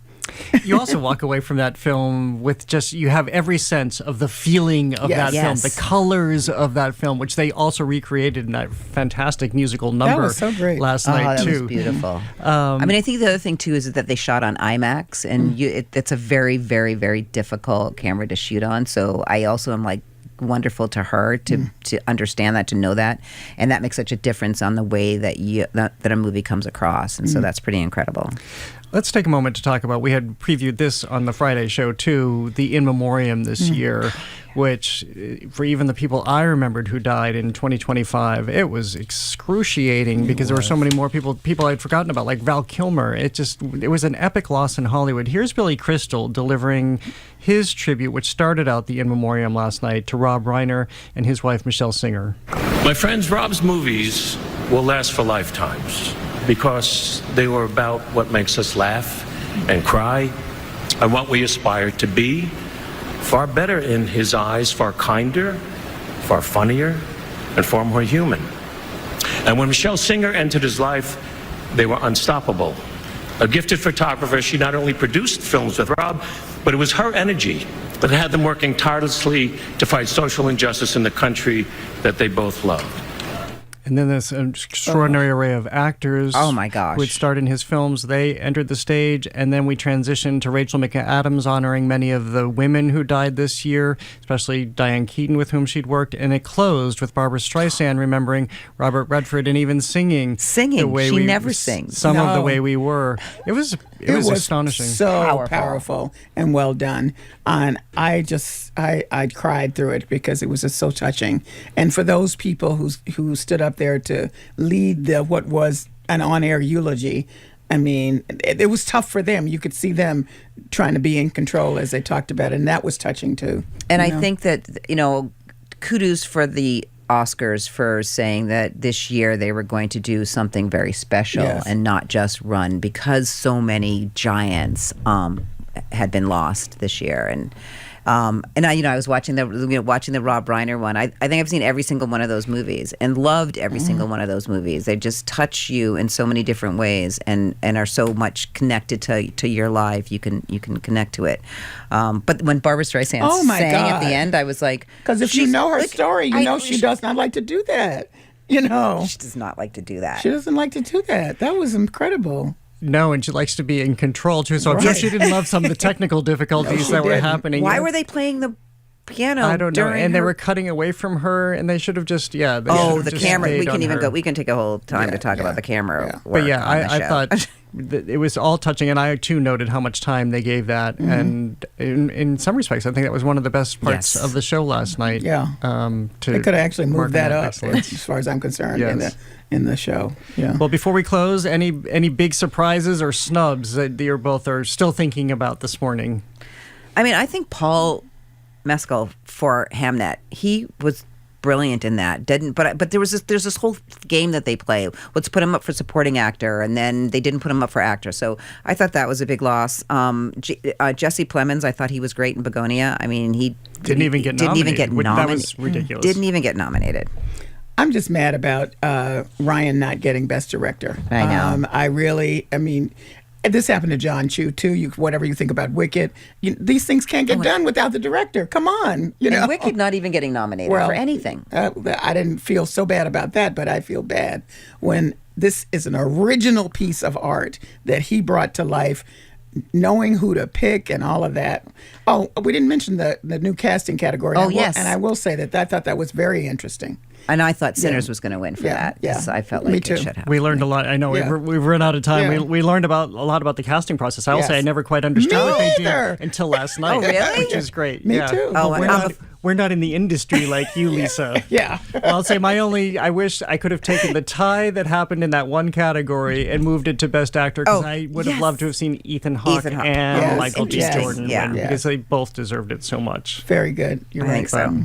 You also walk away from that film with you have every sense of the feeling of that film, the colors of that film, which they also recreated in that fantastic musical number that was so great. Last night, that too. Was beautiful. I mean, I think the other thing, too, is that they shot on IMAX, and it's a very, very, very difficult camera to shoot on. So I also am like, wonderful to her to understand that, to know that, and that makes such a difference on the way that that a movie comes across, and so that's pretty incredible. Let's take a moment to talk about, we had previewed this on the Friday show too, the In Memoriam this year, which for even the people I remembered who died in 2025, it was excruciating because there were so many more people I'd forgotten about, like Val Kilmer. It was an epic loss in Hollywood. Here's Billy Crystal delivering his tribute, which started out the In Memoriam last night, to Rob Reiner and his wife Michelle Singer. My friends, Rob's movies will last for lifetimes because they were about what makes us laugh and cry and what we aspire to be. Far better in his eyes, far kinder, far funnier, and far more human. And when Michelle Singer entered his life, they were unstoppable. A gifted photographer, she not only produced films with Rob, but it was her energy that had them working tirelessly to fight social injustice in the country that they both loved. And then this extraordinary array of actors oh my gosh, who had starred in his films, they entered the stage, and then we transitioned to Rachel McAdams honoring many of the women who died this year, especially Diane Keaton, with whom she'd worked, and it closed with Barbra Streisand remembering Robert Redford and even singing the way she never sings. Some of The Way We Were. It was astonishing. So powerful and well done. And I cried through it because it was just so touching. And for those people who stood up there to lead what was an on-air eulogy, I mean, it was tough for them. You could see them trying to be in control as they talked about it, and that was touching too. And I think that, kudos for the Oscars for saying that this year they were going to do something very special and not just run, because so many giants had been lost this year. And I was watching the Rob Reiner one. I think I've seen every single one of those movies and loved every single one of those movies. They just touch you in so many different ways and are so much connected to your life. You can connect to it. But when Barbra Streisand sang at the end, I was like, because if you know her story, she does not like to do that. She does not like to do that. She doesn't like to do that. That was incredible. No, and she likes to be in control too. So I'm sure she didn't love some of the technical difficulties that were happening. Why were they playing the piano. I don't know. And they her... were cutting away from her, and they should have just, they the just camera. We stayed can on even her. go. We can take a whole time to talk about the camera. But work on the I show. thought that it was all touching, and I too noted how much time they gave that. Mm-hmm. And in some respects, I think that was one of the best parts of the show last night. Yeah. They could have actually moved that up, as far as I'm concerned, in the show. Yeah. Well, before we close, any big surprises or snubs that you both are still thinking about this morning? I mean, I think Paul Mescal for Hamnet, he was brilliant in that. But there's this whole game that they play. Let's put him up for supporting actor, and then they didn't put him up for actor. So I thought that was a big loss. Jesse Plemons, I thought he was great in Begonia. I mean, he didn't even get nominated. That was ridiculous. Didn't even get nominated. I'm just mad about Ryan not getting Best Director. I know. I mean, this happened to John Chu too. Whatever you think about Wicked, these things can't get done without the director. Come on, And Wicked not even getting nominated for anything. I didn't feel so bad about that, but I feel bad when this is an original piece of art that he brought to life. Knowing who to pick and all of that. Oh, we didn't mention the new casting category. Yes. And I will say that I thought that was very interesting. And I thought Sinners was going to win for that. Yeah. So I felt like it should have. We learned a lot. I know we've run out of time. Yeah. We learned a lot about the casting process. I will say I never quite understood what they did until last night. Oh, really? Which is great. Me too. Oh, we're not in the industry like you, Lisa. Yeah. Well, I'll say I wish I could have taken the tie that happened in that one category and moved it to Best Actor, because I would have loved to have seen Ethan Hawke and Michael B. Jordan win, because they both deserved it so much. Very good. You're right. So.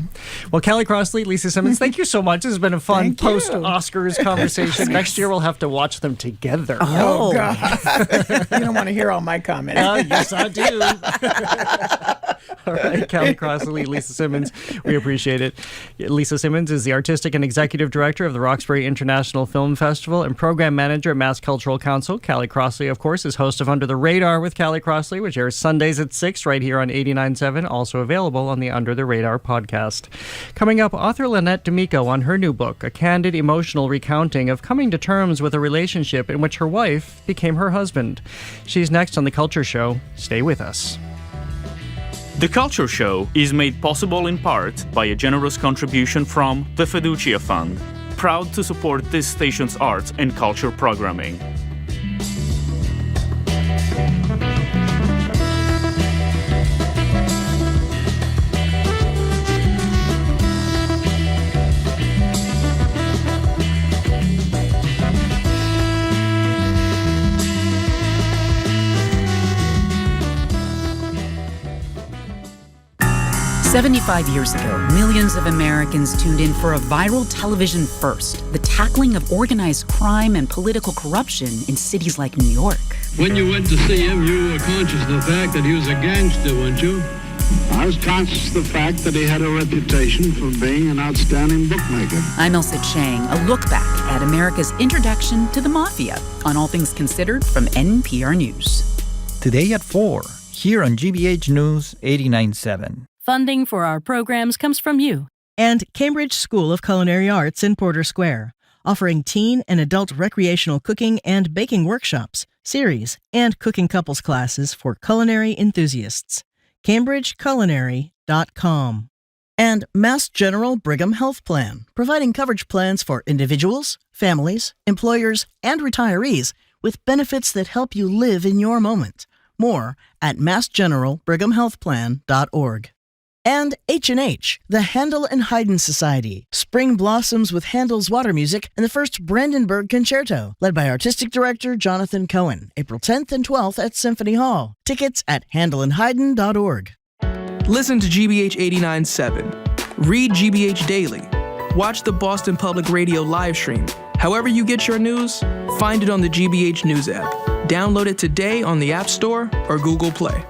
Well, Callie Crossley, Lisa Simmons, thank you so much. This has been a fun post-Oscars conversation. Next year we'll have to watch them together. Oh God. You don't want to hear all my comments. Yes, I do. All right, Callie Crossley, Lisa Simmons, we appreciate it. Lisa Simmons is the Artistic and Executive Director of the Roxbury International Film Festival and Program Manager at Mass Cultural Council. Callie Crossley, of course, is host of Under the Radar with Callie Crossley, which airs Sundays at 6 right here on 89.7, also available on the Under the Radar podcast. Coming up, author Lynette D'Amico on her new book, a candid, emotional recounting of coming to terms with a relationship in which her wife became her husband. She's next on The Culture Show. Stay with us. The Culture Show is made possible in part by a generous contribution from the Fiducia Fund, proud to support this station's arts and culture programming. "75 years ago, millions of Americans tuned in for a viral television first, the tackling of organized crime and political corruption in cities like New York. When you went to see him, you were conscious of the fact that he was a gangster, weren't you? I was conscious of the fact that he had a reputation for being an outstanding bookmaker. I'm Elsa Chang, a look back at America's introduction to the mafia on All Things Considered from NPR News. Today at 4, here on GBH News 89.7. Funding for our programs comes from you. And Cambridge School of Culinary Arts in Porter Square, offering teen and adult recreational cooking and baking workshops, series, and cooking couples classes for culinary enthusiasts. CambridgeCulinary.com. And Mass General Brigham Health Plan, providing coverage plans for individuals, families, employers, and retirees with benefits that help you live in your moment. More at massgeneralbrighamhealthplan.org. And H&H, the Handel and Haydn Society. Spring blossoms with Handel's water music and the first Brandenburg Concerto, led by Artistic Director Jonathan Cohen, April 10th and 12th at Symphony Hall. Tickets at handelandhaydn.org. Listen to GBH 89.7. Read GBH Daily. Watch the Boston Public Radio live stream. However you get your news, find it on the GBH News app. Download it today on the App Store or Google Play.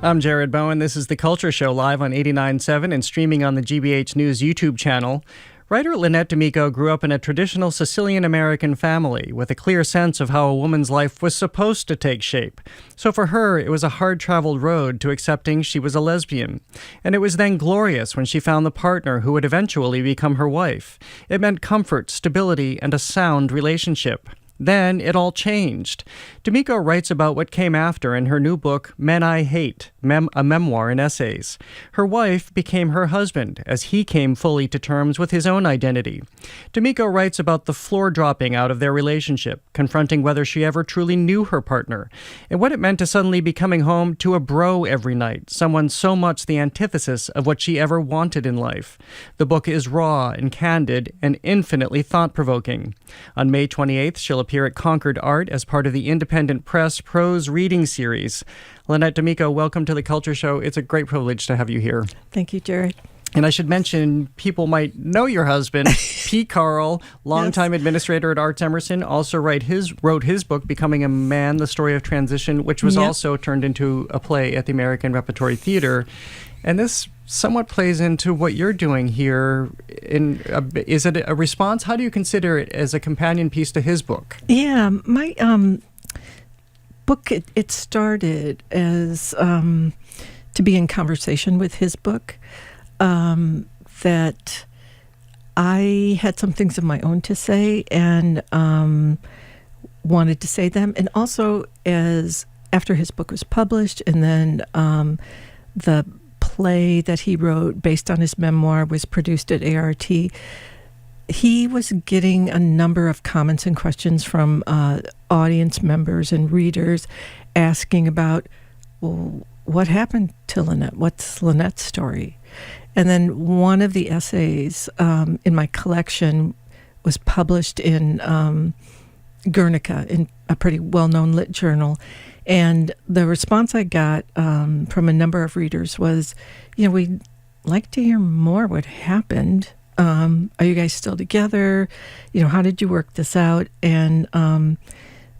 I'm Jared Bowen. This is The Culture Show live on 89.7 and streaming on the GBH News YouTube channel. Writer Lynette Demic grew up in a traditional Sicilian-American family with a clear sense of how a woman's life was supposed to take shape. So for her, it was a hard-traveled road to accepting she was a lesbian. And it was then glorious when she found the partner who would eventually become her wife. It meant comfort, stability, and a sound relationship. Then it all changed. Demic writes about what came after in her new book, Men I Hate, a memoir in essays. Her wife became her husband as he came fully to terms with his own identity. Demic writes about the floor dropping out of their relationship, confronting whether she ever truly knew her partner, and what it meant to suddenly be coming home to a bro every night, someone so much the antithesis of what she ever wanted in life. The book is raw and candid and infinitely thought-provoking. On May 28th, she'll appear at Concord Art as part of the Independent Press Prose Reading Series. Lynette D'Amico, welcome to The Culture Show. It's a great privilege to have you here. Thank you, Jared. And I should mention, people might know your husband, P. Carl, longtime administrator at Arts Emerson, also wrote his book, Becoming a Man, The Story of Transition, which was also turned into a play at the American Repertory Theater. And this somewhat plays into what you're doing here. Is it a response? How do you consider it as a companion piece to his book? Yeah, my book, it started as to be in conversation with his book, that I had some things of my own to say and wanted to say them. And also, as after his book was published, and then the play that he wrote based on his memoir was produced at ART, he was getting a number of comments and questions from audience members and readers asking about, well, what happened to Lynette? What's Lynette's story? And then one of the essays in my collection was published in Guernica, in a pretty well-known lit journal. And the response I got from a number of readers was, we'd like to hear more what happened. Are you guys still together? How did you work this out? And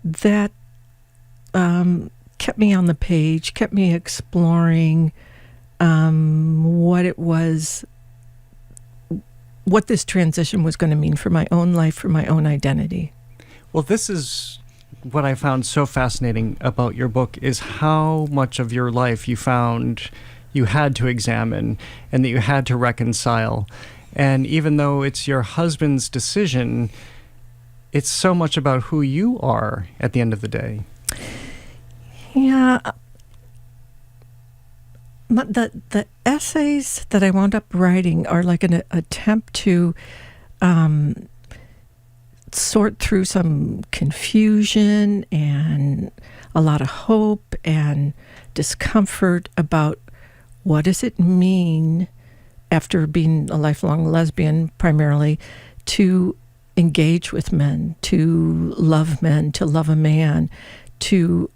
that kept me on the page, kept me exploring what it was, what this transition was going to mean for my own life, for my own identity. Well, this is what I found so fascinating about your book, is how much of your life you found you had to examine and that you had to reconcile. And even though it's your husband's decision, it's so much about who you are at the end of the day. Yeah. The essays that I wound up writing are like an attempt to sort through some confusion and a lot of hope and discomfort about what does it mean, after being a lifelong lesbian primarily, to engage with men, to love men, to love a man, to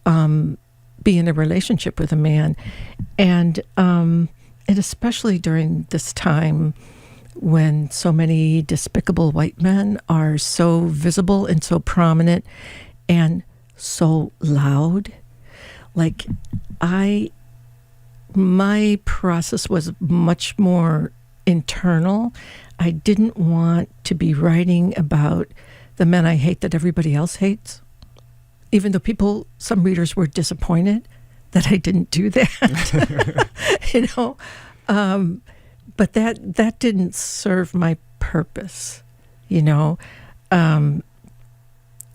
be in a relationship with a man. And especially during this time when so many despicable white men are so visible and so prominent and so loud. Like, my process was much more internal. I didn't want to be writing about the men I hate that everybody else hates, even though some readers were disappointed that I didn't do that. But that didn't serve my purpose,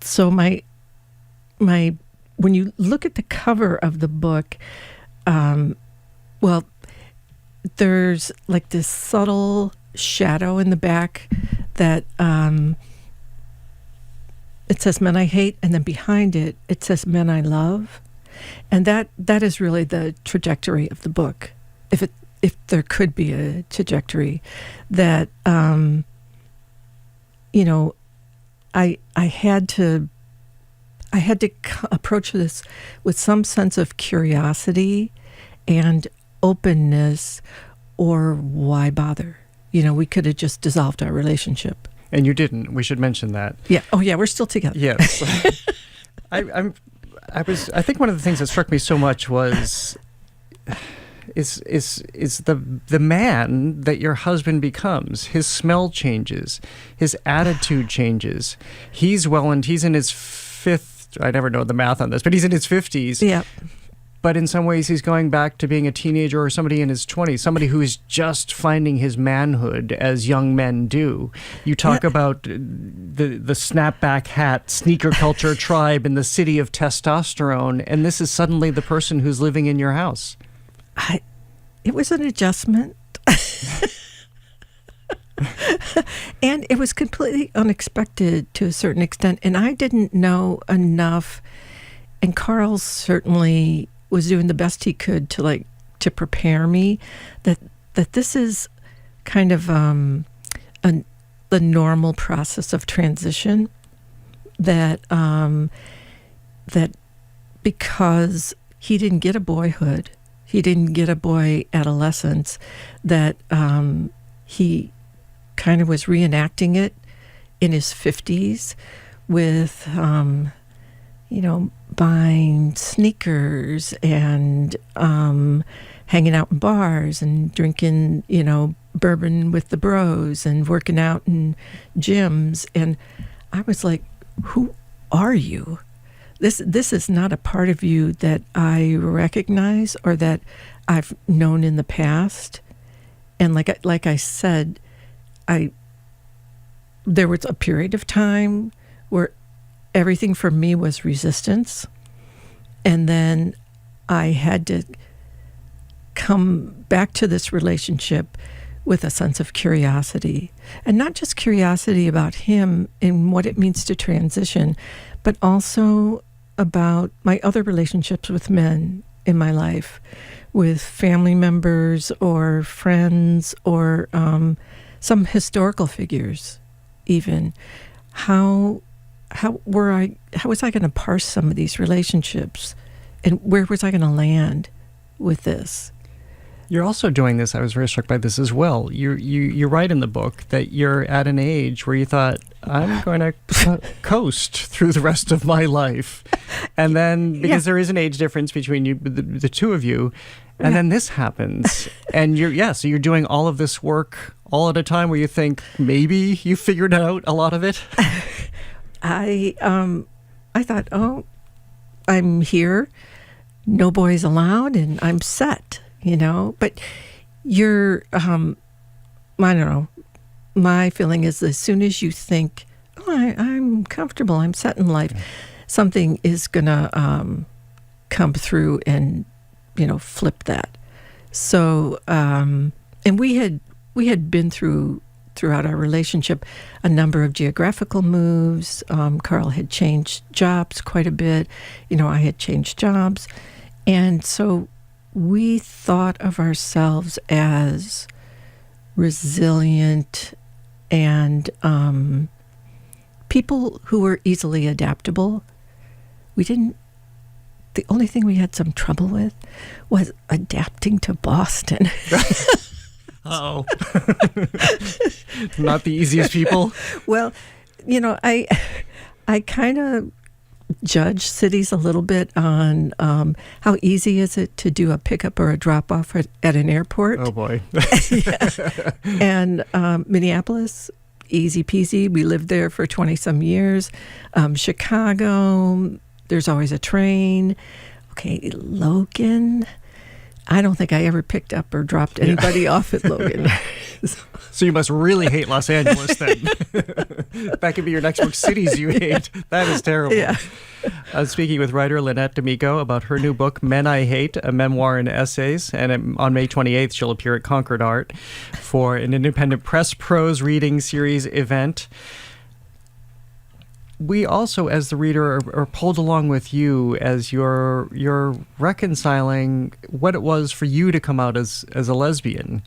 So my when you look at the cover of the book, there's like this subtle shadow in the back that it says Men I Hate, and then behind it says Men I Love, and that is really the trajectory of the book. If there could be a trajectory, that I had to approach this with some sense of curiosity and openness, or why bother? We could have just dissolved our relationship. And you didn't. We should mention that. Yeah. Oh, yeah. We're still together. Yes. I think one of the things that struck me so much was, the man that your husband becomes. His smell changes, his attitude changes. He's in his fifth. I never know the math on this, but he's in his 50s. Yeah. But in some ways, he's going back to being a teenager or somebody in his 20s, somebody who is just finding his manhood as young men do. You talk about the snapback hat, sneaker culture tribe in the city of testosterone, and this is suddenly the person who's living in your house. It was an adjustment. And it was completely unexpected to a certain extent. And I didn't know enough. And Carl certainly was doing the best he could to prepare me that this is kind of the normal process of transition, that because he didn't get a boyhood, he didn't get a boy adolescence, that he kind of was reenacting it in his 50s with buying sneakers and hanging out in bars and drinking, bourbon with the bros and working out in gyms. And I was like, who are you? This is not a part of you that I recognize or that I've known in the past. And like I said, there was a period of time where everything for me was resistance. And then I had to come back to this relationship with a sense of curiosity. And not just curiosity about him and what it means to transition, but also about my other relationships with men in my life, with family members or friends or some historical figures even. How was I going to parse some of these relationships, and where was I going to land with this? You're also doing this. I was very struck by this as well. You write in the book that you're at an age where you thought, I'm going to coast through the rest of my life, and then because there is an age difference between you, the two of you, and then this happens, and so you're doing all of this work all at a time where you think maybe you figured out a lot of it. I thought, I'm here, no boys allowed, and I'm set, But you're, I don't know, my feeling is as soon as you think, I'm comfortable, I'm set in life, something is going to come through and, flip that. So, and we had been throughout our relationship a number of geographical moves. Carl had changed jobs quite a bit. I had changed jobs. And so we thought of ourselves as resilient and people who were easily adaptable. The only thing we had some trouble with was adapting to Boston. Uh-oh. Not the easiest people. Well, I kind of judge cities a little bit on how easy is it to do a pickup or a drop-off at an airport. Oh, boy. And Minneapolis, easy peasy. We lived there for 20-some years. Chicago, there's always a train. Okay, Logan, I don't think I ever picked up or dropped anybody off at Logan. So you must really hate Los Angeles then. That could be your next book, Cities You Hate. That is terrible. Yeah. I was speaking with writer Lynette D'Amico about her new book, Men I Hate, a memoir and essays. And on May 28th, she'll appear at Concord Art for an independent press prose reading series event. We also, as the reader, are pulled along with you as you're reconciling what it was for you to come out as a lesbian,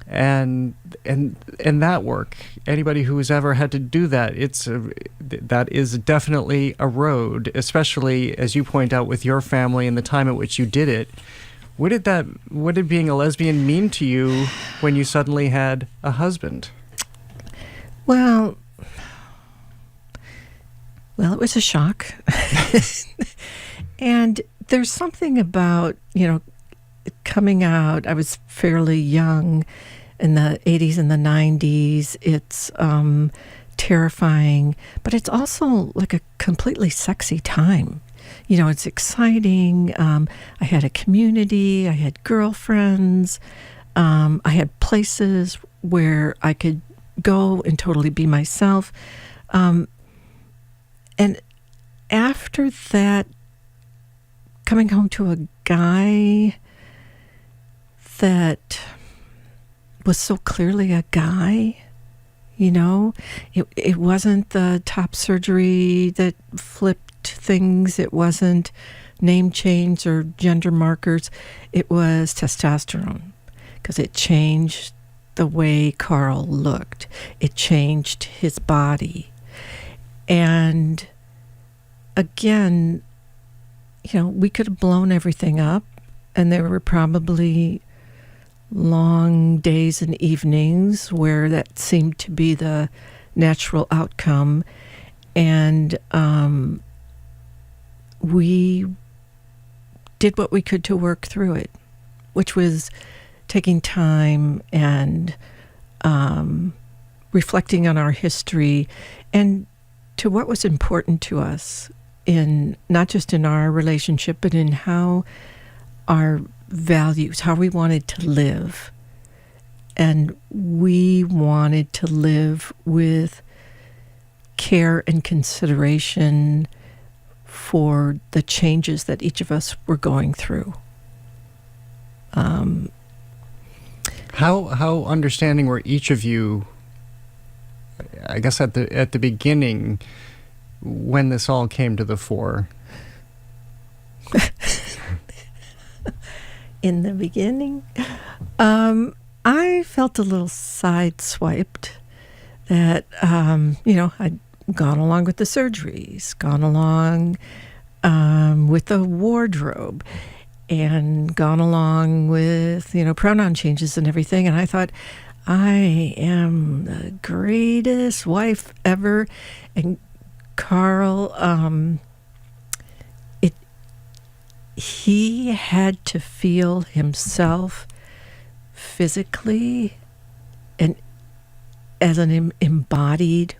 and that work. Anybody who has ever had to do that, that is definitely a road, especially as you point out with your family and the time at which you did it. What did being a lesbian mean to you when you suddenly had a husband? Well, it was a shock. And there's something about, coming out, I was fairly young in the 80s and the 90s. It's terrifying, but it's also like a completely sexy time. You know, it's exciting. I had a community. I had girlfriends. I had places where I could go and totally be myself. And after that, coming home to a guy that was so clearly a guy, you know, it wasn't the top surgery that flipped things. It wasn't name change or gender markers. It was testosterone, because it changed the way Carl looked. It changed his body. And again, you know, we could have blown everything up, and there were probably long days and evenings where that seemed to be the natural outcome. And we did what we could to work through it, which was taking time and reflecting on our history and to what was important to us, in not just in our relationship, but in how our values, how we wanted to live. And we wanted to live with care and consideration for the changes that each of us were going through. How understanding were each of you, I guess at the beginning, when this all came to the fore? In the beginning, I felt a little sideswiped that, you know, I'd gone along with the surgeries, gone along with the wardrobe, and gone along with, you know, pronoun changes and everything. And I thought, I am the greatest wife ever. And Carl, he had to feel himself physically and as an embodied,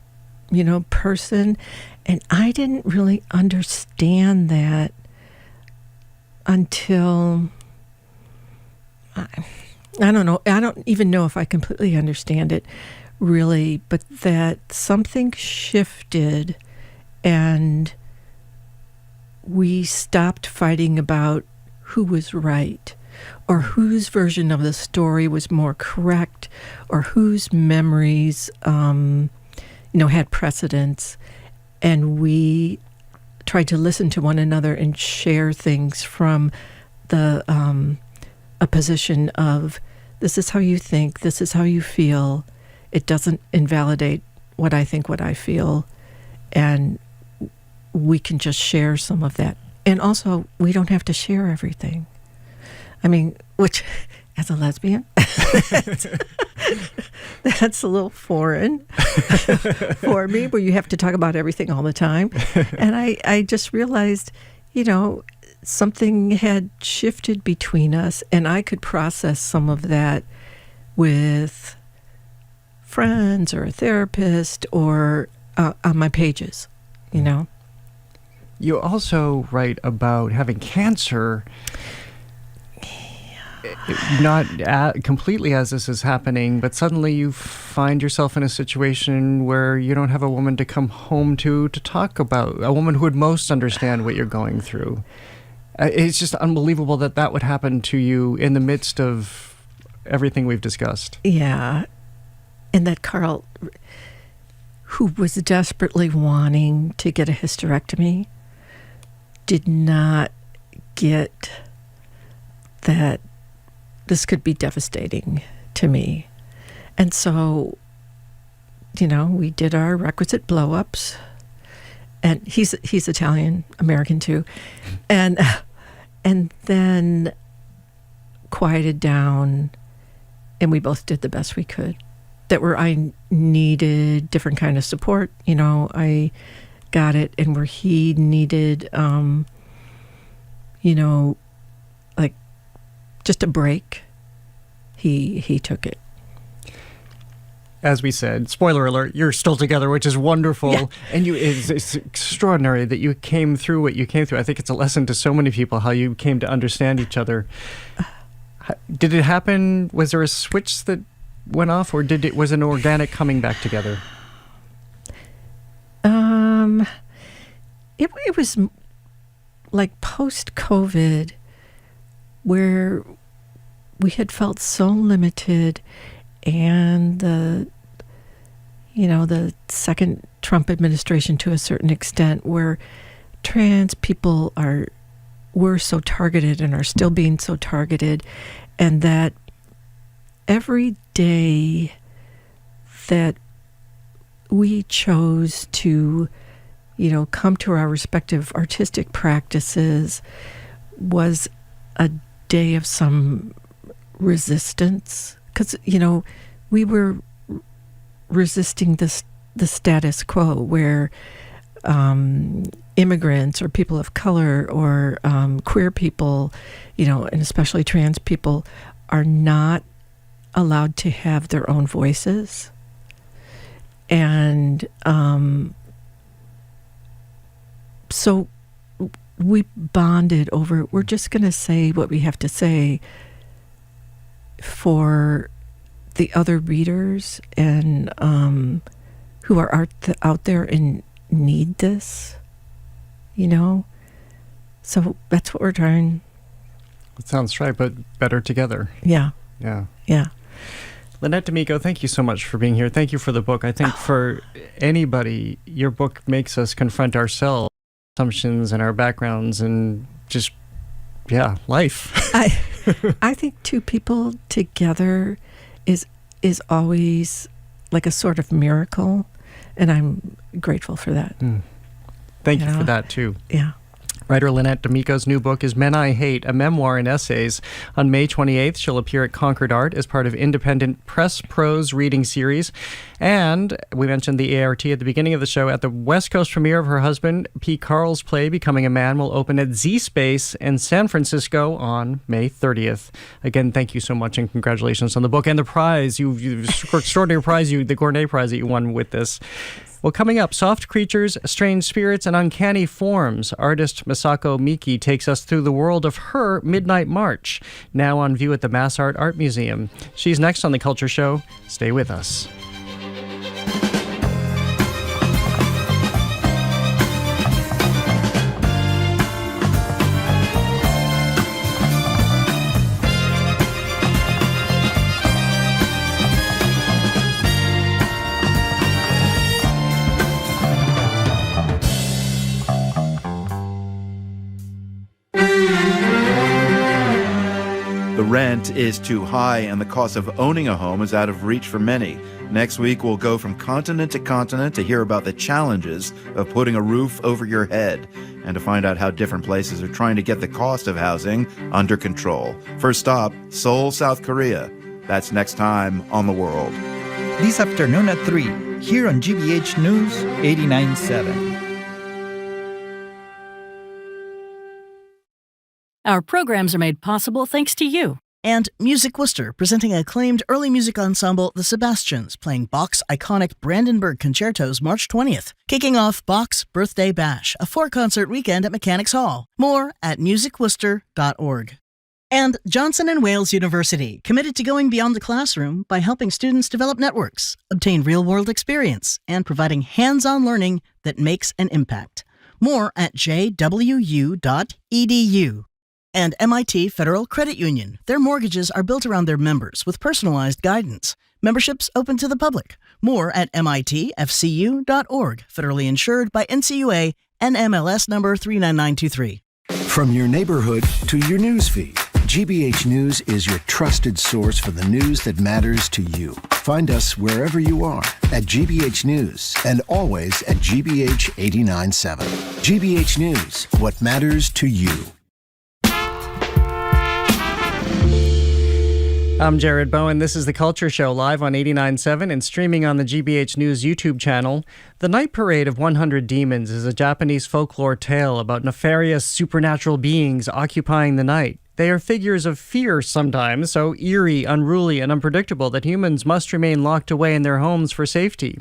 you know, person. And I didn't really understand that until, I don't know, I don't even know if I completely understand it really, but that something shifted and we stopped fighting about who was right or whose version of the story was more correct or whose memories, you know, had precedence. And we tried to listen to one another and share things from the a position of, this is how you think, this is how you feel. It doesn't invalidate what I think, what I feel. And we can just share some of that. And also, we don't have to share everything. I mean, which, as a lesbian, that's a little foreign for me, where you have to talk about everything all the time. And I just realized, you know, something had shifted between us, and I could process some of that with friends or a therapist or on my pages, you know. You also write about having cancer, not completely as this is happening, but suddenly you find yourself in a situation where you don't have a woman to come home to talk about, a woman who would most understand what you're going through. It's just unbelievable that that would happen to you in the midst of everything we've discussed. Yeah. And that Carl, who was desperately wanting to get a hysterectomy, did not get that this could be devastating to me. And so, you know, we did our requisite blow-ups. And he's Italian American too. And then quieted down, and we both did the best we could. I needed different kind of support. You know, I got it, and where he needed, you know, like just a break, he took it. As we said, spoiler alert, you're still together, which is wonderful. Yeah. And it's extraordinary that you came through what you came through. I think it's a lesson to so many people how you came to understand each other. Did it happen? Was there a switch that went off, or was it an organic coming back together? It was like post-COVID, where we had felt so limited, and the second Trump administration, to a certain extent, where trans people were so targeted and are still being so targeted, and that every day that we chose to, come to our respective artistic practices was a day of some resistance, because, we were resisting the status quo where immigrants or people of color or queer people, and especially trans people, are not allowed to have their own voices. And so we bonded over, we're just going to say what we have to say for the other readers and who are out there and need this, So that's what we're trying. It sounds right, but better together. Yeah. Yeah. Yeah. Lynette D'Amico, thank you so much for being here. Thank you for the book. I think for anybody, your book makes us confront ourselves, assumptions and our backgrounds and just, life. I think two people together is always like a sort of miracle, and I'm grateful for that. Thank you for that, too. Yeah. Writer Lynette D'Amico's new book is Men I Hate, a memoir and essays. On May 28th, she'll appear at Concord Art as part of Independent Press Prose reading series. And we mentioned the ART at the beginning of the show. At the West Coast premiere of her husband, P. Carl's play, Becoming a Man, will open at Z Space in San Francisco on May 30th. Again, thank you so much and congratulations on the book and the prize. Extraordinary prize, the Gournay Prize that you won with this. Well, coming up, soft creatures, strange spirits, and uncanny forms. Artist Masako Miki takes us through the world of her Midnight March, now on view at the MassArt Art Museum. She's next on The Culture Show. Stay with us. Rent is too high and the cost of owning a home is out of reach for many. Next week, we'll go from continent to continent to hear about the challenges of putting a roof over your head and to find out how different places are trying to get the cost of housing under control. First stop, Seoul, South Korea. That's next time on The World. This afternoon at 3, here on GBH News 89.7. Our programs are made possible thanks to you. And Music Worcester, presenting acclaimed early music ensemble The Sebastians, playing Bach's iconic Brandenburg concertos March 20th, kicking off Bach's Birthday Bash, a 4-concert weekend at Mechanics Hall. More at musicworcester.org. And Johnson & Wales University, committed to going beyond the classroom by helping students develop networks, obtain real-world experience, and providing hands-on learning that makes an impact. More at jwu.edu. And MIT Federal Credit Union. Their mortgages are built around their members with personalized guidance. Memberships open to the public. More at mitfcu.org. Federally insured by NCUA, NMLS number 39923. From your neighborhood to your newsfeed, GBH News is your trusted source for the news that matters to you. Find us wherever you are at GBH News and always at GBH 89.7. GBH News, what matters to you. I'm Jared Bowen. This is The Culture Show, live on 89.7 and streaming on the GBH News YouTube channel. The Night Parade of 100 Demons is a Japanese folklore tale about nefarious supernatural beings occupying the night. They are figures of fear sometimes, so eerie, unruly, and unpredictable that humans must remain locked away in their homes for safety.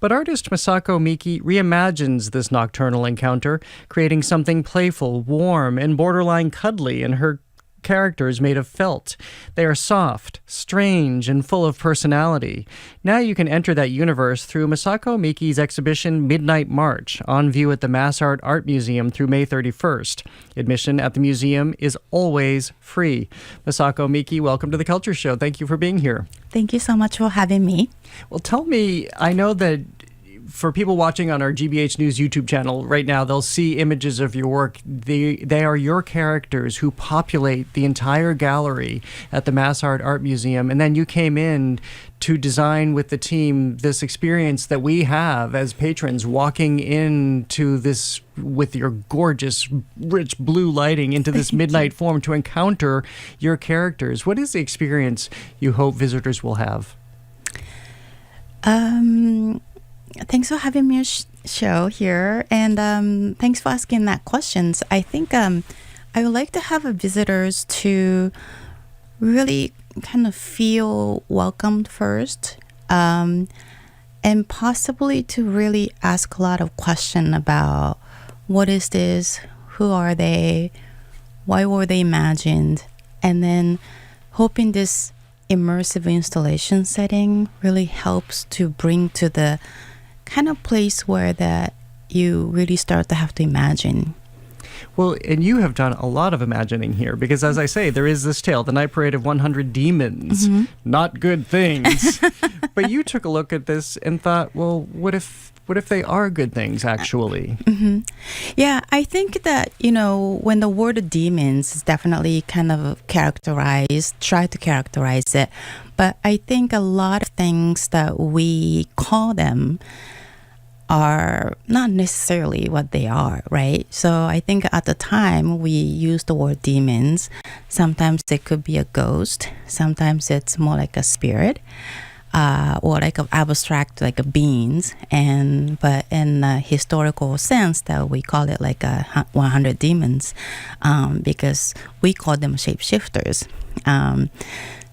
But artist Masako Miki reimagines this nocturnal encounter, creating something playful, warm, and borderline cuddly in her characters made of felt. They are soft, strange, and full of personality. Now you can enter that universe through Masako Miki's exhibition Midnight March, on view at the MassArt Art Museum through May 31st. Admission at the museum is always free. Masako Miki, welcome to The Culture Show. Thank you for being here. Thank you so much for having me. Well, tell me, I know that for people watching on our GBH News YouTube channel right now, they'll see images of your work. They are your characters who populate the entire gallery at the MassArt Art Museum. And then you came in to design with the team this experience that we have as patrons, walking into this with your gorgeous, rich blue lighting into this midnight form to encounter your characters. What is the experience you hope visitors will have? Thanks for having me on show here, and thanks for asking that questions. I think I would like to have visitors to really kind of feel welcomed first, and possibly to really ask a lot of questions about what is this, who are they, why were they imagined, and then hoping this immersive installation setting really helps to bring to the kind of place where that you really start to have to imagine. Well, and you have done a lot of imagining here, because as I say, there is this tale, The Night Parade of 100 Demons, not good things. But you took a look at this and thought, well, what if they are good things, actually? Yeah, I think that, when the word demons is definitely kind of try to characterize it. But I think a lot of things that we call them are not necessarily what they are, right? So I think at the time we use the word demons. Sometimes it could be a ghost. Sometimes it's more like a spirit. Or like an abstract, like a beings, but in a historical sense, that we call it like 100 demons, because we call them shapeshifters.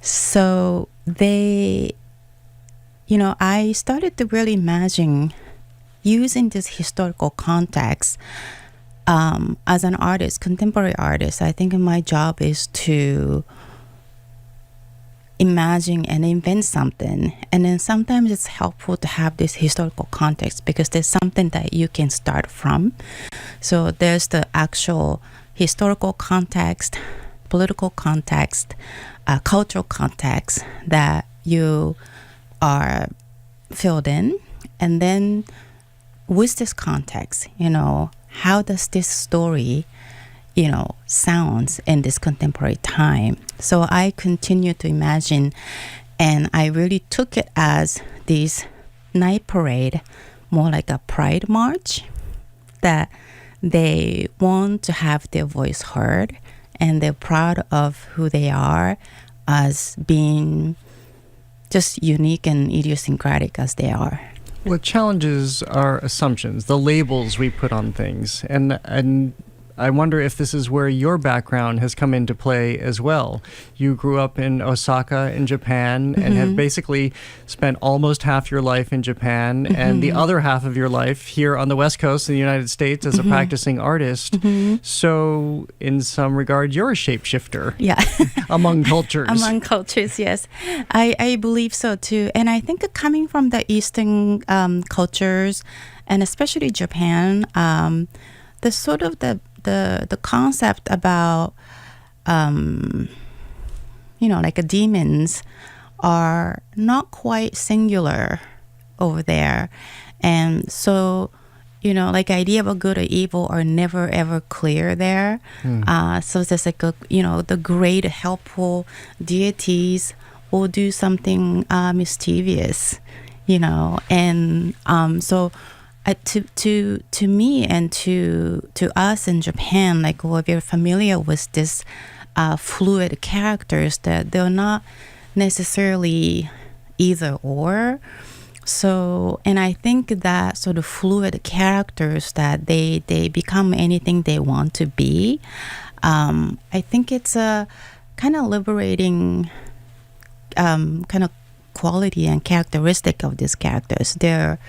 So they, I started to really imagine using this historical context as an artist, contemporary artist. I think my job is to imagine and invent something, and then sometimes it's helpful to have this historical context because there's something that you can start from. So there's the actual historical context, political context, cultural context that you are filled in, and then with this context, how does this story sounds in this contemporary time. So I continue to imagine, and I really took it as this night parade, more like a pride march, that they want to have their voice heard, and they're proud of who they are as being just unique and idiosyncratic as they are. Well, it challenges our assumptions, the labels we put on things, and I wonder if this is where your background has come into play as well. You grew up in Osaka in Japan and have basically spent almost half your life in Japan and the other half of your life here on the West Coast in the United States as a practicing artist. So in some regard, you're a shapeshifter. Yeah. Among cultures. Among cultures, yes. I believe so too. And I think coming from the Eastern cultures, and especially Japan, the sort of the concept about like demons are not quite singular over there, and so like idea of good or evil are never ever clear there. So there's like the great helpful deities will do something mischievous, and so to me and to us in Japan, like we're very familiar with this fluid characters that they're not necessarily either or. So, and I think that sort of fluid characters that they become anything they want to be, I think it's a kind of liberating kind of quality and characteristic of these characters. They're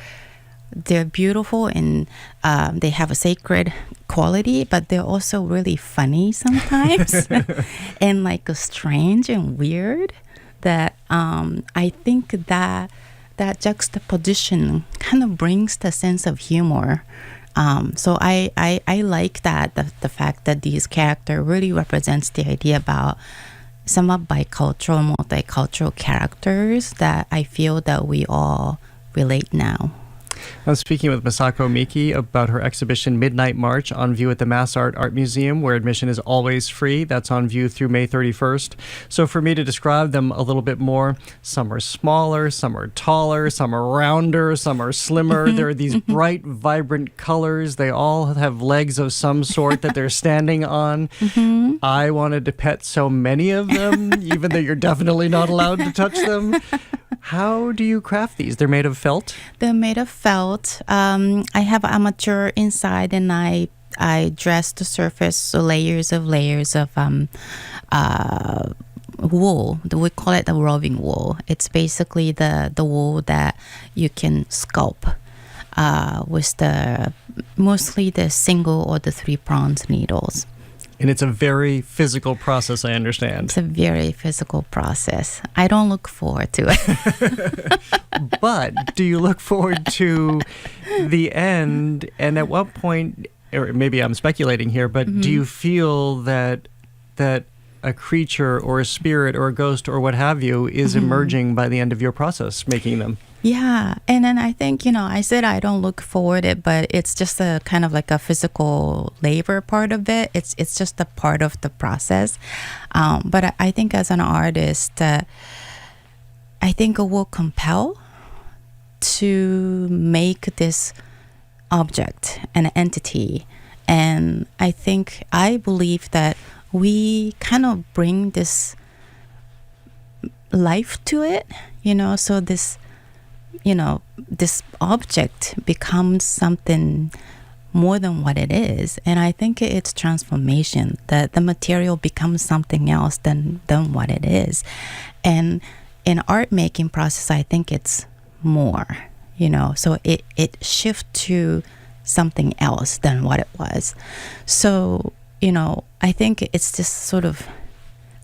beautiful and they have a sacred quality, but they're also really funny sometimes and like strange and weird. That I think that juxtaposition kind of brings the sense of humor. So I like that the fact that these character really represents the idea about somewhat bicultural, multicultural characters that I feel that we all relate now. I'm speaking with Masako Miki about her exhibition Midnight March, on view at the MassArt Art Museum, where admission is always free. That's on view through May 31st. So for me to describe them a little bit more, some are smaller, some are taller, some are rounder, some are slimmer. There are these bright, vibrant colors. They all have legs of some sort that they're standing on. I wanted to pet so many of them, even though you're definitely not allowed to touch them. How do you craft these? They're made of felt? They're made of felt. I have amateur inside, and I dress the surface, so layers of wool. We call it the roving wool. It's basically the wool that you can sculpt with mostly the single or the 3-pronged needles. And it's a very physical process, I understand. It's a very physical process. I don't look forward to it. But do you look forward to the end? And at what point, or maybe I'm speculating here, but do you feel that a creature or a spirit or a ghost or what have you is emerging by the end of your process making them? Yeah. And then I think, I said I don't look forward to it, but it's just a kind of like a physical labor part of it. It's just a part of the process. But I think as an artist, I think it will compel to make this object an entity. And I believe that we kind of bring this life to it, so this object becomes something more than what it is. And I think it's transformation, that the material becomes something else than what it is. And in art making process, I think it's more, so it shifts to something else than what it was. So, I think it's just sort of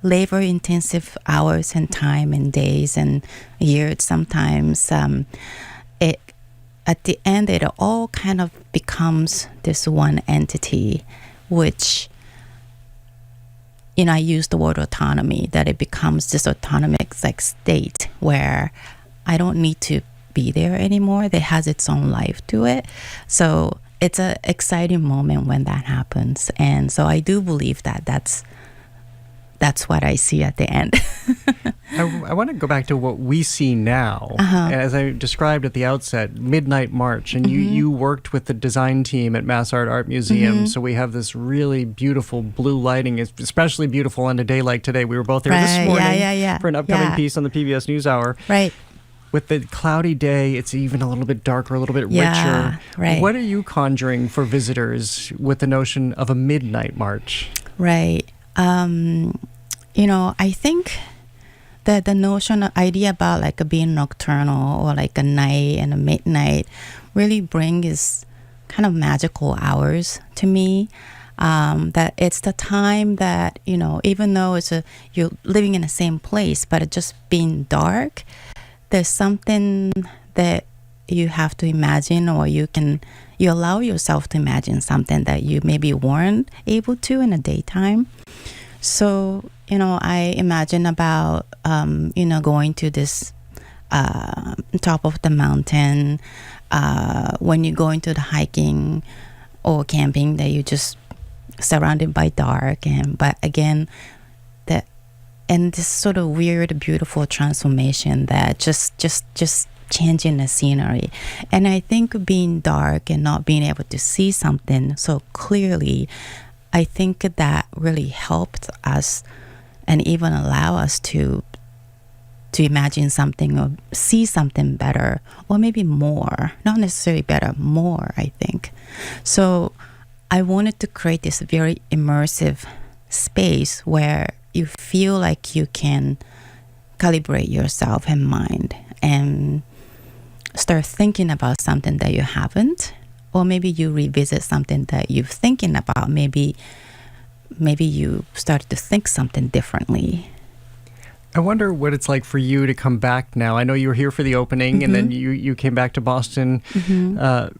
labor intensive hours and time and days and years sometimes. At the end, it all kind of becomes this one entity, which, I use the word autonomy, that it becomes this autonomous state where I don't need to be there anymore. It has its own life to it. So it's an exciting moment when that happens. And so I do believe that that's what I see at the end. I want to go back to what we see now. As I described at the outset, Midnight March, and you worked with the design team at MassArt Art Museum, so we have this really beautiful blue lighting. It's especially beautiful on a day like today. We were both there this morning for an upcoming piece on the PBS NewsHour. Right. With the cloudy day, it's even a little bit darker, a little bit richer. Right. What are you conjuring for visitors with the notion of a midnight march? Right. I think that the idea about like being nocturnal or like a night and a midnight really brings kind of magical hours to me. That it's the time that, even though you're living in the same place, but it just being dark, there's something that you have to imagine, or you allow yourself to imagine something that you maybe weren't able to in the daytime. So, I imagine about, going to this top of the mountain, when you go into the hiking or camping, that you just surrounded by dark, but again, and this sort of weird, beautiful transformation that just changing the scenery. And I think being dark and not being able to see something so clearly, I think that really helped us and even allow us to imagine something or see something better, or maybe more, not necessarily better, more, I think. So I wanted to create this very immersive space where you feel like you can calibrate yourself and mind and start thinking about something that you haven't, or maybe you revisit something that you're thinking about. Maybe you started to think something differently. I wonder what it's like for you to come back now. I know you were here for the opening, and then you came back to Boston to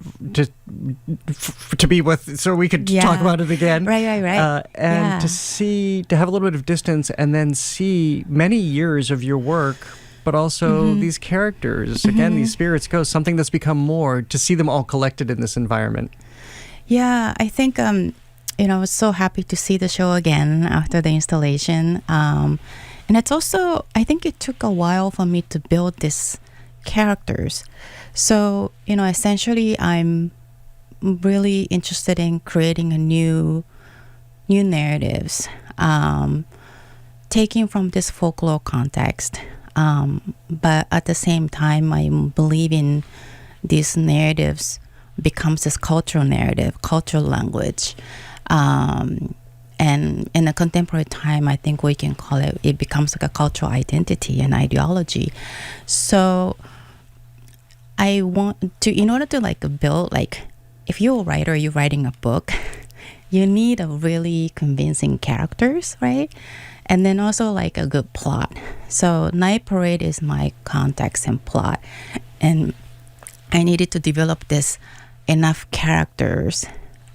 be with, so we could talk about it again. Right. And to have a little bit of distance, and then see many years of your work, but also these characters, again, these spirits, ghosts, something that's become more, to see them all collected in this environment. Yeah, I think, I was so happy to see the show again after the installation. And it's also, I think it took a while for me to build these characters. So, essentially I'm really interested in creating a new narratives, taking from this folklore context. But at the same time, I believe in these narratives becomes this cultural narrative, cultural language. And in a contemporary time, I think we can call it becomes like a cultural identity and ideology. So I want to, in order to build, if you're a writer, you're writing a book, you need a really convincing characters, right? And then also a good plot. So Night Parade is my context and plot. And I needed to develop this enough characters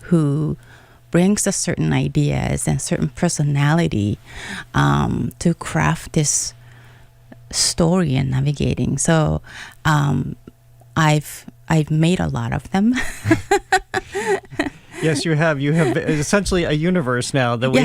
who brings a certain ideas and certain personality to craft this story and navigating. So I've made a lot of them. Yes, you have. You have essentially a universe now that we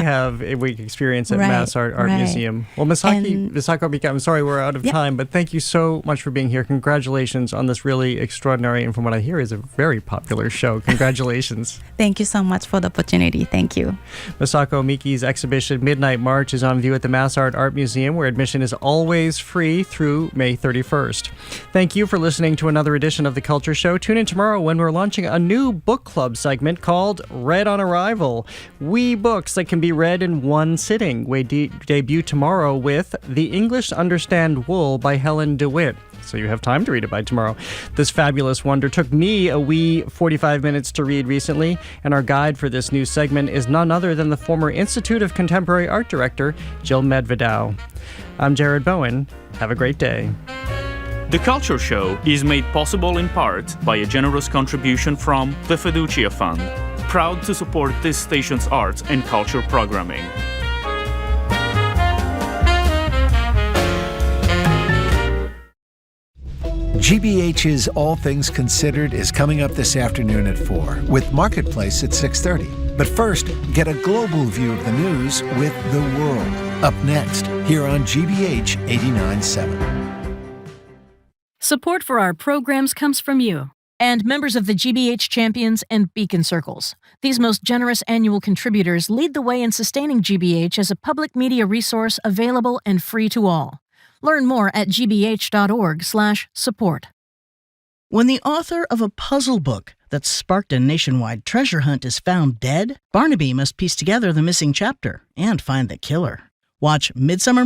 experience at MassArt Art Museum. Well, Masako Miki, I'm sorry we're out of time, but thank you so much for being here. Congratulations on this really extraordinary, and from what I hear, is a very popular show. Congratulations. Thank you so much for the opportunity. Thank you. Masako Miki's exhibition Midnight March is on view at the MassArt Art Museum, where admission is always free through May 31st. Thank you for listening to another edition of The Culture Show. Tune in tomorrow when we're launching a new book club segment called Read on Arrival. Wee books that can be read in one sitting. We debut tomorrow with The English Understand Wool by Helen DeWitt. So you have time to read it by tomorrow. This fabulous wonder took me a wee 45 minutes to read recently, and our guide for this new segment is none other than the former Institute of Contemporary Art director, Jill Medvedow. I'm Jared Bowen. Have a great day. The Culture Show is made possible in part by a generous contribution from the Fiducia Fund, proud to support this station's arts and culture programming. GBH's All Things Considered is coming up this afternoon at 4, with Marketplace at 6:30. But first, get a global view of the news with The World, up next, here on GBH 89.7. Support for our programs comes from you and members of the GBH Champions and Beacon Circles. These most generous annual contributors lead the way in sustaining GBH as a public media resource available and free to all. Learn more at gbh.org/support. When the author of a puzzle book that sparked a nationwide treasure hunt is found dead, Barnaby must piece together the missing chapter and find the killer. Watch Midsummer